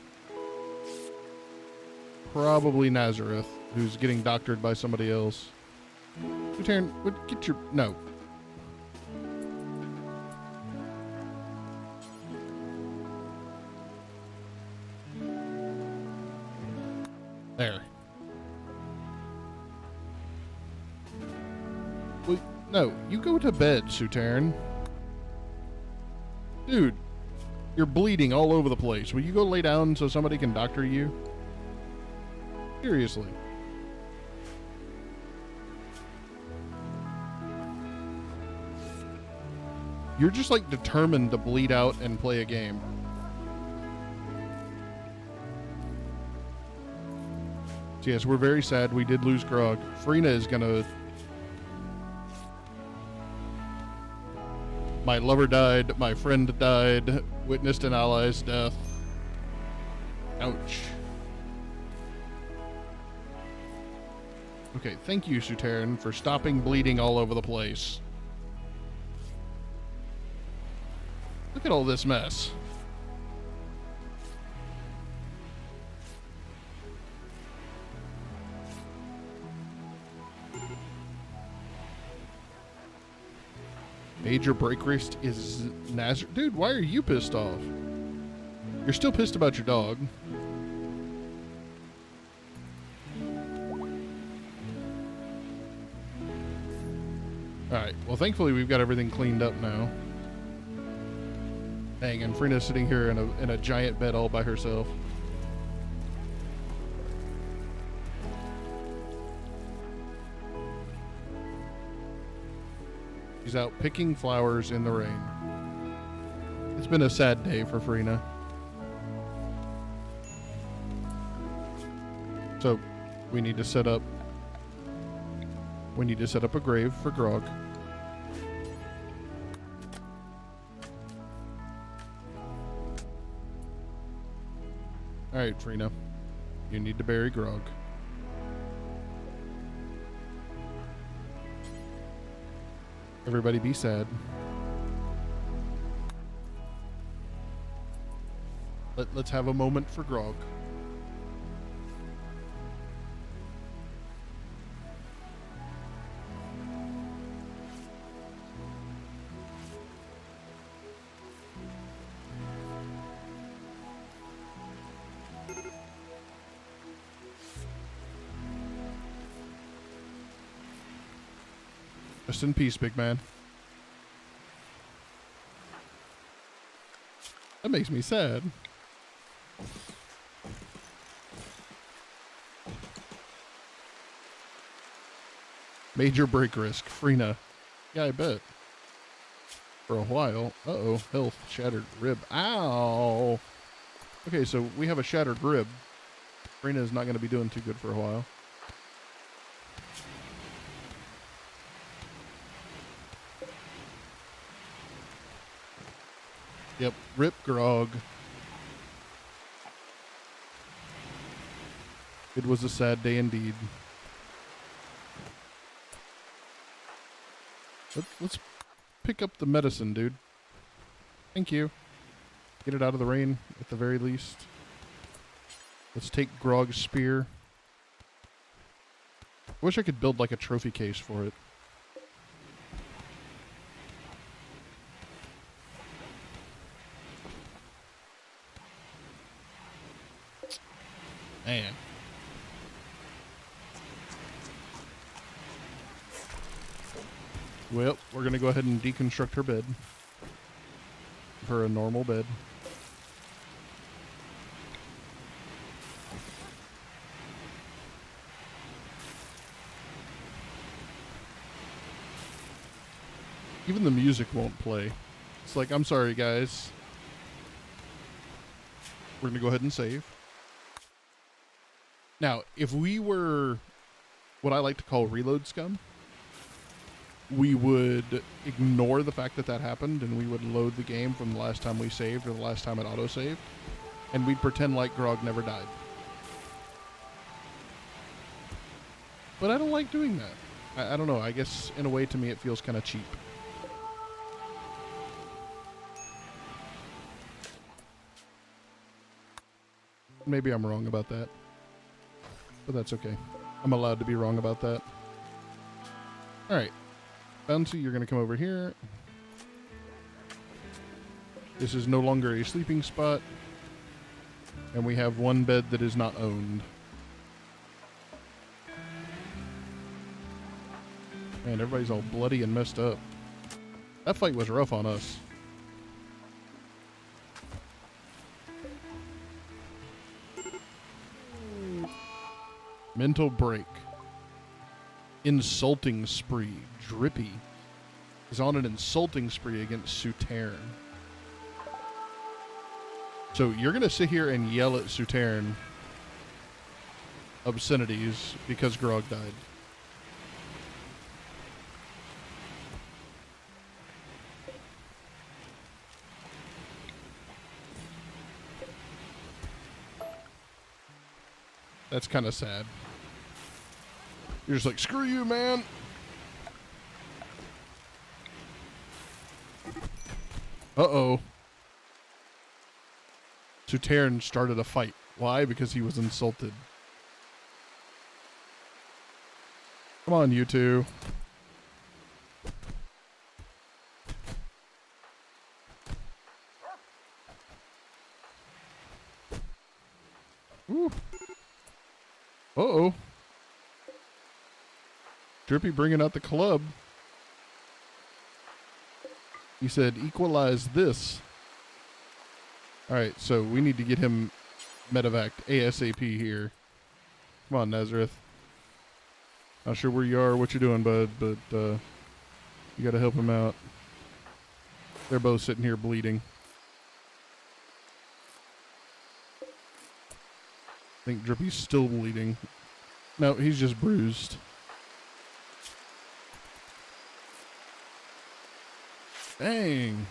Probably Nazareth, who's getting doctored by somebody else. Suterin, get your... No. There. No, you go to bed, Suterin. Dude, you're bleeding all over the place. Will you go lay down so somebody can doctor you? Seriously. You're just like determined to bleed out and play a game. So yes, we're very sad. We did lose Grog. Frina is gonna... My lover died, my friend died, witnessed an ally's death. Ouch. Okay, thank you, Suterin, for stopping bleeding all over the place. Look at all this mess. Major break wrist is Nazareth. Dude, why are you pissed off? You're still pissed about your dog. Alright, well thankfully we've got everything cleaned up now. Dang, and Frina's sitting here in a giant bed all by herself. She's out picking flowers in the rain. It's been a sad day for Frina. So, we need to set up a grave for Grog. Alright, Frina. You need to bury Grog. Everybody be sad. Let's have a moment for Grog. Rest in peace, big man. That makes me sad. Major break risk. Frina. Yeah, I bet. For a while. Uh-oh. Health. Shattered rib. Ow! Okay, so we have a shattered rib. Frina is not going to be doing too good for a while. Yep, rip Grog. It was a sad day indeed. Let's pick up the medicine, dude. Thank you. Get it out of the rain, at the very least. Let's take Grog's spear. I wish I could build like a trophy case for it. Man. Well, we're going to go ahead and deconstruct her bed. Give her a normal bed. Even the music won't play. It's like, I'm sorry, guys. We're going to go ahead and save. Now, if we were what I like to call reload scum, we would ignore the fact that that happened, and we would load the game from the last time we saved or the last time it auto-saved, and we'd pretend like Grog never died. But I don't like doing that. I don't know. I guess in a way, to me, it feels kind of cheap. Maybe I'm wrong about that. But that's okay. I'm allowed to be wrong about that. Alright. Bouncy, you're going to come over here. This is no longer a sleeping spot. And we have one bed that is not owned. Man, everybody's all bloody and messed up. That fight was rough on us. Mental break. Insulting spree. Drippy is on an insulting spree against Suterin. So you're going to sit here and yell at Suterin obscenities because Grog died. That's kind of sad. You're just like, screw you, man. Uh-oh. Suterin started a fight. Why? Because he was insulted. Come on, you two. Ooh. Uh-oh. Drippy bringing out the club. He said, equalize this. Alright, so we need to get him medevaced ASAP here. Come on, Nazareth. Not sure where you are or what you're doing, bud, but you gotta help him out. They're both sitting here bleeding. I think Drippy's still bleeding. No, he's just bruised. Dang.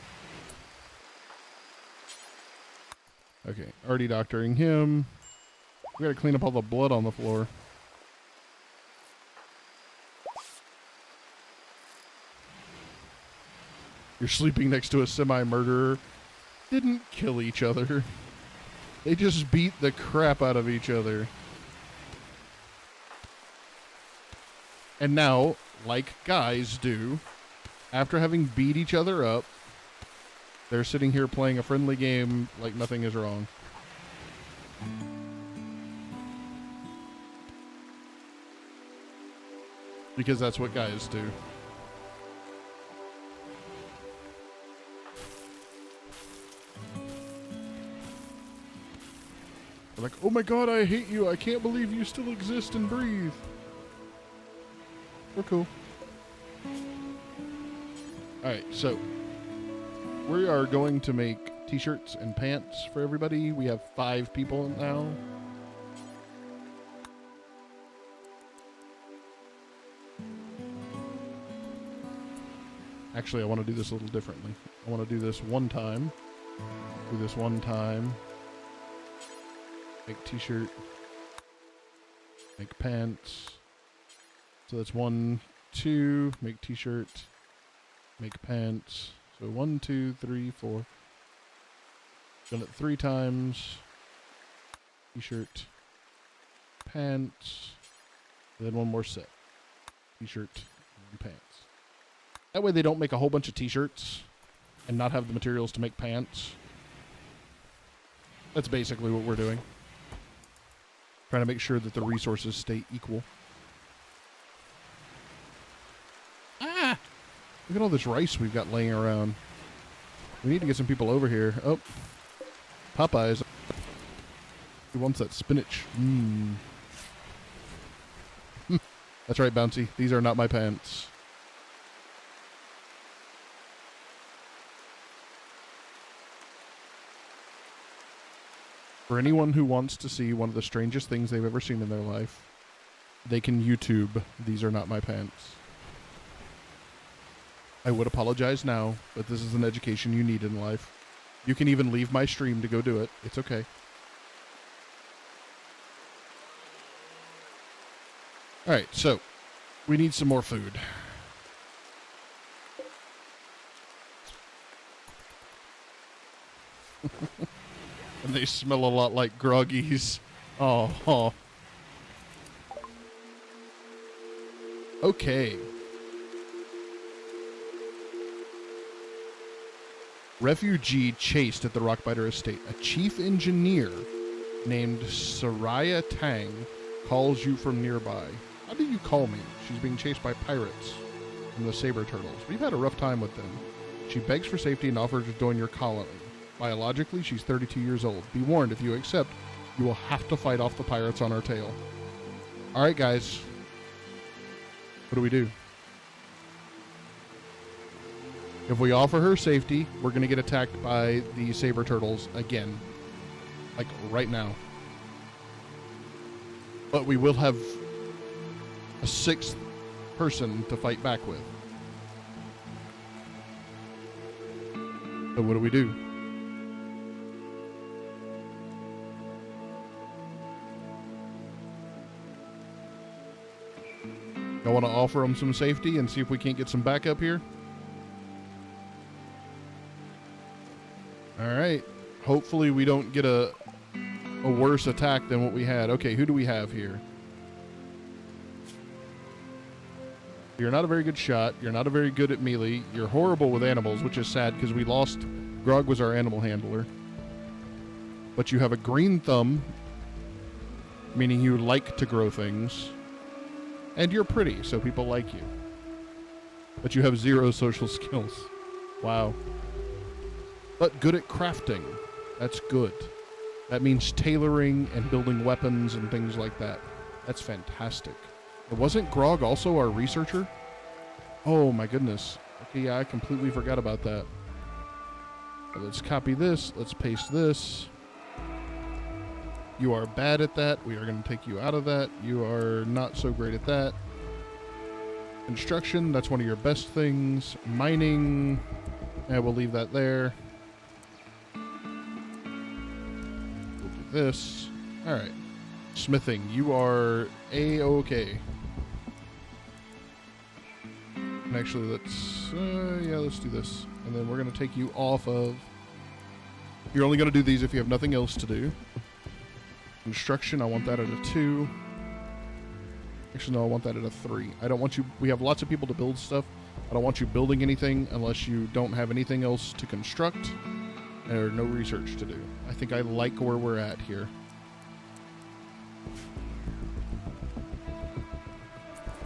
Okay, already doctoring him. We gotta clean up all the blood on the floor. You're sleeping next to a semi-murderer. Didn't kill each other. They just beat the crap out of each other. And now, like guys do, after having beat each other up, they're sitting here playing a friendly game like nothing is wrong. Because that's what guys do. They're like, oh my god, I hate you. I can't believe you still exist and breathe. We're cool. Alright, so we are going to make t-shirts and pants for everybody. We have 5 people now. Actually, I want to do this a little differently. I want to do this one time. Do this one time. Make t-shirt. Make pants. So that's 1, 2. Make t-shirt. Make pants. So 1, 2, 3, 4. Done it 3 times. T-shirt. Pants. And then 1 more set. T-shirt and pants. That way they don't make a whole bunch of t-shirts and not have the materials to make pants. That's basically what we're doing. Trying to make sure that the resources stay equal. Ah! Look at all this rice we've got laying around. We need to get some people over here. Oh. Popeyes. He wants that spinach. Mmm. That's right, Bouncy. These are not my pants. For anyone who wants to see one of the strangest things they've ever seen in their life, they can YouTube These Are Not My Pants. I would apologize now, but this is an education you need in life. You can even leave my stream to go do it. It's okay. Alright, so we need some more food. And they smell a lot like groggies. Oh. Okay. Refugee chased at the Rockbiter estate. A chief engineer named Soraya Tang calls you from nearby. How do you call me? She's being chased by pirates and the saber turtles. We've had a rough time with them. She begs for safety and offers to join your colony. Biologically, she's 32 years old. Be warned, if you accept, you will have to fight off the pirates on our tail. Alright, guys. What do we do? If we offer her safety, we're going to get attacked by the saber turtles again. Like, right now. But we will have a sixth person to fight back with. So what do we do? I want to offer them some safety and see if we can't get some backup here. Alright. Hopefully we don't get a worse attack than what we had. Okay, who do we have here? You're not a very good shot. You're not a very good at melee. You're horrible with animals, which is sad because we lost... Grog was our animal handler. But you have a green thumb, meaning you like to grow things. And you're pretty, so people like you. But you have 0 social skills. Wow. But good at crafting. That's good. That means tailoring and building weapons and things like that. That's fantastic. Wasn't Grog also our researcher? Oh my goodness. Okay, yeah, I completely forgot about that. Let's copy this. Let's paste this. You are bad at that. We are going to take you out of that. You are not so great at that. Construction, that's one of your best things. Mining, we'll leave that there. We'll do this. All right. Smithing, you are A-okay. And actually, let's do this. And then we're going to take you off of... You're only going to do these if you have nothing else to do. Construction, I want that at a 2. Actually, no, I want that at a 3. I don't want you... We have lots of people to build stuff. I don't want you building anything unless you don't have anything else to construct or no research to do. I think I like where we're at here.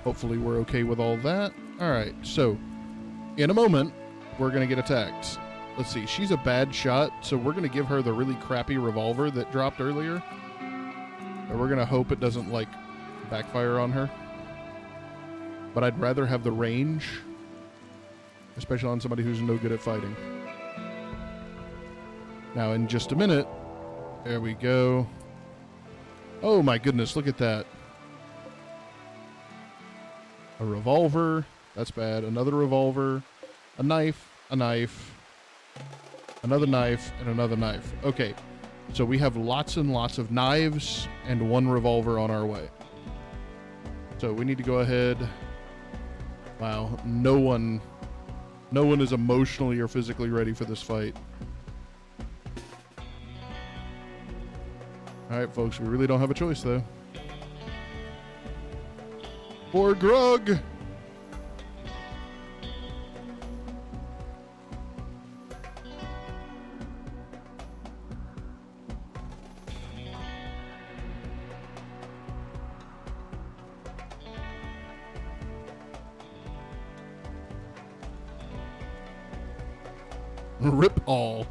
Hopefully we're okay with all that. Alright, so in a moment, we're going to get attacked. Let's see, she's a bad shot, so we're going to give her the really crappy revolver that dropped earlier. And we're going to hope it doesn't, like, backfire on her. But I'd rather have the range, especially on somebody who's no good at fighting. Now, in just a minute, there we go. Oh my goodness, look at that. A revolver. That's bad. Another revolver. A knife. A knife. Another knife. And another knife. Okay. So we have lots and lots of knives and 1 revolver on our way. So we need to go ahead. Wow. No one is emotionally or physically ready for this fight. Alright, folks. We really don't have a choice, though. For Grog! Rip all.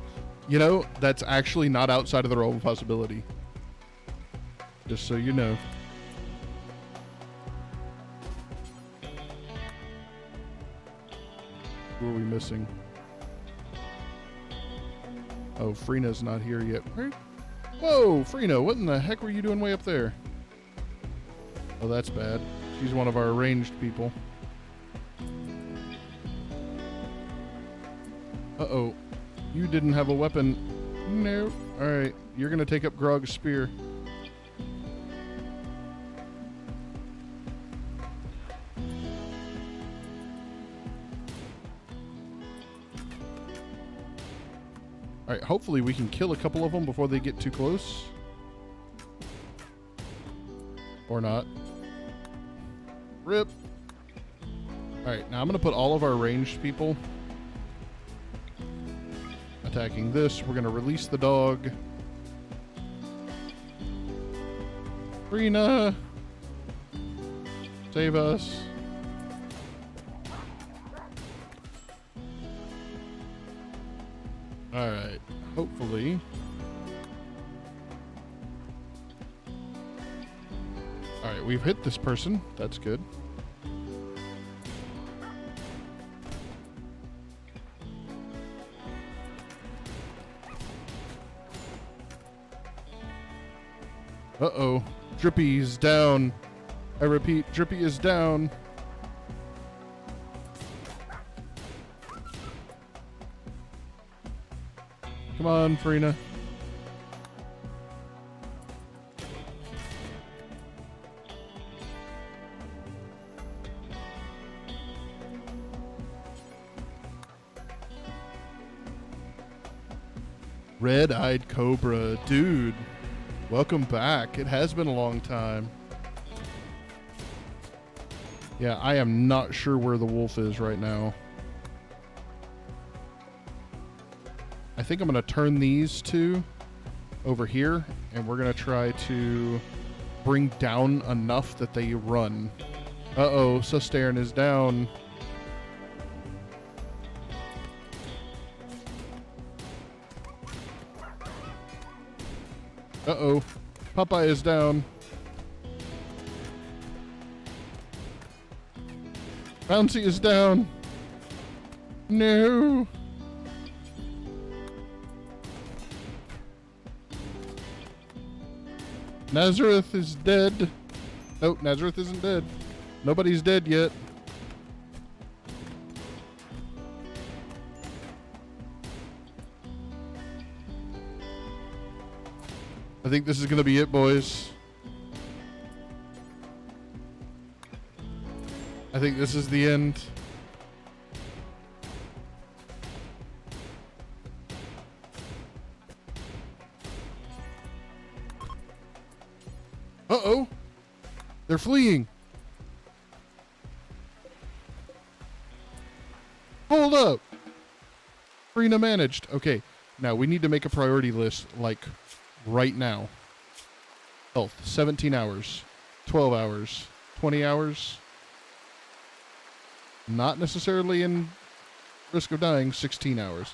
You know, that's actually not outside of the realm of possibility. Just so you know. Who are we missing? Oh, Freena's not here yet. Whoa, Frino, what in the heck were you doing way up there? Oh, that's bad. She's one of our ranged people. Uh-oh. You didn't have a weapon. No. Alright, you're gonna take up Grog's spear. Alright, hopefully we can kill a couple of them before they get too close. Or not. Rip. Alright, now I'm going to put all of our ranged people attacking this. We're going to release the dog. Rena! Save us. Alright, hopefully. Alright, we've hit this person. That's good. Uh-oh. Drippy's down. I repeat, Drippy is down. Come on, Farina. Red-eyed Cobra. Dude, welcome back. It has been a long time. Yeah, I am not sure where the wolf is right now. I think I'm going to turn these two over here, and we're going to try to bring down enough that they run. Uh-oh, Sustairn is down. Uh-oh, Popeye is down. Bouncy is down. No. Nazareth is dead. Nope, Nazareth isn't dead. Nobody's dead yet. I think this is going to be it, boys. I think this is the end. Uh-oh. They're fleeing. Hold up. Farina managed. Okay, now we need to make a priority list, like, right now. Health, 17 hours, 12 hours, 20 hours. Not necessarily in risk of dying, 16 hours.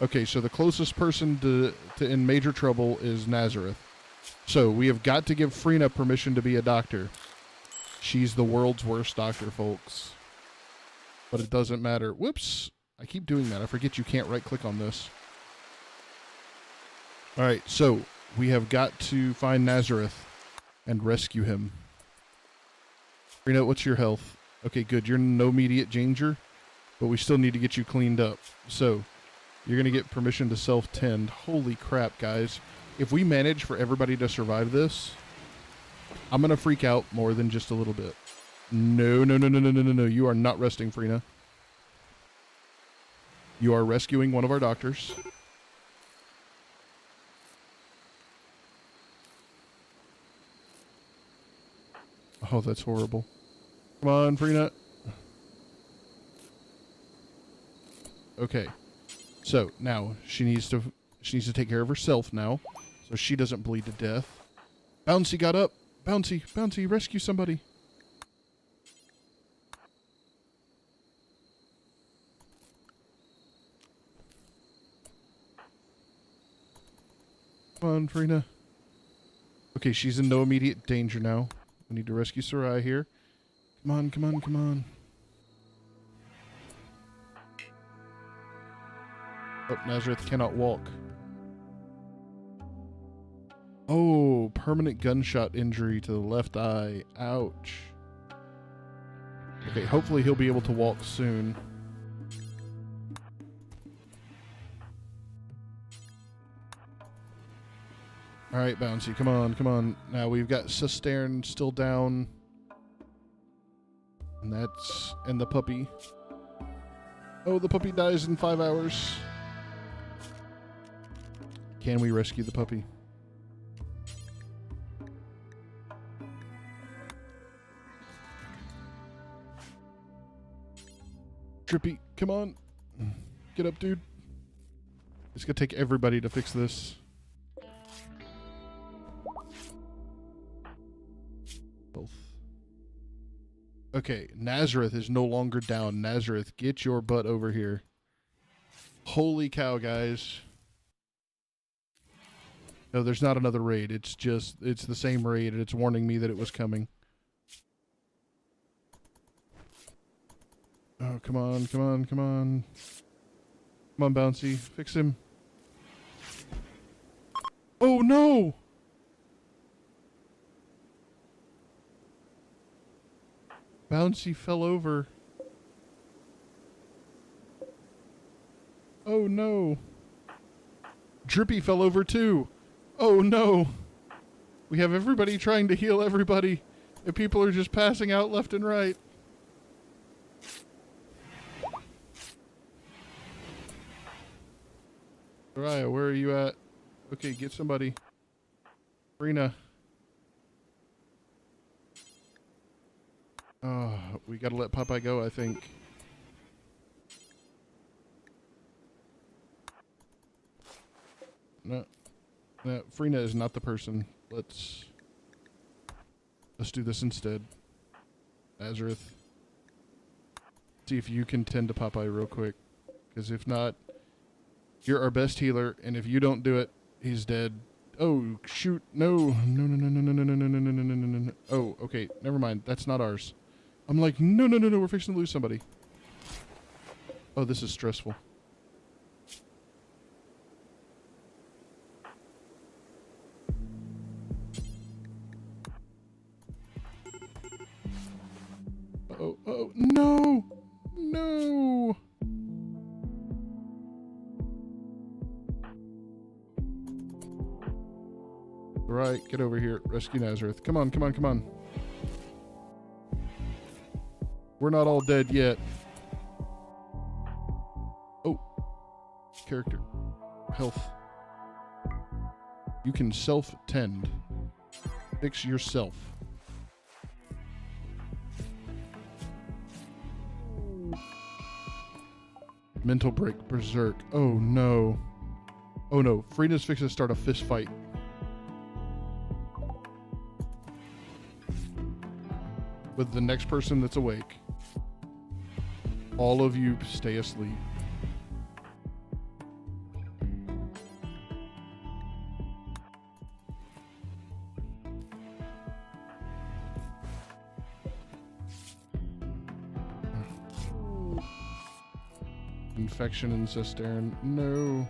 Okay, so the closest person to in major trouble is Nazareth. So we have got to give Farina permission to be a doctor. She's the world's worst doctor, folks. But it doesn't matter. Whoops. I keep doing that. I forget you can't right-click on this. All right, so we have got to find Nazareth and rescue him. Farina, what's your health? Okay, good. You're in no immediate danger, but we still need to get you cleaned up. So you're going to get permission to self-tend. Holy crap, guys. If we manage for everybody to survive this, I'm going to freak out more than just a little bit. No, no, no, no, no, no, no, no. You are not resting, Farina. You are rescuing one of our doctors. Oh, that's horrible. Come on, Farina. Okay. So, now, she needs to take care of herself now, so she doesn't bleed to death. Bouncy got up. Bouncy, Bouncy, rescue somebody. Come on, Farina. Okay, she's in no immediate danger now. We need to rescue Sarai here. Come on, come on, come on. Oh, Nazareth cannot walk. Oh, permanent gunshot injury to the left eye. Ouch. Okay, hopefully he'll be able to walk soon. All right, Bouncy, come on, come on. Now we've got Cistern still down. And the puppy. Oh, the puppy dies in 5 hours. Can we rescue the puppy? Drippy, come on. Get up, dude. It's gonna take everybody to fix this. Health. Okay, Nazareth is no longer down. Nazareth, get your butt over here. Holy cow, guys. No, there's not another raid. It's the same raid, and it's warning me that it was coming. Oh, come on, come on, come on. Come on, Bouncy. Fix him. Oh, no! Bouncy fell over. Oh, no. Drippy fell over, too. Oh, no. We have everybody trying to heal everybody, and people are just passing out left and right. Raya, where are you at? Okay, get somebody. Rena. Oh, we gotta let Popeye go, I think. No. No, Frina is not the person. Let's do this instead. Nazareth. See if you can tend to Popeye real quick. Because if not, you're our best healer, and if you don't do it, he's dead. Oh, shoot. No. No, no, no, no, no, no, no, no, no, no, no, no, no. Oh, okay. Never mind. That's not ours. I'm like, no, no, no, no. We're fixing to lose somebody. Oh, this is stressful. Oh, oh, no. No. Right, get over here. Rescue Nazareth. Come on, come on, come on. We're not all dead yet. Oh. Character. Health. You can self-tend. Fix yourself. Mental break. Berserk. Oh, no. Oh, no. Frieda's fixing to start a fist fight. With the next person that's awake. All of you stay asleep. Infection in Cistern. No.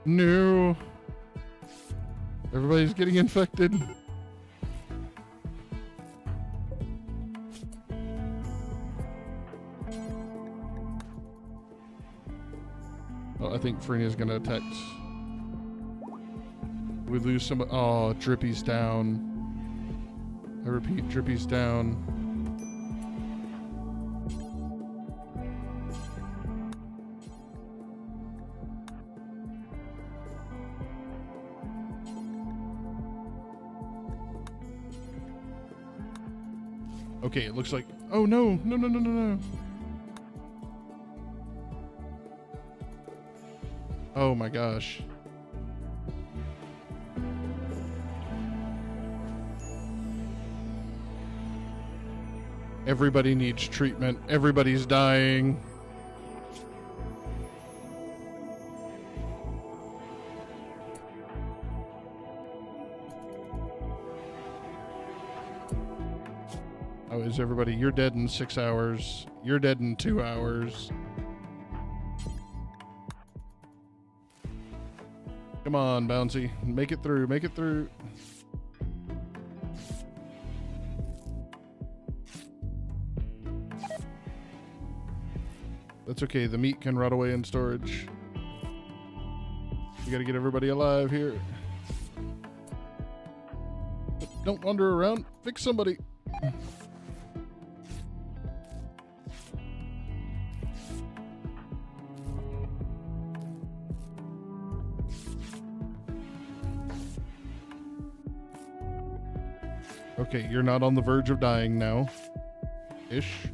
No. Everybody's getting infected. Oh, I think Freena's gonna attack. We lose some. Oh, Drippy's down. I repeat, Drippy's down. Okay, it looks like... Oh, no! No, no, no, no, no! Oh my gosh. Everybody needs treatment. Everybody's dying. Oh, is everybody... You're dead in 6 hours. You're dead in 2 hours. Come on, Bouncy. Make it through. Make it through. That's okay. The meat can rot away in storage. We gotta get everybody alive here. Don't wander around. Fix somebody. Okay, you're not on the verge of dying now. Ish.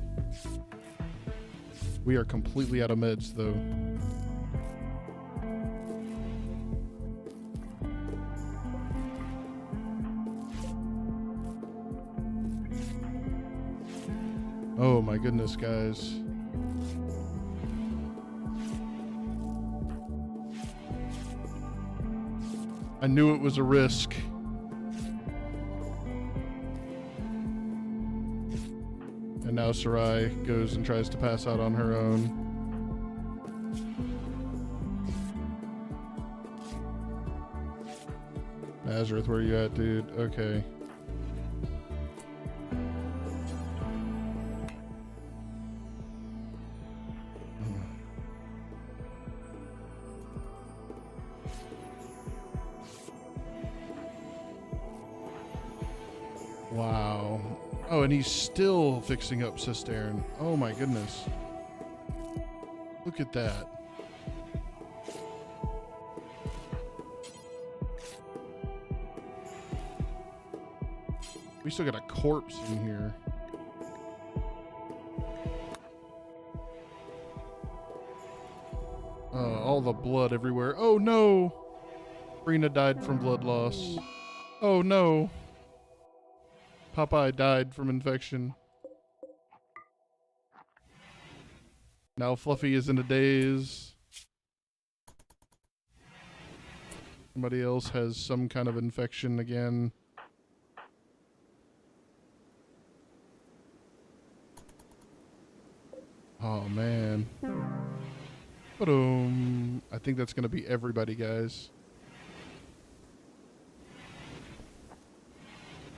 We are completely out of meds, though. Oh my goodness, guys. I knew it was a risk. And now Sarai goes and tries to pass out on her own. Nazareth, where you at, dude? Okay. Wow. Oh, and he's still fixing up Cistern. Oh my goodness. Look at that. We still got a corpse in here. All the blood everywhere. Oh no! Rena died from blood loss. Oh no! Popeye died from infection. Now Fluffy is in a daze. Somebody else has some kind of infection again. Oh man. Ba-doom. I think that's gonna be everybody, guys.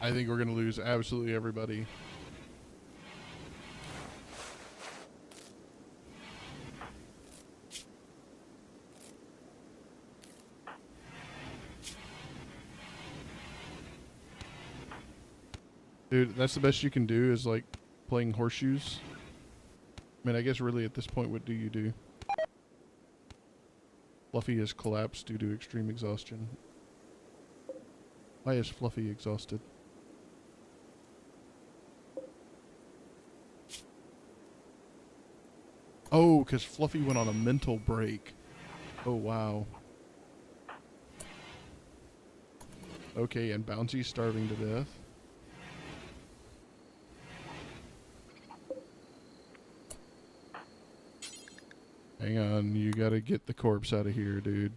I think we're gonna lose absolutely everybody. Dude, that's the best you can do is like playing horseshoes. I mean, I guess really at this point, what do you do? Fluffy has collapsed due to extreme exhaustion. Why is Fluffy exhausted? Oh, because Fluffy went on a mental break. Oh, wow. Okay, and Bouncy's starving to death. Hang on, you gotta get the corpse out of here, dude.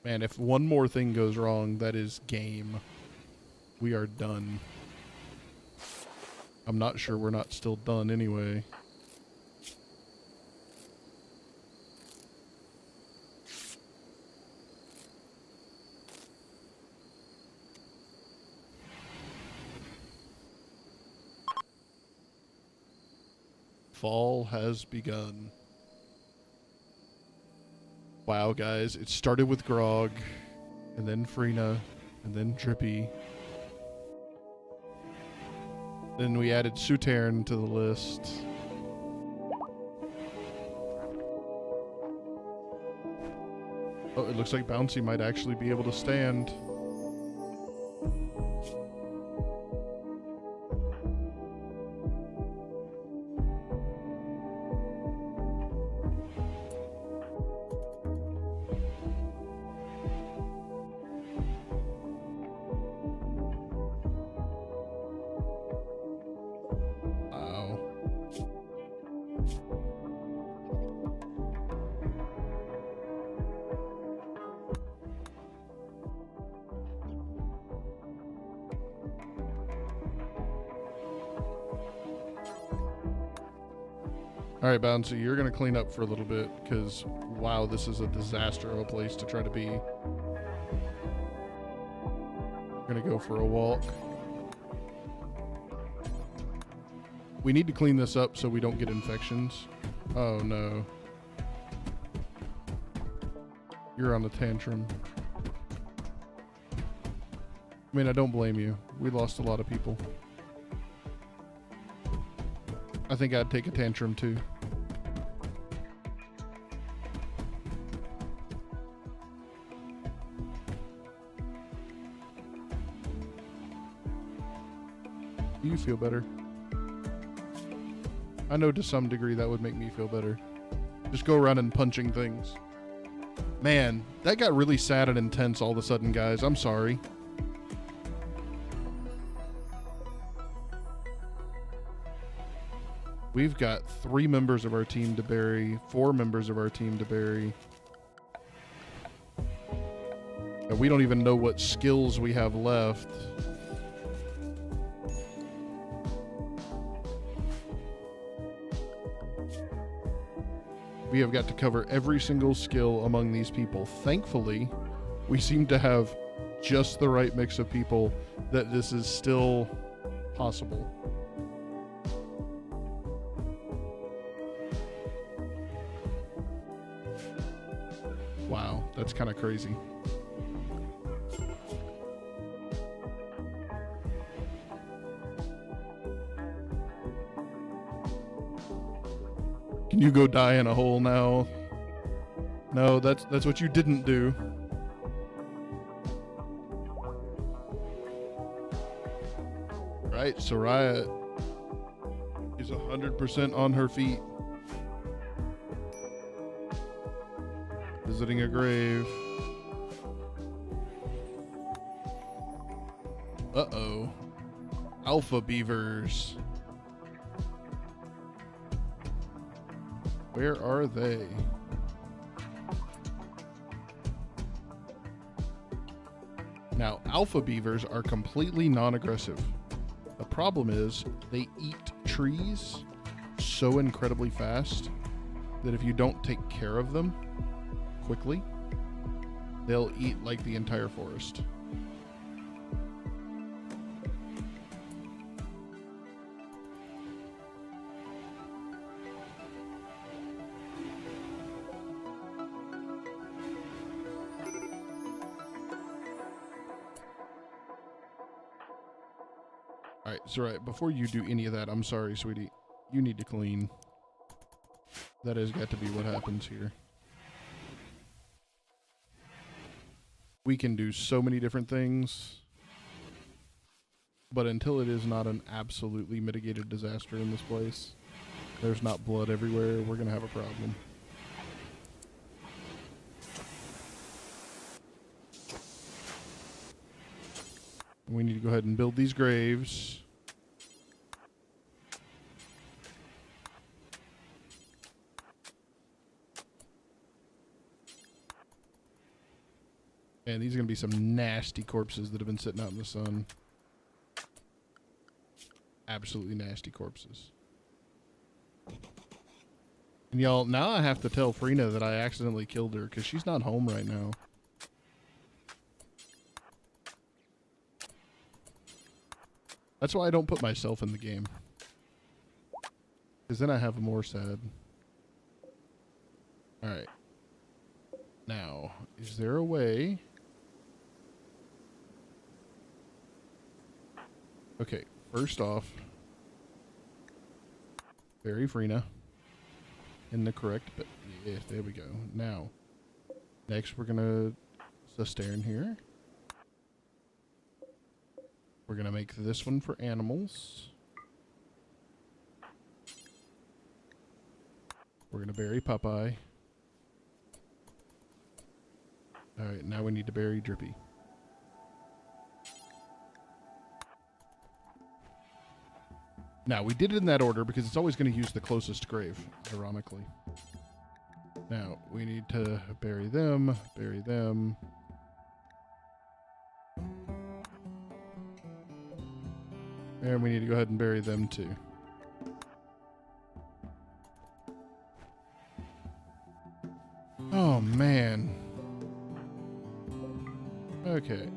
Man, if one more thing goes wrong, that is game. We are done. I'm not sure we're not still done anyway. Fall has begun. Wow, guys, it started with Grog, and then Freena, and then Drippy. Then we added Sutern to the list. Oh, it looks like Bouncy might actually be able to stand. Alright, Bouncy, you're going to clean up for a little bit, because wow, this is a disaster of a place to try to be. We're gonna go for a walk. We need to clean this up so we don't get infections. Oh no. You're on a tantrum. I mean, I don't blame you. We lost a lot of people. I think I'd take a tantrum too. Do you feel better? I know to some degree that would make me feel better. Just go around and punching things. Man, that got really sad and intense all of a sudden, guys. I'm sorry. We've got 3 members of our team to bury, 4 members of our team to bury. And we don't even know what skills we have left. We have got to cover every single skill among these people. Thankfully, we seem to have just the right mix of people that this is still possible. Wow, that's kind of crazy. Can you go die in a hole now? No, that's what you didn't do. Right, Soraya is 100% on her feet. Visiting a grave. Uh-oh. Alpha beavers. Where are they? Now, alpha beavers are completely non-aggressive. The problem is they eat trees so incredibly fast that if you don't take care of them quickly, they'll eat like the entire forest. Alright, so right, before you do any of that, I'm sorry, sweetie. You need to clean. That has got to be what happens here. We can do so many different things, but until it is not an absolutely mitigated disaster in this place, there's not blood everywhere, we're gonna have a problem. We need to go ahead and build these graves. And these are going to be some nasty corpses that have been sitting out in the sun. Absolutely nasty corpses. And y'all, now I have to tell Frina that I accidentally killed her because she's not home right now. That's why I don't put myself in the game. Because then I have more sad. Alright. Now, is there a way... Okay, first off, bury Frina in the correct... Yeah, there we go. Now, next we're going to cistern here. We're going to make this one for animals. We're going to bury Popeye. Alright, now we need to bury Drippy. Now, we did it in that order because it's always going to use the closest grave, ironically. Now, we need to bury them, bury them. And we need to go ahead and bury them too. Okay.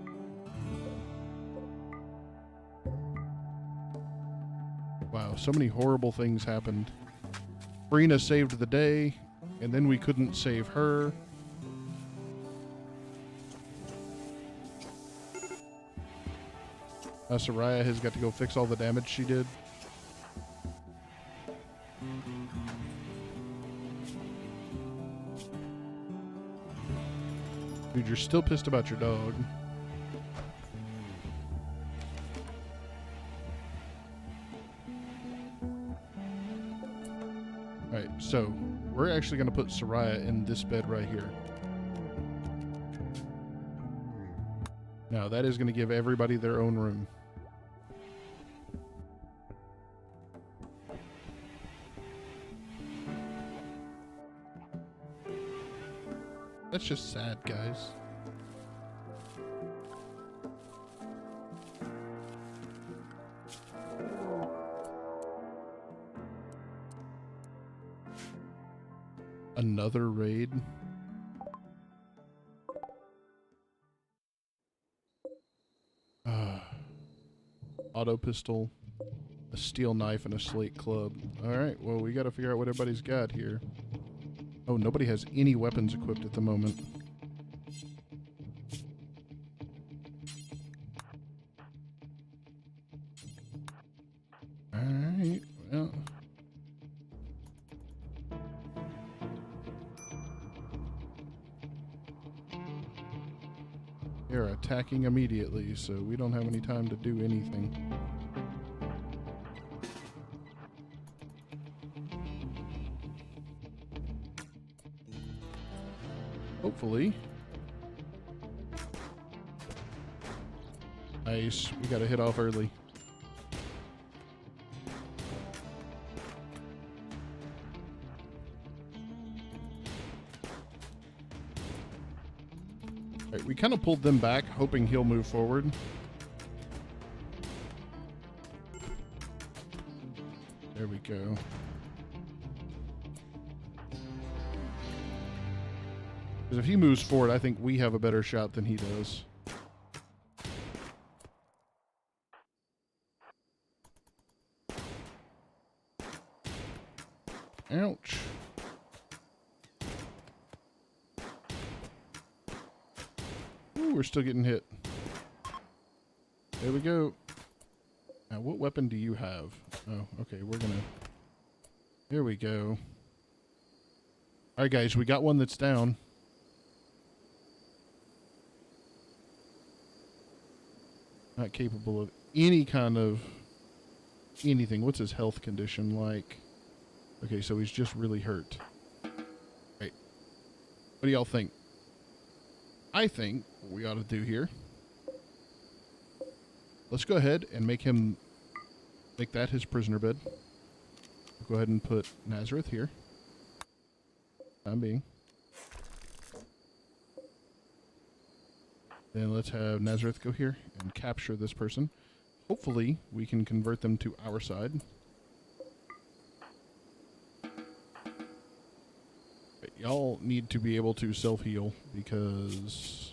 Wow, so many horrible things happened. Brina saved the day, and then we couldn't save her. Soraya has got to go fix all the damage she did. Dude, you're still pissed about your dog. Alright, so we're actually going to put Soraya in this bed right here. Now, that is going to give everybody their own room. That's just sad, guys. Another raid? Auto pistol, a steel knife, and a slate club. Alright, well, we gotta figure out what everybody's got here. Oh, nobody has any weapons equipped at the moment. Alright, well. They're attacking immediately, so we don't have any time to do anything. Hopefully. Nice. We gotta hit off early. Alright, we kind of pulled them back, hoping he'll move forward. There we go. Because if he moves forward, I think we have a better shot than he does. Ouch. Ooh, we're still getting hit. There we go. Now, what weapon do you have? Oh, okay, we're gonna... There we go. Alright, guys, we got one that's down. Not capable of any kind of anything. What's his health condition like? Okay, so he's just really hurt. Right. What do y'all think? I think what we ought to do here, let's go ahead and make that his prisoner bed. We'll go ahead and put Nazareth here. Time being. Then let's have Nazareth go here and capture this person. Hopefully, we can convert them to our side. Y'all need to be able to self-heal because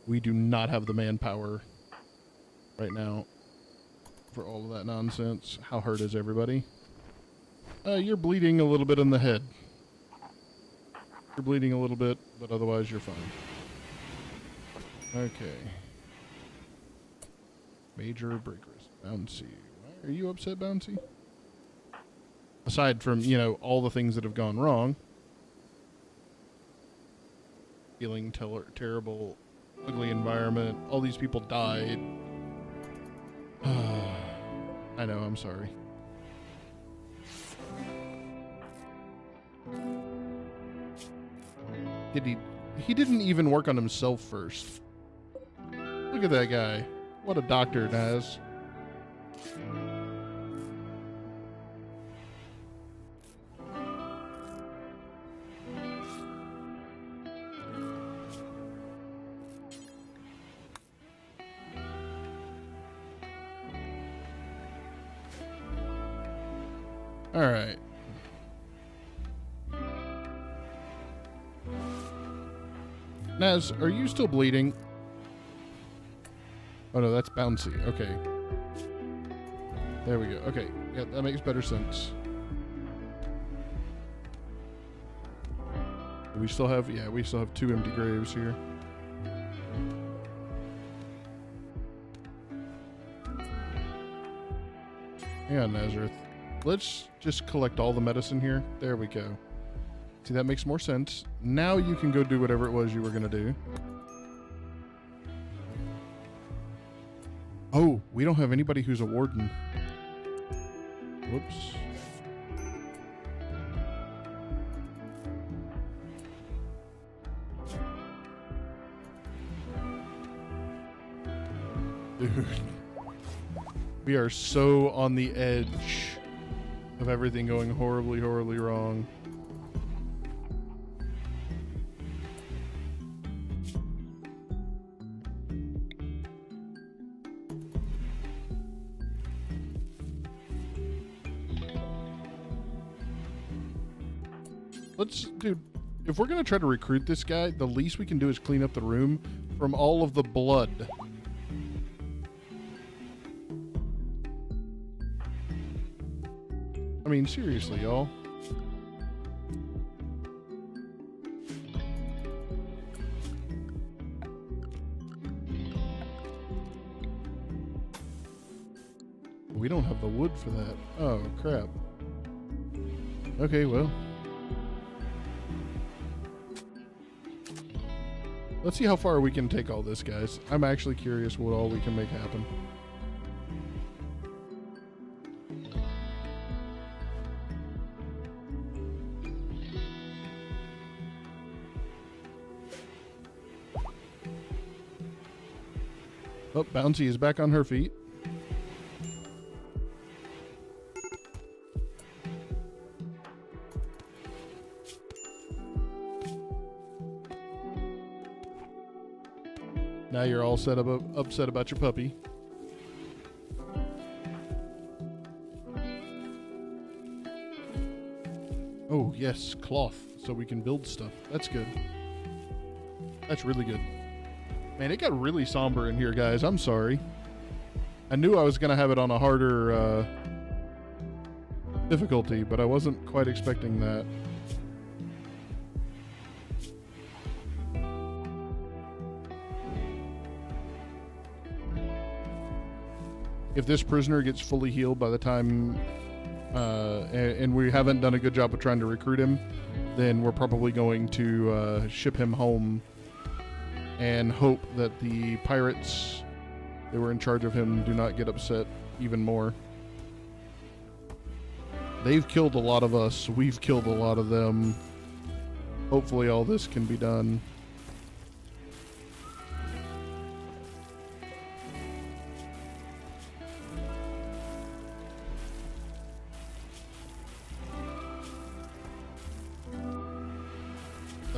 we do not have the manpower right now for all of that nonsense. How hurt is everybody? You're bleeding a little bit in the head. You're bleeding a little bit, but otherwise you're fine. Okay. Major breakers. Bouncy. Why are you upset, Bouncy? Aside from, you know, all the things that have gone wrong. Feeling terrible, ugly environment. All these people died. I know, I'm sorry. He didn't even work on himself first. Look at that guy. What a doctor, Naz. All right. Naz, are you still bleeding? Oh no, that's bouncy. Okay. There we go. Okay. Yeah, that makes better sense. We still have, yeah, we still have 2 empty graves here. Hang on, Nazareth. Let's just collect all the medicine here. There we go. See, that makes more sense. Now you can go do whatever it was you were going to do. Oh, we don't have anybody who's a warden. Whoops. Dude. We are so on the edge of everything going horribly, horribly wrong. Dude, if we're going to try to recruit this guy, the least we can do is clean up the room from all of the blood. I mean, seriously, y'all. We don't have the wood for that. Oh, crap. Okay, well. Let's see how far we can take all this, guys. I'm actually curious what all we can make happen. Oh, Bouncy is back on her feet. Now you're all upset about your puppy. Oh, yes, cloth, so we can build stuff. That's good. That's really good. Man, it got really somber in here, guys. I'm sorry. I knew I was going to have it on a harder difficulty, but I wasn't quite expecting that. If this prisoner gets fully healed by the time, and we haven't done a good job of trying to recruit him, then we're probably going to ship him home and hope that the pirates that were in charge of him do not get upset even more. They've killed a lot of us. We've killed a lot of them. Hopefully all this can be done.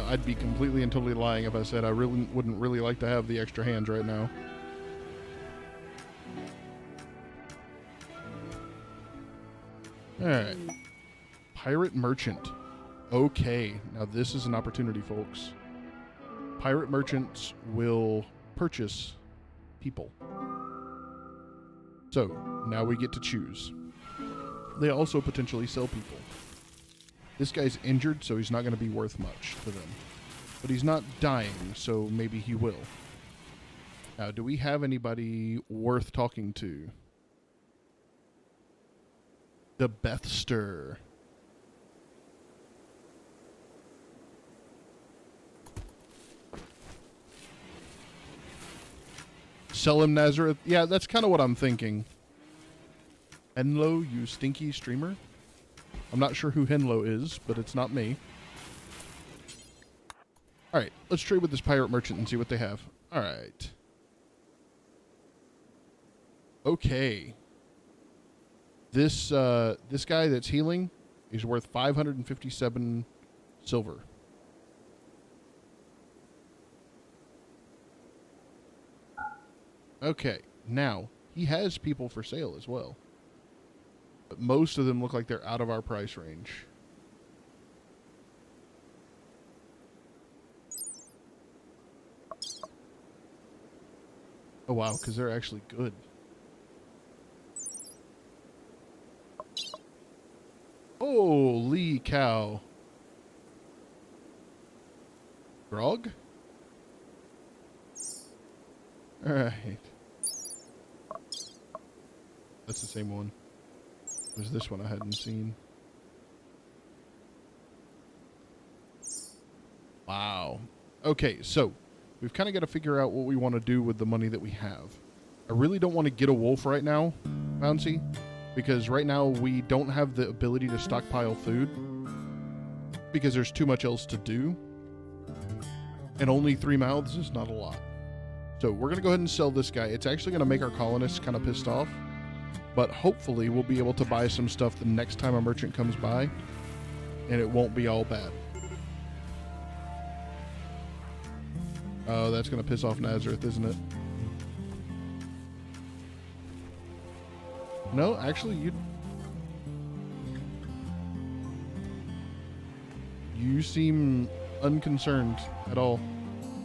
I'd be completely and totally lying if I said I really wouldn't really like to have the extra hands right now. Alright. Pirate Merchant. Okay, now this is an opportunity, folks. Pirate merchants will purchase people. So, now we get to choose. They also potentially sell people. This guy's injured, so he's not going to be worth much to them. But he's not dying, so maybe he will. Now, do we have anybody worth talking to? The Bethster. Sell him, Nazareth? Yeah, that's kind of what I'm thinking. Henlo, you stinky streamer? I'm not sure who Henlo is, but it's not me. Alright, let's trade with this pirate merchant and see what they have. Alright. Okay. This guy that's healing is worth 557 silver. Okay, now, he has people for sale as well. But most of them look like they're out of our price range. Oh, wow, because they're actually good. Holy cow. Grog? Alright. That's the same one. It was this one I hadn't seen. Wow. Okay, so we've kind of got to figure out what we want to do with the money that we have. I really don't want to get a wolf right now, Bouncy, because right now we don't have the ability to stockpile food because there's too much else to do. And only 3 mouths is not a lot. So we're going to go ahead and sell this guy. It's actually going to make our colonists kind of pissed off. But hopefully we'll be able to buy some stuff the next time a merchant comes by. And it won't be all bad. Oh, that's going to piss off Nazareth, isn't it? No, actually, you seem unconcerned at all.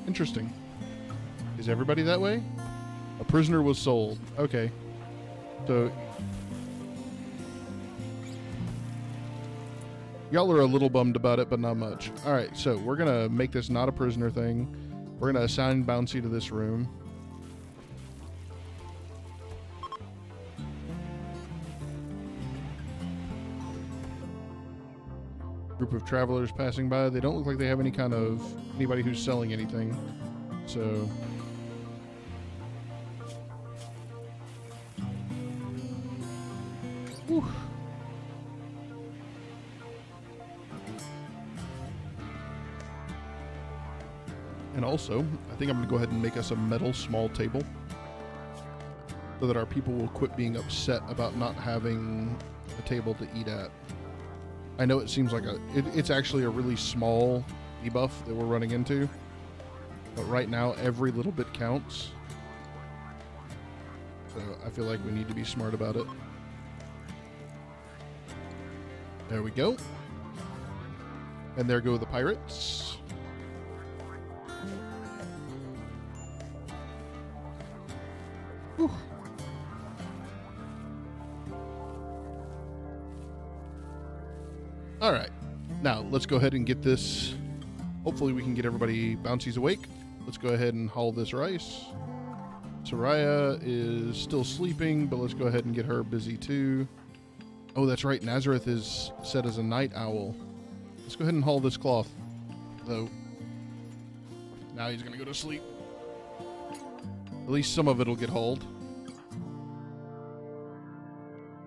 Interesting. Is everybody that way? A prisoner was sold. Okay. So y'all are a little bummed about it, but not much. All right, so we're going to make this not a prisoner thing. We're going to assign Bouncy to this room. Group of travelers passing by. They don't look like they have anybody who's selling anything. So whew. And also, I think I'm going to go ahead and make us a metal small table so that our people will quit being upset about not having a table to eat at. I know it seems like it's actually a really small debuff that we're running into, but right now every little bit counts. So I feel like we need to be smart about it. There we go. And there go the pirates. Whew. All right, now let's go ahead and get this. Hopefully we can get everybody Bouncy's awake. Let's go ahead and haul this rice. Soraya is still sleeping, but let's go ahead and get her busy too. Oh, that's right. Nazareth is set as a night owl. Let's go ahead and haul this cloth, though. Now he's going to go to sleep. At least some of it will get hauled.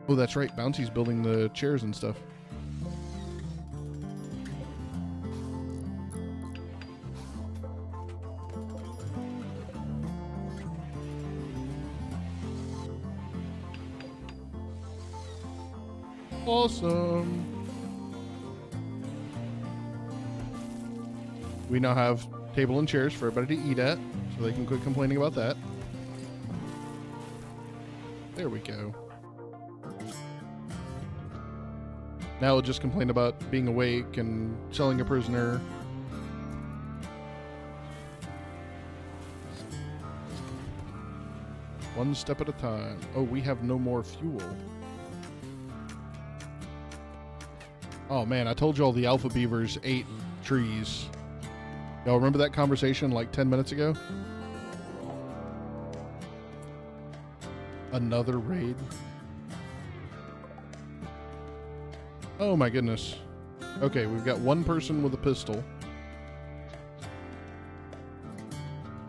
Oh, that's right. Bouncy's building the chairs and stuff. Awesome. We now have table and chairs for everybody to eat at, so they can quit complaining about that. There we go. Now we'll just complain about being awake and selling a prisoner. One step at a time. Oh, we have no more fuel. Oh man, I told you all the alpha beavers ate trees. Y'all remember that conversation like 10 minutes ago? Another raid. Oh my goodness. Okay, we've got one person with a pistol.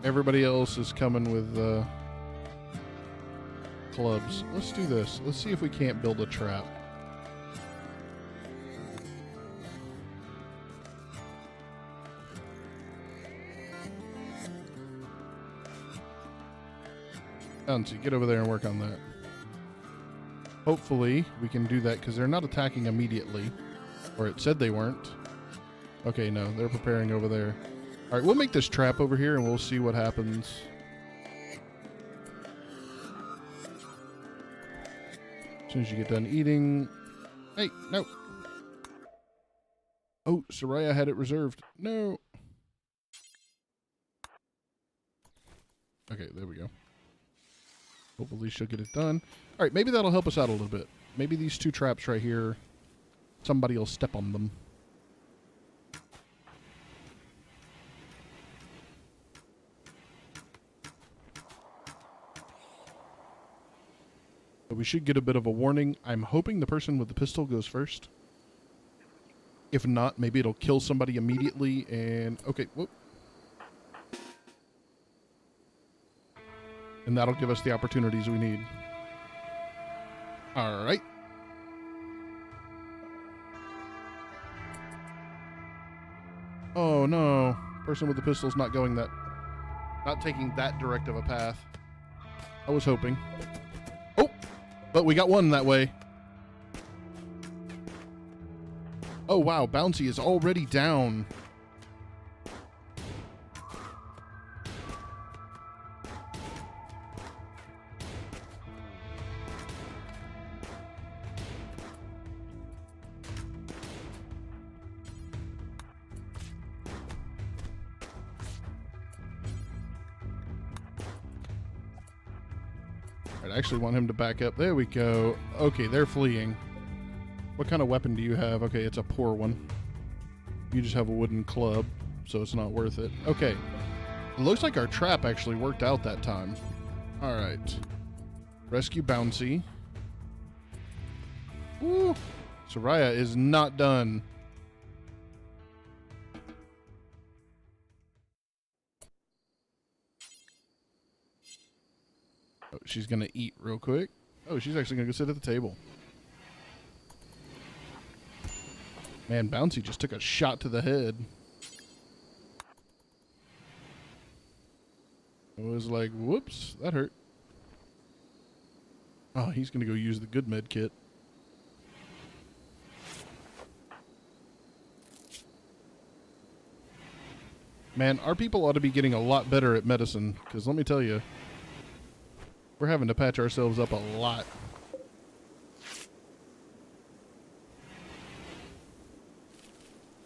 Everybody else is coming with clubs. Let's do this. Let's see if we can't build a trap. Bouncy, get over there and work on that. Hopefully we can do that because they're not attacking immediately. Or it said they weren't. Okay, no, they're preparing over there. Alright, we'll make this trap over here and we'll see what happens. As soon as you get done eating... Hey, no! Oh, Soraya had it reserved. No! Okay, there we go. Hopefully she'll get it done. All right, maybe that'll help us out a little bit. Maybe these two traps right here, somebody will step on them. But we should get a bit of a warning. I'm hoping the person with the pistol goes first. If not, maybe it'll kill somebody immediately and... Okay, whoop. And that'll give us the opportunities we need. All right. Oh, no. Person with the pistol's not going that... Not taking that direct of a path. I was hoping. Oh! But we got one that way. Oh, wow. Bouncy is already down. I actually want him to back up. There we go. Okay, they're fleeing. What kind of weapon do you have? Okay, it's a poor one. You just have a wooden club, so it's not worth it. Okay. It looks like our trap actually worked out that time. All right. Rescue Bouncy. Woo! Soraya is not done. Oh, she's going to eat real quick. Oh, she's actually going to go sit at the table. Man, Bouncy just took a shot to the head. It was like, whoops, that hurt. Oh, he's going to go use the good med kit. Man, our people ought to be getting a lot better at medicine, because let me tell you, we're having to patch ourselves up a lot.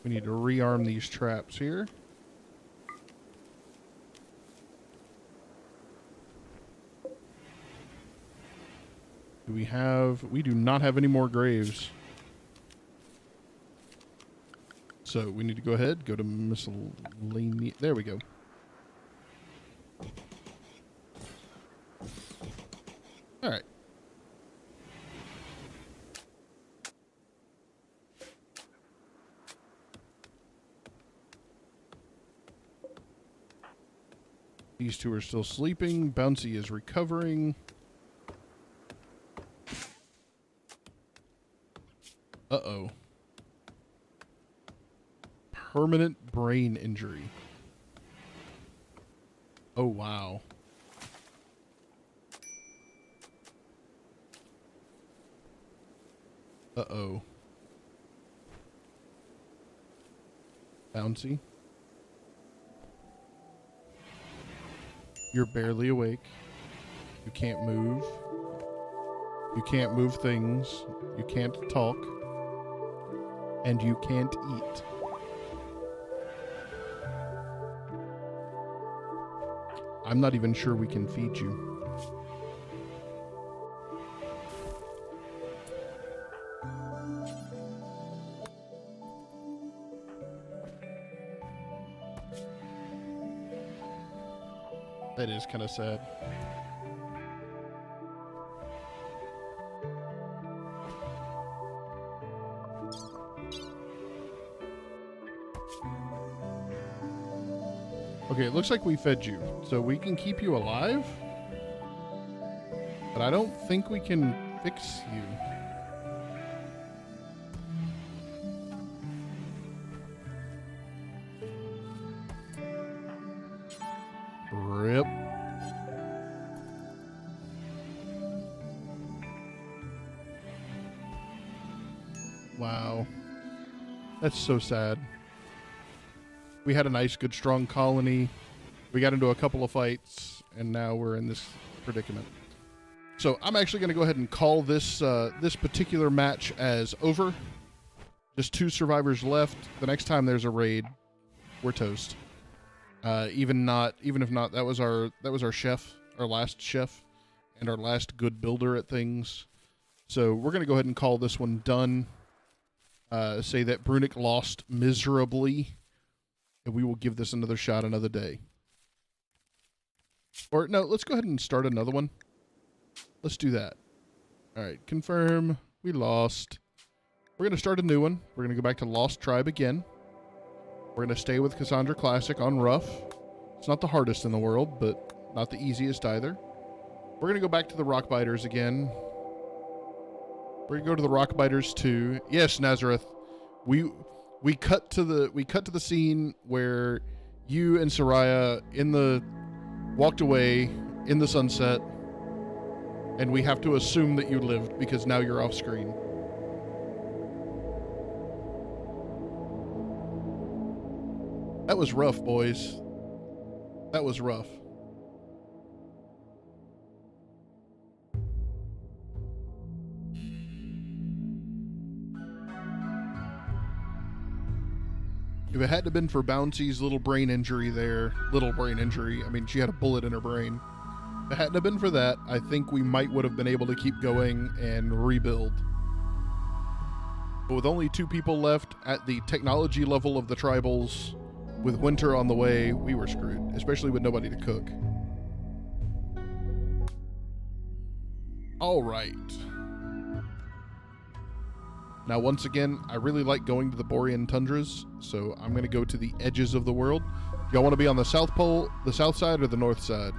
We need to rearm these traps here. Do we have... We do not have any more graves. So we need to go ahead, go to miscellaneous. There we go. All right. These two are still sleeping. Bouncy is recovering. Uh-oh. Permanent brain injury. Oh, wow. Uh-oh. Bouncy. You're barely awake. You can't move. You can't move things. You can't talk. And you can't eat. I'm not even sure we can feed you. That is kind of sad. Okay, it looks like we fed you, so we can keep you alive, but I don't think we can fix you. Rip. Wow. That's so sad. We had a nice, good, strong colony. We got into a couple of fights, and now we're in this predicament. So I'm actually going to go ahead and call this this particular match as over. Just 2 survivors left. The next time there's a raid, we're toast. Even if not, that was our chef, our last chef, and our last good builder at things. So we're going to go ahead and call this one done. Say that Brunick lost miserably, and we will give this another shot another day. Or, no, let's go ahead and start another one. Let's do that. All right, confirm. We lost. We're going to start a new one. We're going to go back to Lost Tribe again. We're going to stay with Cassandra Classic on rough. It's not the hardest in the world, but not the easiest either. We're going to go back to the Rockbiters again. We're going to go to the Rockbiters 2. Yes, Nazareth. We cut to the scene where you and Soraya walked away in the sunset, and we have to assume that you lived because now you're off screen. That was rough, boys. That was rough. If it hadn't been for Bouncy's little brain injury, I mean, she had a bullet in her brain. If it hadn't been for that, I think we might would have been able to keep going and rebuild. But with only 2 people left at the technology level of the tribals, with winter on the way, we were screwed, especially with nobody to cook. All right. Now, once again, I really like going to the Borean tundras, so I'm going to go to the edges of the world. Y'all want to be on the South Pole, the south side, or the north side?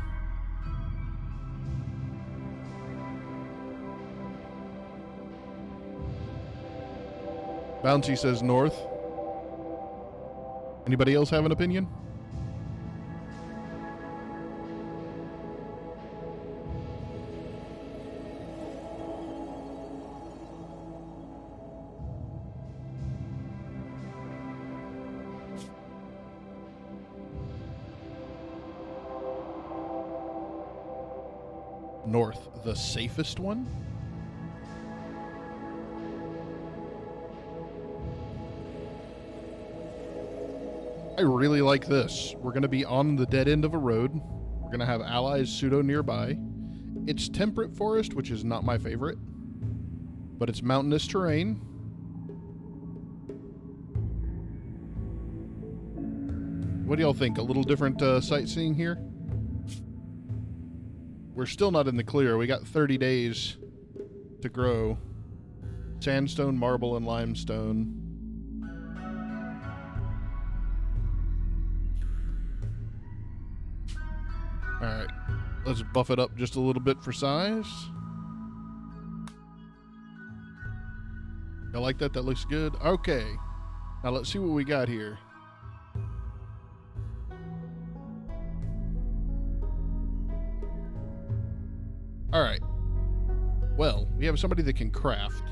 Bouncy says north. Anybody else have an opinion? North, the safest one? I really like this. We're going to be on the dead end of a road. We're going to have allies pseudo nearby. It's temperate forest, which is not my favorite, but it's mountainous terrain. What do y'all think? A little different sightseeing here? We're still not in the clear. We got 30 days to grow. Sandstone, marble, and limestone. Alright, let's buff it up just a little bit for size. Y'all like that? That looks good. Okay, now let's see what we got here. Alright, well, we have somebody that can craft,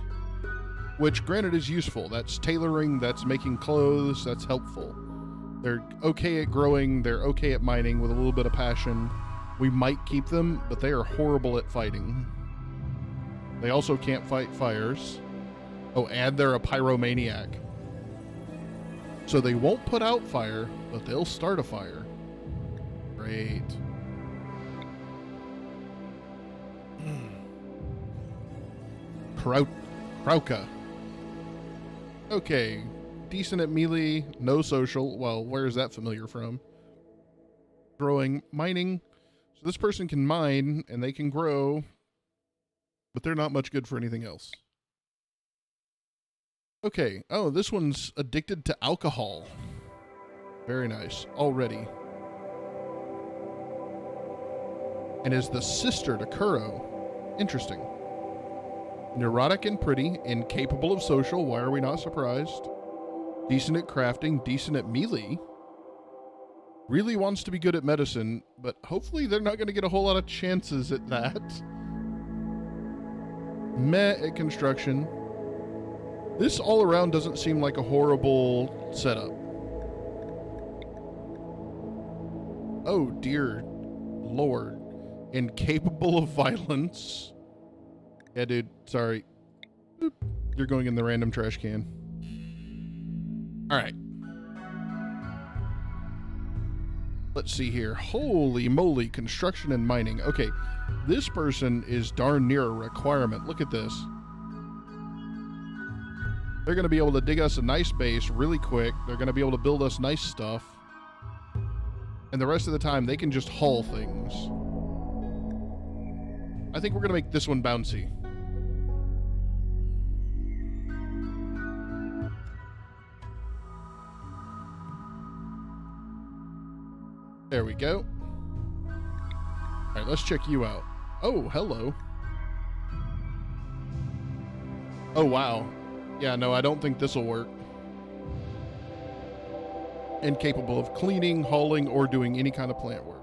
which granted is useful. That's tailoring, that's making clothes, that's helpful. They're okay at growing, they're okay at mining with a little bit of passion. We might keep them, but they are horrible at fighting. They also can't fight fires. Oh, and they're a pyromaniac. So they won't put out fire, but they'll start a fire. Great. Krauka. Okay. Decent at melee, no social. Well, where is that familiar from? Growing, mining. So this person can mine and they can grow, but they're not much good for anything else. Okay. Oh, this one's addicted to alcohol. Very nice. Already. And is the sister to Kuro. Interesting. Neurotic and pretty, incapable of social. Why are we not surprised? Decent at crafting, decent at melee. Really wants to be good at medicine, but hopefully they're not going to get a whole lot of chances at that. Meh at construction. This all around doesn't seem like a horrible setup. Oh dear Lord. Incapable of violence. Yeah, dude, sorry. Boop. You're going in the random trash can. All right. Let's see here. Holy moly, construction and mining. Okay, this person is darn near a requirement. Look at this. They're going to be able to dig us a nice base really quick. They're going to be able to build us nice stuff. And the rest of the time, they can just haul things. I think we're going to make this one bouncy. There we go. All right, let's check you out. Oh, hello. Oh, wow. Yeah, no, I don't think this will work. Incapable of cleaning, hauling, or doing any kind of plant work.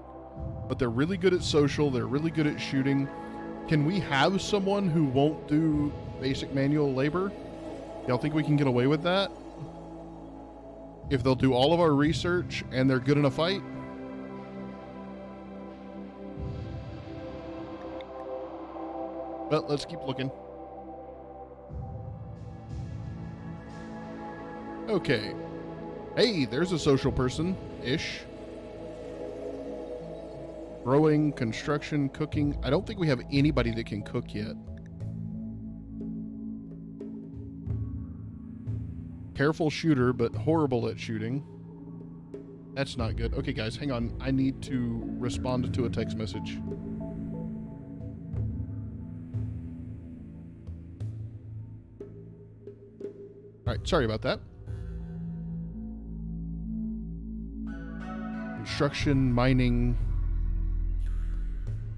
But they're really good at social. They're really good at shooting. Can we have someone who won't do basic manual labor? Y'all think we can get away with that? If they'll do all of our research and they're good in a fight? But let's keep looking. Okay. Hey, there's a social person-ish. Growing, construction, cooking. I don't think we have anybody that can cook yet. Careful shooter, but horrible at shooting. That's not good. Okay, guys, hang on. I need to respond to a text message. All right, sorry about that. Construction, mining.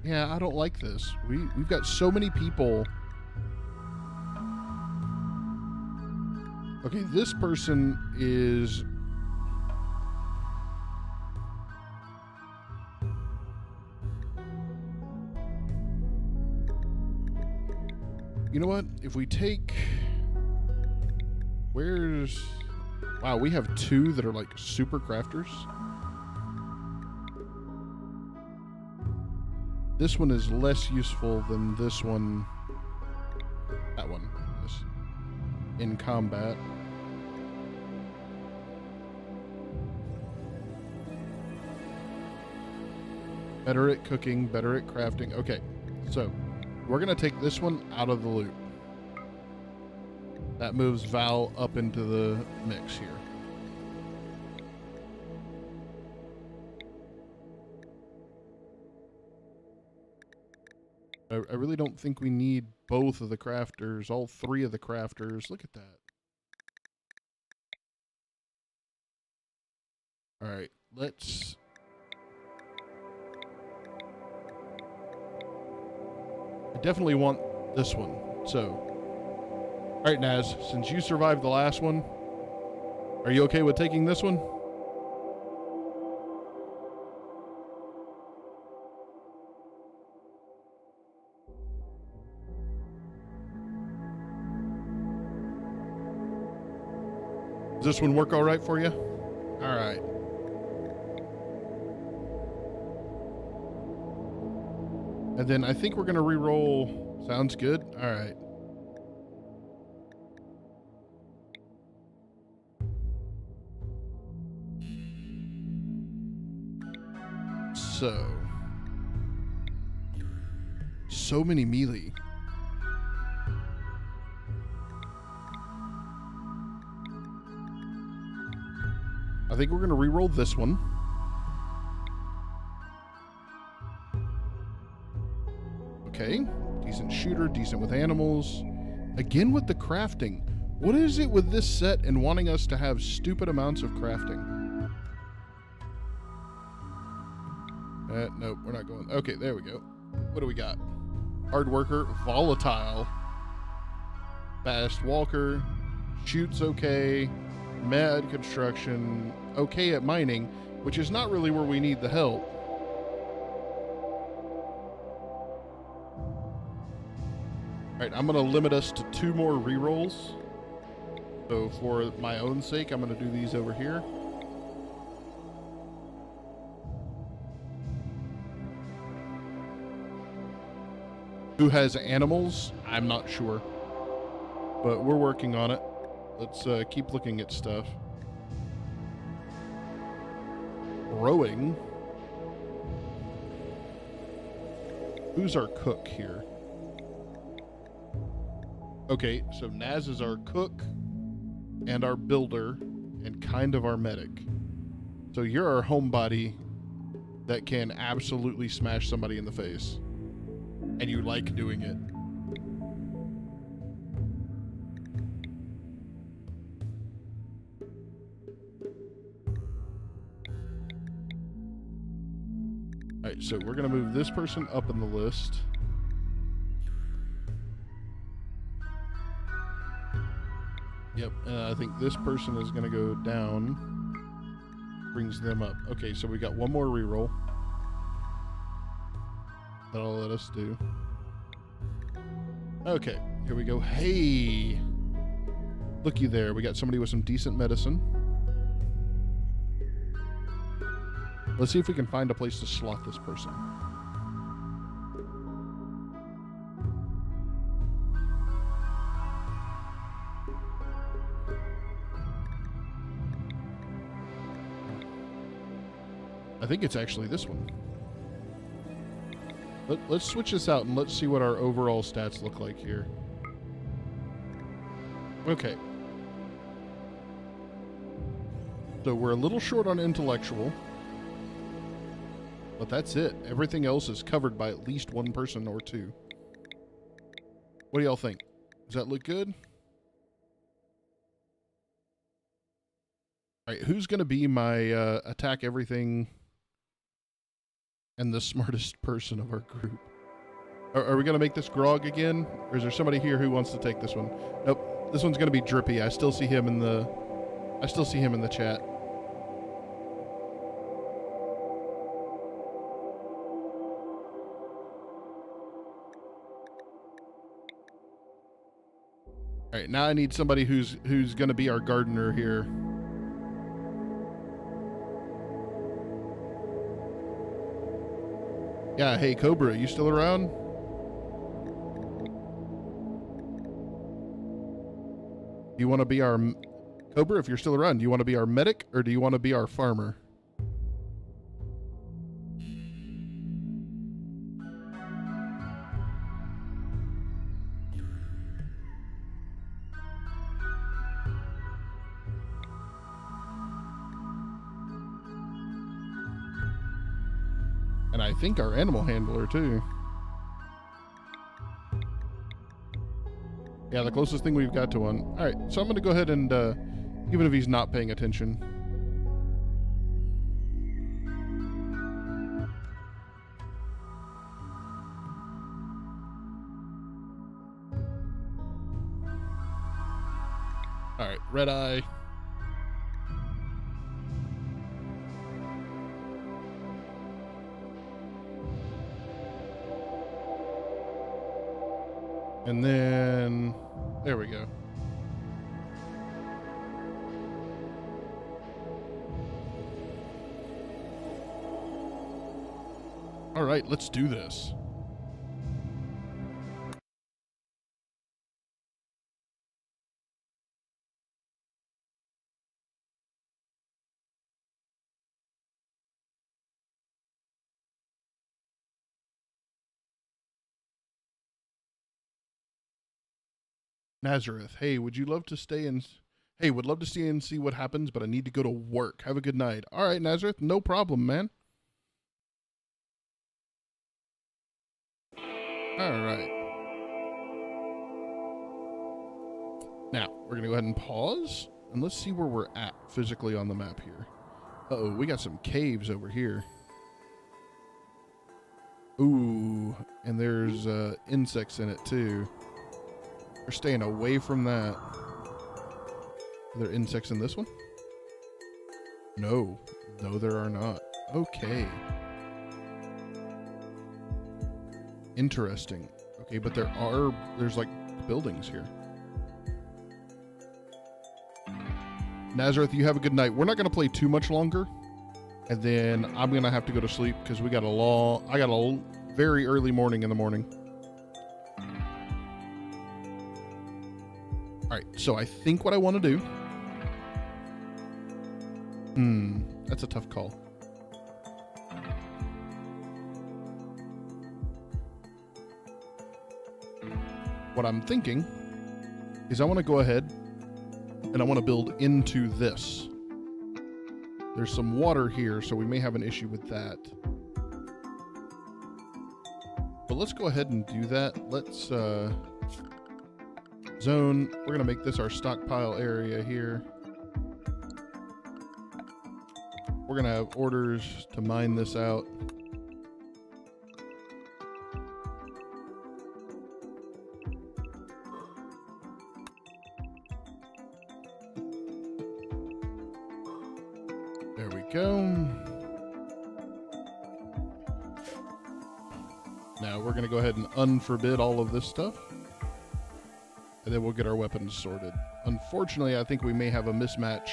Yeah, I don't like this. We've got so many people. Okay, this person is... You know what? If we take... Where's... Wow, we have two that are like super crafters. This one is less useful than this one. That one is in combat. Better at cooking, better at crafting. Okay, so we're going to take this one out of the loop. That moves Val up into the mix here. I really don't think we need both of the crafters, all three of the crafters. Look at that. All right, let's... I definitely want this one. So, all right, Naz, since you survived the last one, are you okay with taking this one? Does this one work all right for you? All right. And then I think we're going to re-roll. Sounds good. All right. So many melee. I think we're going to re-roll this one. Okay, decent shooter, decent with animals. Again with the crafting. What is it with this set and wanting us to have stupid amounts of crafting? Nope, we're not going. Okay, there we go. What do we got? Hard worker, volatile, fast walker, shoots okay, mad construction, okay at mining, which is not really where we need the help. All right, I'm going to limit us to 2 more rerolls. So for my own sake, I'm going to do these over here. Who has animals? I'm not sure. But we're working on it. Let's keep looking at stuff. Growing. Who's our cook here? Okay, so Naz is our cook and our builder and kind of our medic. So you're our homebody that can absolutely smash somebody in the face. And you like doing it. Alright, so we're going to move this person up in the list. Yep, and I think this person is going to go down. Brings them up. Okay, so we got one more reroll. That'll let us do. Okay, here we go. Hey! Looky there, we got somebody with some decent medicine. Let's see if we can find a place to slot this person. I think it's actually this one. Let's switch this out and let's see what our overall stats look like here. Okay. So we're a little short on intellectual. But that's it. Everything else is covered by at least one person or two. What do y'all think? Does that look good? All right, who's going to be my attack everything and the smartest person of our group? Are we going to make this Grog again? Or is there somebody here who wants to take this one? Nope. This one's going to be Drippy. I still see him in the chat. All right, now I need somebody who's going to be our gardener here. Yeah, hey Cobra, you still around? Do you want to be our Cobra? If you're still around, do you want to be our medic or do you want to be our farmer? And I think our animal handler too. Yeah, the closest thing we've got to one. All right, so I'm going to go ahead and, even if he's not paying attention. All right, red eye. And then, there we go. All right, let's do this. Nazareth, hey, would you love to stay and... Hey, would love to stay and see what happens, but I need to go to work. Have a good night. All right, Nazareth, no problem, man. All right. Now, we're going to go ahead and pause, and let's see where we're at physically on the map here. Uh-oh, we got some caves over here. Ooh, and there's insects in it, too. We're staying away from that. Are there insects in this one? No. No, there are not. Okay. Interesting. Okay, but there's like buildings here. Nazareth, you have a good night. We're not going to play too much longer. And then I'm going to have to go to sleep because I got a very early morning in the morning. All right, so I think what I want to do... that's a tough call. what I'm thinking is I want to go ahead and I want to build into this. There's some water here, so we may have an issue with that. But let's go ahead and do that. Let's zone. We're going to make this our stockpile area here. We're going to have orders to mine this out. There we go. Now we're going to go ahead and unforbid all of this stuff. And then we'll get our weapons sorted. Unfortunately, I think we may have a mismatch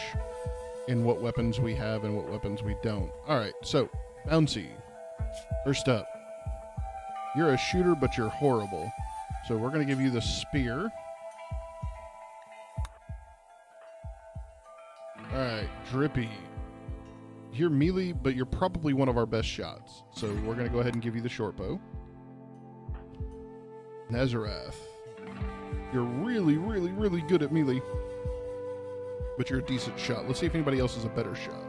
in what weapons we have and what weapons we don't. All right, so Bouncy. First up, you're a shooter, but you're horrible. So we're going to give you the spear. All right, Drippy. You're melee, but you're probably one of our best shots. So we're going to go ahead and give you the short bow. Nazarath. You're really, really, really good at melee, but you're a decent shot. Let's see if anybody else is a better shot.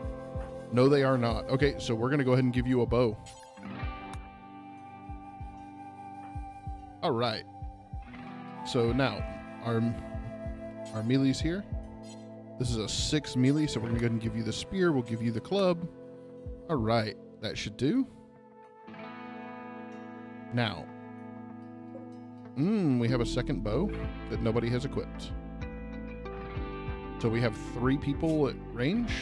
No, they are not. Okay, so we're going to go ahead and give you a bow. All right. So now, our melee's here. This is a 6 melee, so we're going to go ahead and give you the spear. We'll give you the club. All right, that should do. Now, we have a second bow that nobody has equipped. So we have 3 people at range.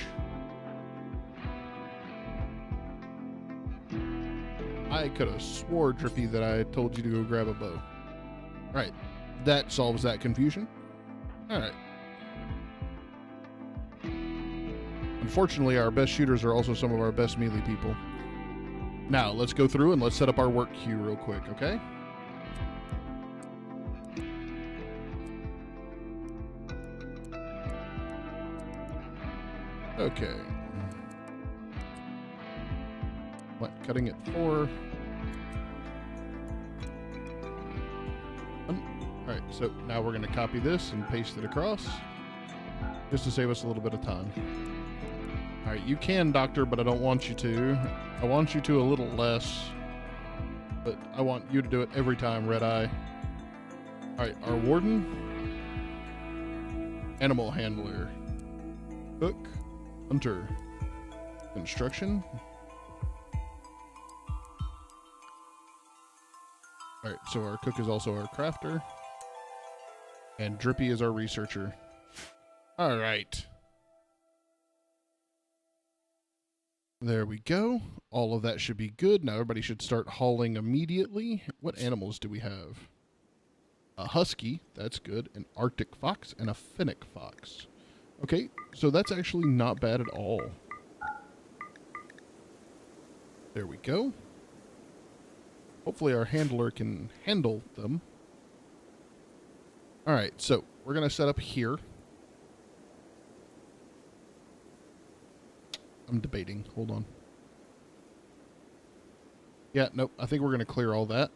I could have swore, Drippy, that I told you to go grab a bow. All right, that solves that confusion. All right. Unfortunately, our best shooters are also some of our best melee people. Now, let's go through and let's set up our work queue real quick, okay? Okay. What? Cutting at 4. Alright, so now we're going to copy this and paste it across, just to save us a little bit of time. Alright, you can, Doctor, but I don't want you to. I want you to a little less, but I want you to do it every time, Red Eye. Alright, our Warden. Animal Handler. Cook. Hunter. Construction. Alright, so our cook is also our crafter. And Drippy is our researcher. Alright. There we go. All of that should be good. Now everybody should start hauling immediately. What animals do we have? A husky, that's good. An Arctic fox and a fennec fox. Okay, so that's actually not bad at all. There we go. Hopefully our handler can handle them. Alright, so we're going to set up here. I'm debating. Hold on. Yeah, nope. I think we're going to clear all that.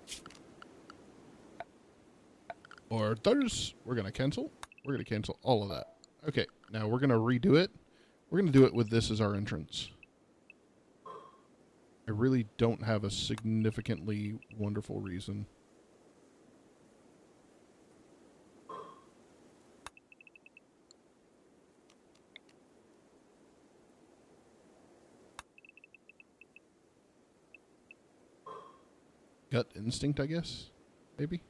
Orders. We're going to cancel. We're going to cancel all of that. Okay, now we're going to redo it. We're going to do it with this as our entrance. I really don't have a significantly wonderful reason. Gut instinct, I guess? Maybe?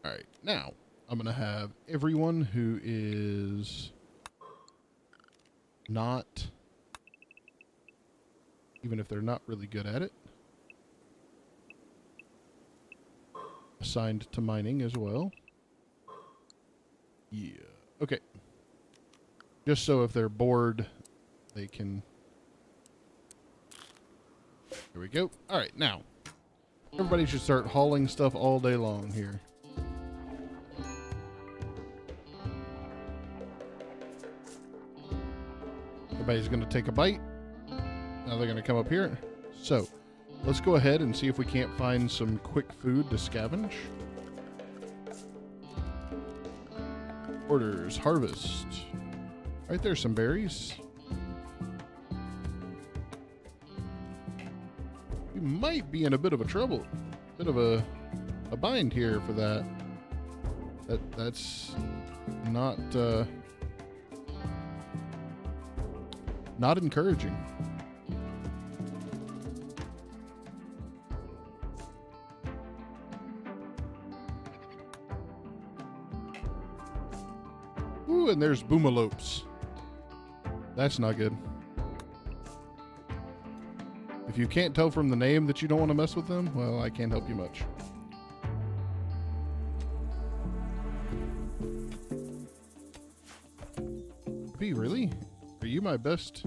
Alright, now I'm going to have everyone who is not, even if they're not really good at it, assigned to mining as well. Yeah. Okay. Just so if they're bored, they can... There we go. All right, now. Everybody should start hauling stuff all day long here. Everybody's going to take a bite. Now they're going to come up here. So, let's go ahead and see if we can't find some quick food to scavenge. Orders, harvest. Right there's some berries. We might be in a bit of a bind here for that. That's not not encouraging. Ooh, and there's boomalopes. That's not good. If you can't tell from the name that you don't want to mess with them, well, I can't help you much. B, really? Are you my best?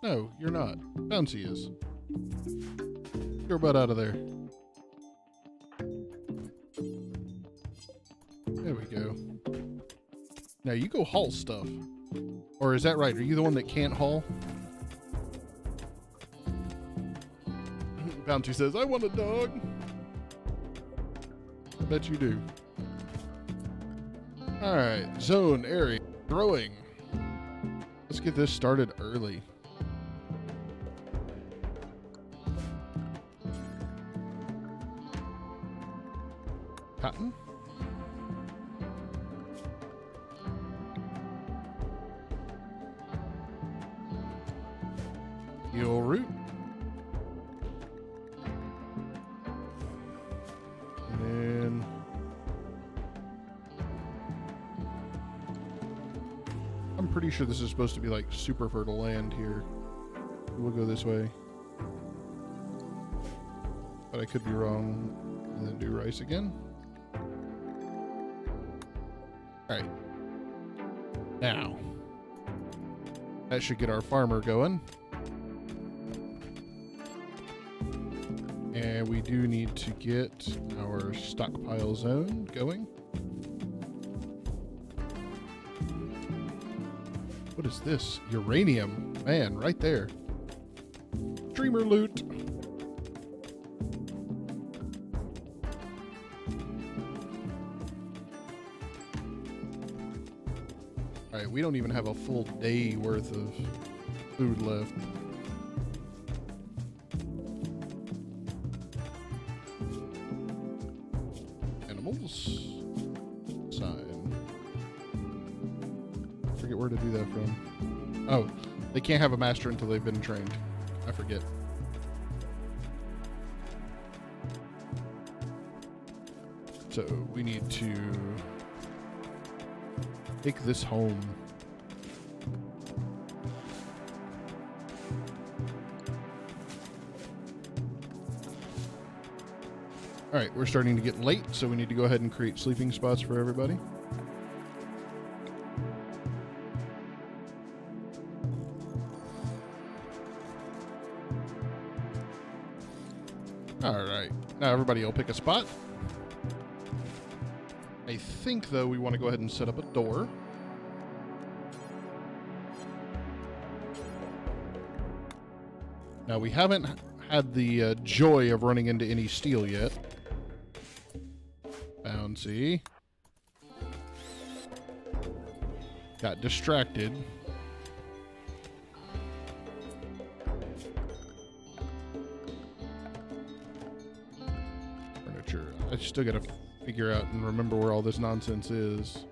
No, you're not. Bouncy is. Get your butt out of there. There we go. Now you go haul stuff. Or is that right? Are you the one that can't haul? Bounty says, I want a dog. I bet you do. Alright, zone, area, throwing. Let's get this started early. Cotton. Eel root. And then I'm pretty sure this is supposed to be like super fertile land here. We'll go this way. But I could be wrong. And then do rice again. Alright. Now. That should get our farmer going. And we do need to get our stockpile zone going. What is this? Uranium. Man, right there. Dreamer loot. Alright, we don't even have a full day worth of food left. Sign. I forget where to do that from. Oh, they can't have a master until they've been trained. I forget. So we need to take this home. All right, we're starting to get late, so we need to go ahead and create sleeping spots for everybody. All right, now everybody will pick a spot. I think, though, we want to go ahead and set up a door. Now, we haven't had the joy of running into any steel yet. Bouncy. Got distracted. Furniture. I still gotta figure out and remember where all this nonsense is.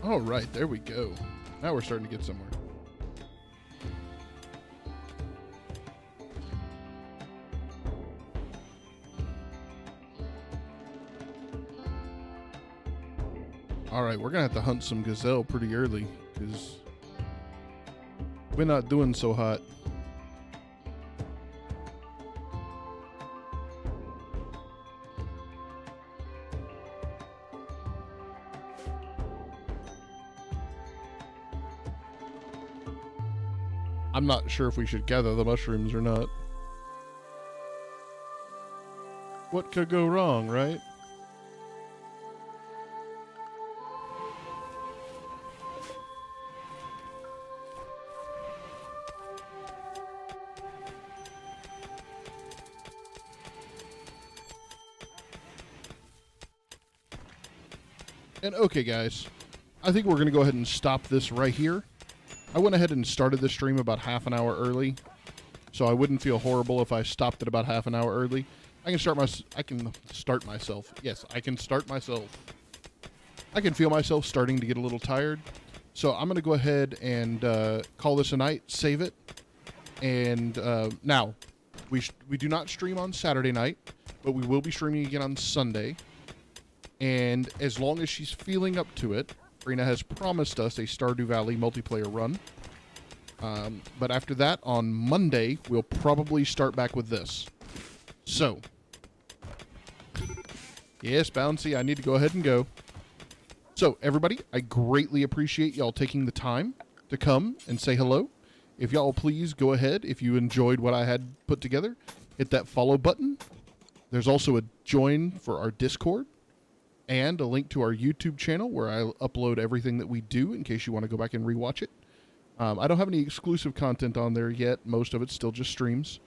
All right, there we go. Now we're starting to get somewhere. Alright, we're gonna have to hunt some gazelle pretty early, because we're not doing so hot. I'm not sure if we should gather the mushrooms or not. What could go wrong, right? And okay, guys, I think we're going to go ahead and stop this right here. I went ahead and started the stream about half an hour early, so I wouldn't feel horrible if I stopped it about half an hour early. I can start myself. Yes, I can start myself. I can feel myself starting to get a little tired. So I'm going to go ahead and call this a night, save it. And now, we do not stream on Saturday night, but we will be streaming again on Sunday. And as long as she's feeling up to it, Rena has promised us a Stardew Valley multiplayer run. But after that, on Monday, we'll probably start back with this. So, yes, Bouncy, I need to go ahead and go. So, everybody, I greatly appreciate y'all taking the time to come and say hello. If y'all please go ahead, if you enjoyed what I had put together, hit that follow button. There's also a join for our Discord and a link to our YouTube channel where I upload everything that we do in case you want to go back and rewatch it. I don't have any exclusive content on there yet. Most of it's still just streams,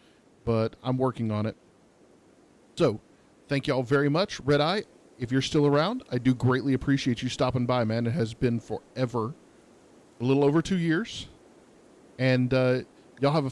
but I'm working on it. So, thank y'all very much. Red Eye, if you're still around, I do greatly appreciate you stopping by, man. It has been forever. A little over 2 years. And y'all have a